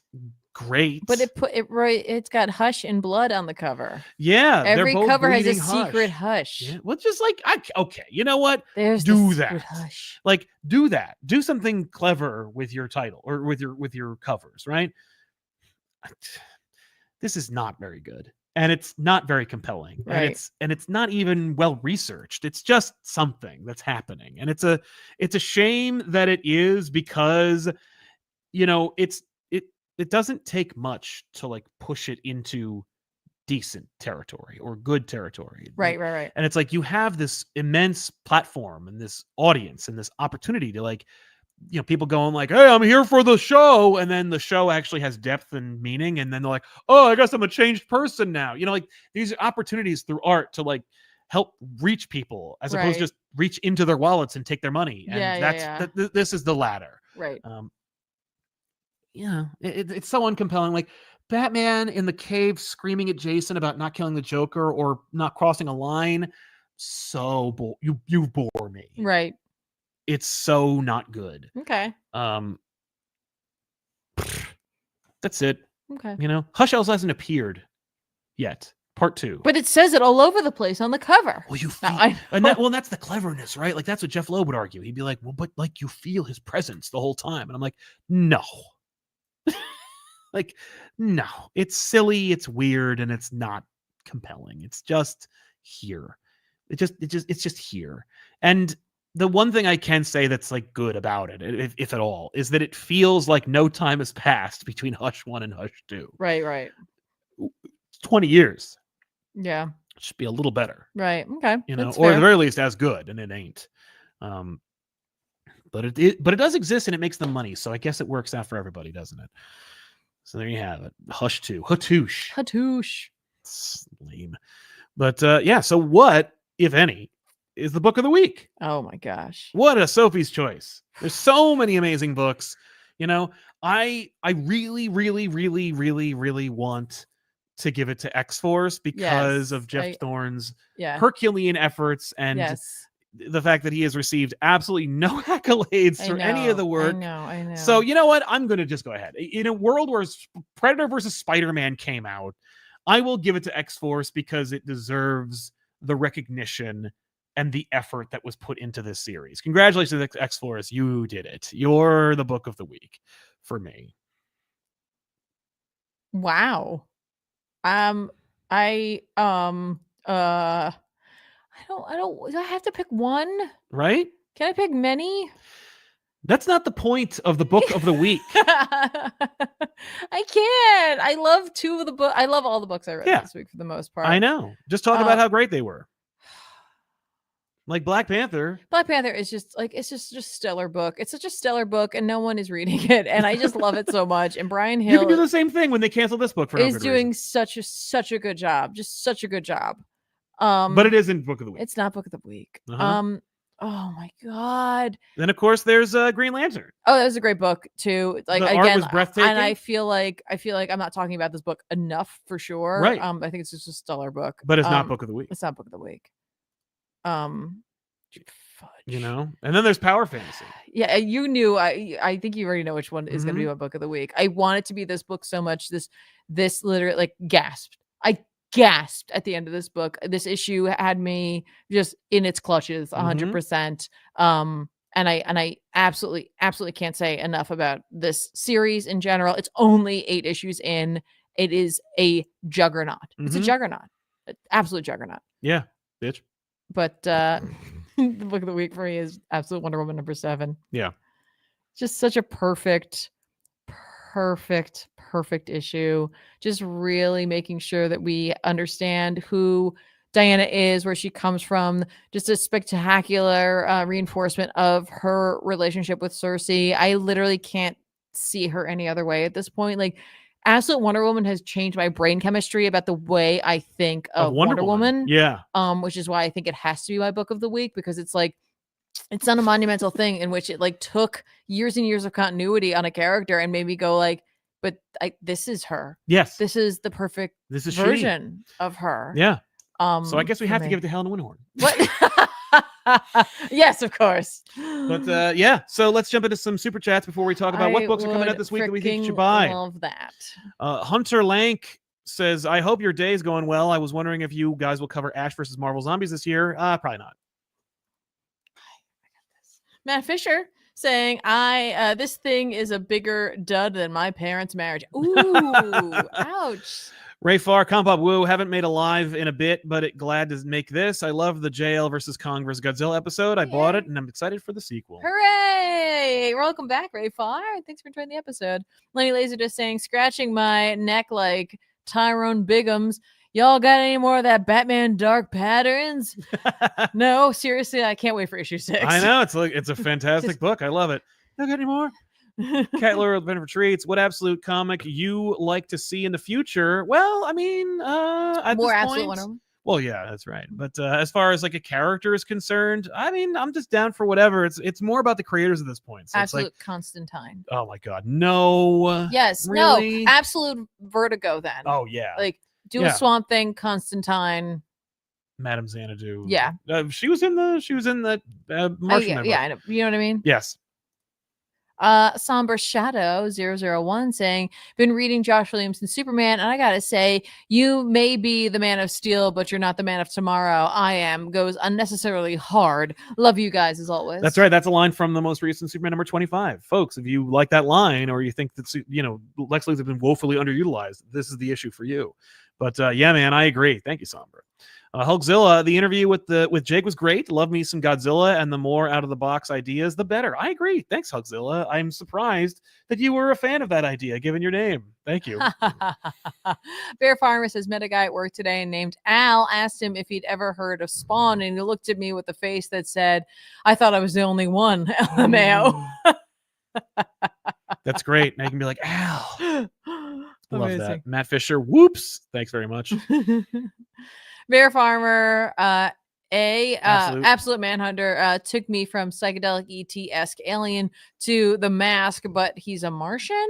A: great.
B: But it's got Hush in blood on the cover.
A: Yeah.
B: Every cover has a
A: Hush.
B: Secret Hush.
A: Yeah. Well, just like, okay, you know what?
B: There's
A: do
B: the
A: that.
B: Secret Hush.
A: Like, do that. Do something clever with your title or with your covers, right? This is not very good. And it's not very compelling.
B: Right.
A: And it's not even well researched. It's just something that's happening. And it's a shame that it is, because it doesn't take much to like push it into decent territory or good territory.
B: Right.
A: And it's like you have this immense platform and this audience and this opportunity to like, people going like, hey, I'm here for the show. And then the show actually has depth and meaning. And then they're like, oh, I guess I'm a changed person now. Like these are opportunities through art to like help reach people as opposed to just reach into their wallets and take their money. And this is the latter.
B: Right.
A: It's so uncompelling. Like Batman in the cave screaming at Jason about not killing the Joker or not crossing a line. So you bore me.
B: Right.
A: It's so not good.
B: Okay.
A: That's it.
B: Okay.
A: Hush Elves hasn't appeared yet. Part 2.
B: But it says it all over the place on the cover.
A: Well, that's the cleverness, right? Like that's what Jeff Loeb would argue. He'd be like, well, but like you feel his presence the whole time. And I'm like, no. Like, no. It's silly, it's weird, and it's not compelling. It's just here. It's just here. And the one thing I can say that's like good about it, if at all, is that it feels like no time has passed between Hush 1 and Hush 2.
B: Right.
A: 20 years.
B: Yeah.
A: It should be a little better.
B: Right. Okay.
A: Or at the very least as good, and it ain't. But it does exist and it makes them money, so I guess it works out for everybody, doesn't it? So there you have it. Hush 2. Hatoosh. It's lame. But so what, if any, is the book of the week?
B: Oh my gosh.
A: What a Sophie's choice. There's so many amazing books. I really, really, really, really, really want to give it to X-Force because of Jeff Thorne's Herculean efforts and the fact that he has received absolutely no accolades for any of the work.
B: I know.
A: So you know what? I'm going to just go ahead. In a world where Predator versus Spider-Man came out, I will give it to X-Force because it deserves the recognition and the effort that was put into this series. Congratulations, X-Force. You did it. You're the book of the week for me.
B: Wow. I don't, do I have to pick one?
A: Right?
B: Can I pick many?
A: That's not the point of the book of the week.
B: I can't. I love 2 of the book. I love all the books I read this week for the most part.
A: I know. Just talk about how great they were. Like Black Panther.
B: Black Panther is just like, it's just a stellar book. It's such a stellar book and no one is reading it. And I just love it so much. And Brian Hill.
A: You can do the same thing when they cancel this book for no good reason.
B: Is doing such a good job. Just such a good job.
A: But it isn't book of the week.
B: It's not book of the week. Oh my God.
A: Then of course there's Green Lantern.
B: Oh, that was a great book too. Like
A: the
B: again,
A: art was breathtaking.
B: And I feel like I'm not talking about this book enough for sure.
A: Right.
B: I think it's just a stellar book.
A: But it's not book of the week.
B: It's not book of the week. Fudge.
A: And then there's Power Fantasy.
B: Yeah, you knew. I think you already know which one is going to be my book of the week. I want it to be this book so much. This literally like gasped. I gasped at the end of this book. This issue had me just in its clutches 100%. And I absolutely can't say enough about this series in general. It's only 8 issues in. It is a juggernaut. It's a juggernaut. Absolute juggernaut.
A: Yeah, bitch.
B: But the book of the week for me is Absolute Wonder Woman #7.
A: Yeah.
B: Just such a perfect issue. Just really making sure that we understand who Diana is, where she comes from. Just a spectacular reinforcement of her relationship with Cersei. I literally can't see her any other way at this point. Like, Absolute Wonder Woman has changed my brain chemistry about the way I think of Wonder Woman.
A: Yeah.
B: Which is why I think it has to be my book of the week, because it's like, it's not a monumental thing in which it like took years and years of continuity on a character and made me go like, but this is her.
A: Yes.
B: This is the perfect version of her.
A: Yeah. So I guess we have to give it to Helen Winhorn.
B: What? Yes, of course.
A: But yeah, so let's jump into some super chats before we talk about what books are coming out this week that we think you should buy.
B: Love that.
A: Hunter Lank says, I hope your day is going well. I was wondering if you guys will cover Ash versus Marvel Zombies this year. Probably not.
B: Matt Fisher saying, this thing is a bigger dud than my parents' marriage. Ooh, ouch.
A: Ray Farr, ComicPop Woo, haven't made a live in a bit, but glad to make this. I love the JL versus Kong versus Godzilla episode. I bought it, and I'm excited for the sequel.
B: Hooray! Welcome back, Ray Farr. Thanks for enjoying the episode. Lenny Laser just saying, scratching my neck like Tyrone Biggums. Y'all got any more of that Batman Dark Patterns? No, seriously, I can't wait for issue 6.
A: I know, it's a fantastic book. I love it. Y'all got any more? Cat Lure with for Treats. What absolute comic you like to see in the future? Well, I mean, at
B: more
A: this
B: absolute
A: point,
B: Wonder Woman.
A: Well, yeah, that's right. But as far as like a character is concerned, I mean, I'm just down for whatever. It's more about the creators at this point. So
B: absolute
A: it's like,
B: Constantine.
A: Oh my God, no.
B: Yes,
A: really?
B: no, absolute Vertigo. Then.
A: Oh yeah,
B: like do a Swamp Thing, Constantine.
A: Madame Xanadu.
B: Yeah,
A: she was in the Martian.
B: Yeah, I know. You know what I mean?
A: Yes.
B: Somber Shadow 001 saying, been reading Josh Williamson's Superman, and I gotta say, you may be the Man of Steel, but you're not the Man of Tomorrow. I am. Goes unnecessarily hard. Love you guys as always.
A: That's right. That's a line from the most recent Superman number 25. Folks, if you like that line, or you think that Lex Luthor has been woefully underutilized, this is the issue for you. But yeah, man, I agree. Thank you, Somber. Hulkzilla, the interview with Jake was great. Love me some Godzilla, and the more out of the box ideas, the better. I agree. Thanks, Hulkzilla. I'm surprised that you were a fan of that idea, given your name. Thank you.
B: Bear Farmer says, met a guy at work today and named Al. Asked him if he'd ever heard of Spawn, and he looked at me with a face that said, I thought I was the only one. LMAO.
A: That's great. Now you can be like, Al. Love
B: Amazing.
A: that. Matt Fisher, whoops. Thanks very much.
B: Bear Farmer, Absolute Manhunter, took me from psychedelic ET-esque alien to The Mask, but he's a Martian.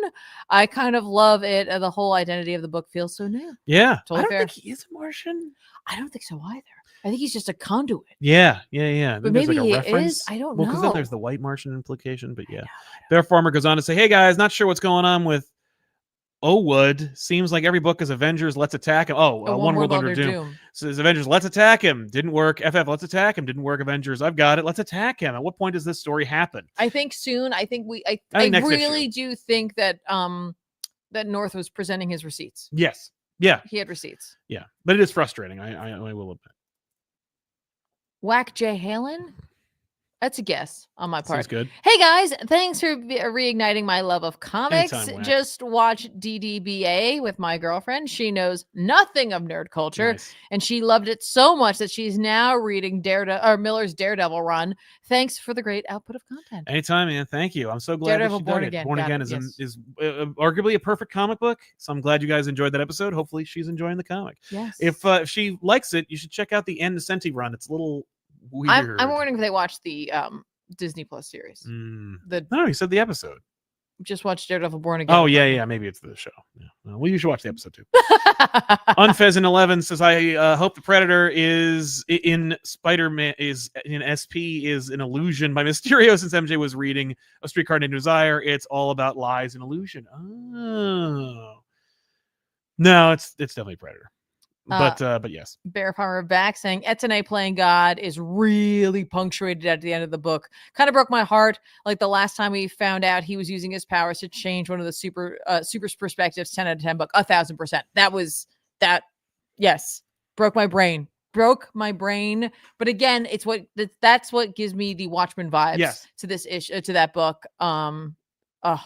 B: I kind of love it. The whole identity of the book feels so new.
A: Yeah.
B: Totally
A: I don't
B: fair.
A: think he is a Martian.
B: I don't think so either. I think he's just a conduit.
A: Yeah.
B: But maybe he is. I don't know.
A: Because then there's the white Martian implication, but yeah. Bear Farmer goes on to say, hey guys, not sure what's going on with Wood. Seems like every book is Avengers, let's attack him. One World Under Doom. Says Avengers, let's attack him. Didn't work. FF, let's attack him. Didn't work. Avengers, I've got it. Let's attack him. At what point does this story happen?
B: I think soon. I think I really do think that that North was presenting his receipts.
A: Yes. Yeah.
B: He had receipts.
A: Yeah. But it is frustrating. I will admit.
B: Whack J. Halen? That's a guess on my part.
A: Sounds good.
B: Hey guys, thanks for reigniting my love of comics.
A: Anytime,
B: just watched DDBA with my girlfriend. She knows nothing of nerd culture, and she loved it so much that she's now reading Miller's Daredevil run. Thanks for the great output of content.
A: Anytime, man. Thank you. I'm so glad
B: Daredevil
A: that
B: Born
A: she
B: Again.
A: Born Again is arguably a perfect comic book. So I'm glad you guys enjoyed that episode. Hopefully she's enjoying the comic.
B: Yes.
A: If she likes it, you should check out the Innocenti run. It's a little weird.
B: I'm wondering if they watched the Disney Plus series.
A: No, you said the episode.
B: Just watched Daredevil Born Again.
A: Oh yeah. Maybe it's the show. Yeah. Well, you should watch the episode too. Unpheasant11 says, I hope the Predator is in Spider-Man is in SP is an illusion by Mysterio, since MJ was reading A Streetcar Named Desire. It's all about lies and illusion. Oh. No, it's definitely Predator. But yes.
B: Bear Farmer back saying Etienne playing God is really punctuated at the end of the book. Kind of broke my heart. Like the last time we found out he was using his powers to change one of the super's perspectives. 10 out of 10 book. 1,000%. That was that. Yes. Broke my brain. But again, that's what gives me the Watchmen vibes to this issue, to that book. Yeah.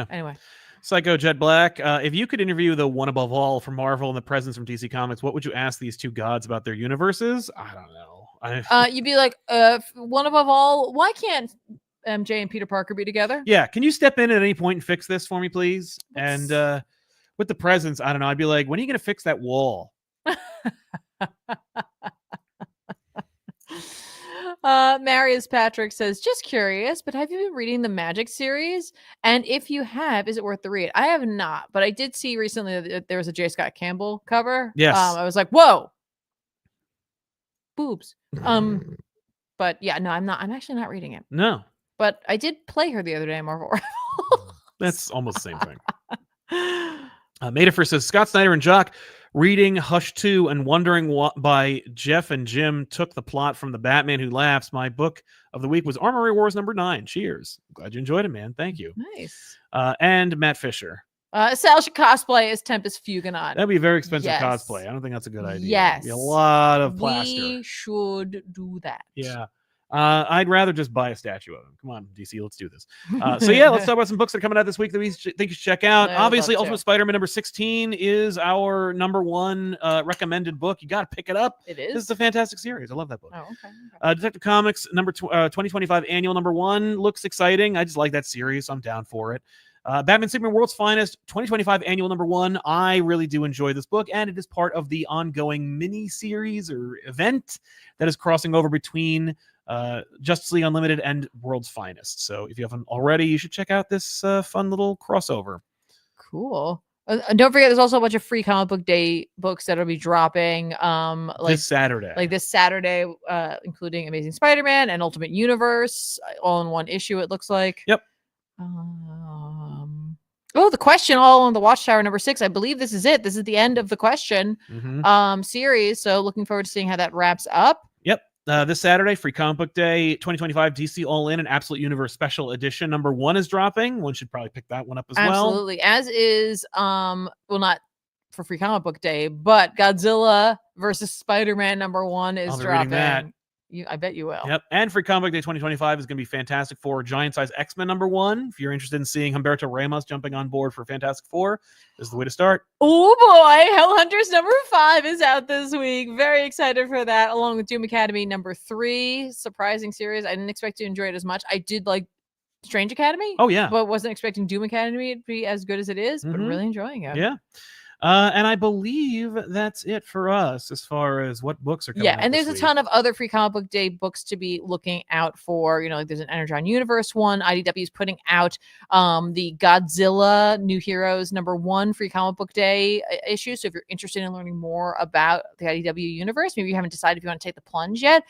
B: Anyway.
A: Psycho Jet Black, if you could interview the one above all from Marvel and the presence from DC Comics, what would you ask these two gods about their universes? I don't know.
B: You'd be like, one above all, why can't MJ and Peter Parker be together?
A: Yeah, can you step in at any point and fix this for me, please? And with the presence, I don't know. I'd be like, when are you going to fix that wall?
B: Marius Patrick says, just curious, but have you been reading the Magic series? And if you have, is it worth the read? I have not, but I did see recently that there was a J. Scott Campbell cover.
A: Yes.
B: I was like, whoa, boobs. But yeah, no, I'm actually not reading it.
A: No.
B: But I did play her the other day in Marvel Rivals.
A: That's almost the same thing. Metaphor says, Scott Snyder and Jock reading Hush 2 and wondering what by Jeff and Jim took the plot from The Batman Who Laughs. My book of the week was Armory Wars number 9. Cheers. Glad you enjoyed it, man. Thank you.
B: Nice.
A: And Matt Fisher.
B: Sal should cosplay as Tempest Fugonon.
A: That'd be a very expensive cosplay. I don't think that's a good idea.
B: Yes.
A: It'd be a lot of plaster.
B: We should do that.
A: Yeah. I'd rather just buy a statue of him. Come on, DC, let's do this. So yeah, let's talk about some books that are coming out this week that we think you should check out. Obviously, Ultimate Spider-Man number 16 is our number one recommended book. You got to pick it up.
B: It is.
A: This is a fantastic series. I love that book.
B: Oh, okay.
A: Detective Comics number 2025 annual number 1 looks exciting. I just like that series. So I'm down for it. Batman Superman World's Finest 2025 annual number 1. I really do enjoy this book, and it is part of the ongoing mini series or event that is crossing over between Justice League Unlimited and World's Finest. So if you haven't already, you should check out this fun little crossover.
B: Cool. Don't forget, there's also a bunch of free comic book day books that'll be dropping
A: this Saturday.
B: Including Amazing Spider-Man and Ultimate Universe, all in one issue, it looks like.
A: Yep.
B: The Question, all on the Watchtower number 6. I believe this is it. This is the end of the Question series. So looking forward to seeing how that wraps up.
A: Yep. This Saturday, Free Comic Book Day 2025 DC All In and Absolute Universe Special Edition number 1 is dropping. One should probably pick that one up as well.
B: Absolutely. As is, not for Free Comic Book Day, but Godzilla versus Spider-Man number 1 is dropping. I bet you will.
A: Yep. And Free Comic Book Day 2025 is going to be Fantastic Four Giant Size X-Men number 1. If you're interested in seeing Humberto Ramos jumping on board for Fantastic Four, this is the way to start.
B: Oh boy, Hellhunters number 5 is out this week. Very excited for that, along with Doom Academy number 3. Surprising series. I didn't expect to enjoy it as much. I did like Strange Academy.
A: Oh yeah.
B: But wasn't expecting Doom Academy to be as good as it is, but really enjoying it.
A: Yeah. And I believe that's it for us as far as what books are coming out.
B: Yeah, and there's a ton of other Free Comic Book Day books to be looking out for. You know, like there's an Energon Universe one. IDW is putting out the Godzilla New Heroes number 1 Free Comic Book Day issue. So if you're interested in learning more about the IDW universe, maybe you haven't decided if you want to take the plunge yet,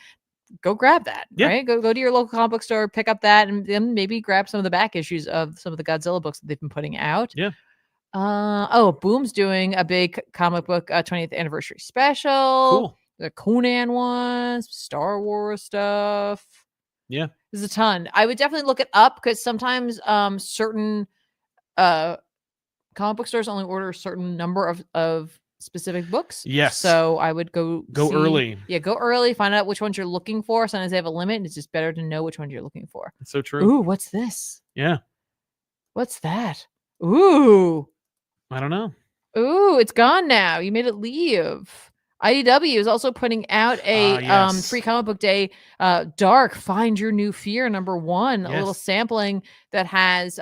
B: go grab that. Yeah. Right? Go to your local comic book store, pick up that, and then maybe grab some of the back issues of some of the Godzilla books that they've been putting out.
A: Yeah.
B: Boom's doing a big comic book 20th anniversary special.
A: Cool.
B: The Conan ones, Star Wars stuff.
A: Yeah.
B: There's a ton. I would definitely look it up because sometimes certain comic book stores only order a certain number of specific books.
A: Yes.
B: So I would go
A: early.
B: Yeah, go early. Find out which ones you're looking for. Sometimes they have a limit, and it's just better to know which ones you're looking for.
A: It's so true.
B: Ooh, what's this?
A: Yeah.
B: What's that? Ooh.
A: I don't know.
B: Ooh, it's gone now. You made it leave. IDW is also putting out a Free Comic Book Day Dark Find Your New Fear number 1, a little sampling that has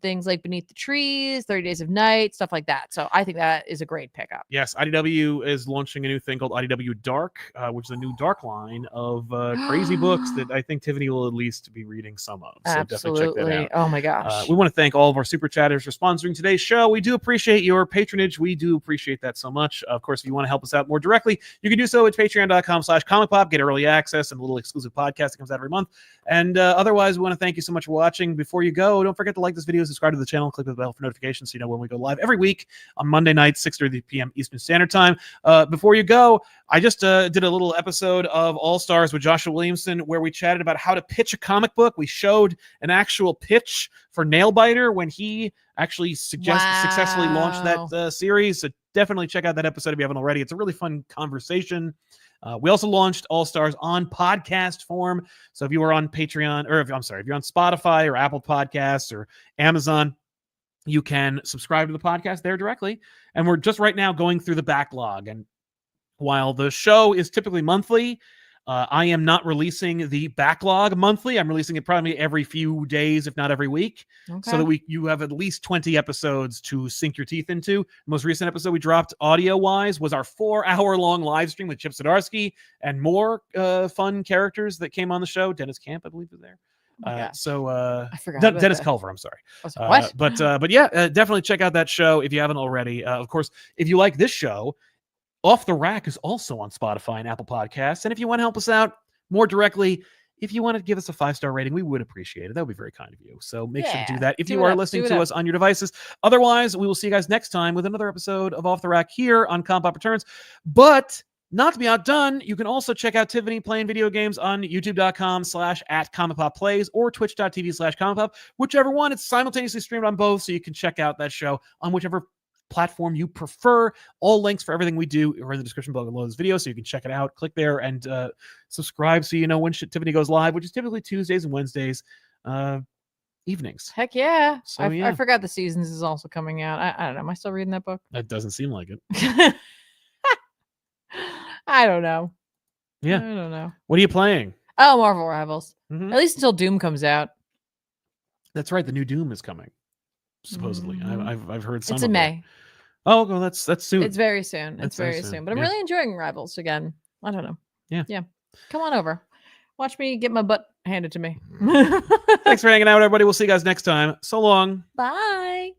B: things like Beneath the Trees, 30 Days of Night, stuff like that. So I think that is a great pickup.
A: Yes, IDW is launching a new thing called IDW Dark, which is a new dark line of crazy books that I think Tiffany will at least be reading some of. So
B: absolutely.
A: Definitely check that out.
B: Oh my gosh.
A: We want to thank all of our super chatters for sponsoring today's show. We do appreciate your patronage. We do appreciate that so much. Of course, if you want to help us out more directly, you can do so at patreon.com/comicpop, get early access and a little exclusive podcast that comes out every month. And otherwise, we want to thank you so much for watching. Before you go, don't forget to like this video, subscribe to the channel, click the bell for notifications so you know when we go live every week on Monday nights, 6:30 p.m. Eastern Standard Time. Before you go, I just did a little episode of All Stars with Joshua Williamson where we chatted about how to pitch a comic book. We showed an actual pitch for Nailbiter when he actually successfully launched that series. So definitely check out that episode if you haven't already. It's a really fun conversation. We also launched All Stars on podcast form. So if you are on Patreon, or if you're on Spotify or Apple Podcasts or Amazon, you can subscribe to the podcast there directly. And we're just right now going through the backlog. And while the show is typically monthly, I am not releasing the backlog monthly. I'm releasing it probably every few days, if not every week, so that you have at least 20 episodes to sink your teeth into. The most recent episode we dropped audio-wise was our 4-hour-long live stream with Chip Zdarsky and more fun characters that came on the show. Dennis Camp, I believe, was there.
B: I
A: forgot Dennis Culver. I'm sorry.
B: What?
A: But yeah, definitely check out that show if you haven't already. Of course, if you like this show, Off the Rack is also on Spotify and Apple Podcasts. And if you want to help us out more directly, if you want to give us a 5-star rating, we would appreciate it. That would be very kind of you. So make sure to do that if you are listening to us on your devices. Otherwise, we will see you guys next time with another episode of Off the Rack here on ComicPop Returns. But Not to be outdone, you can also check out Tiffany playing video games on youtube.com/@ComicPopPlays or twitch.tv/ComicPop, whichever one. It's simultaneously streamed on both, so you can check out that show on whichever platform you prefer. All links for everything we do are in the description below this video, so you can check it out. Click there and subscribe so you know when Tiffany goes live, which is typically Tuesdays and Wednesdays evenings.
B: Heck yeah.
A: So,
B: I forgot the Seasons is also coming out. I don't know. Am I still reading that book?
A: That doesn't seem like it.
B: I don't know.
A: Yeah.
B: I don't know.
A: What are you playing?
B: Oh, Marvel Rivals.
A: Mm-hmm.
B: At least until Doom comes out.
A: That's right. The new Doom is coming. Supposedly.
B: Mm-hmm.
A: I've heard some
B: It's in May.
A: Oh, well, that's soon.
B: It's very soon. It's very soon. But I'm really enjoying Rivals again. I don't know.
A: Yeah.
B: Come on over. Watch me get my butt handed to me.
A: Thanks for hanging out, everybody. We'll see you guys next time. So long.
B: Bye.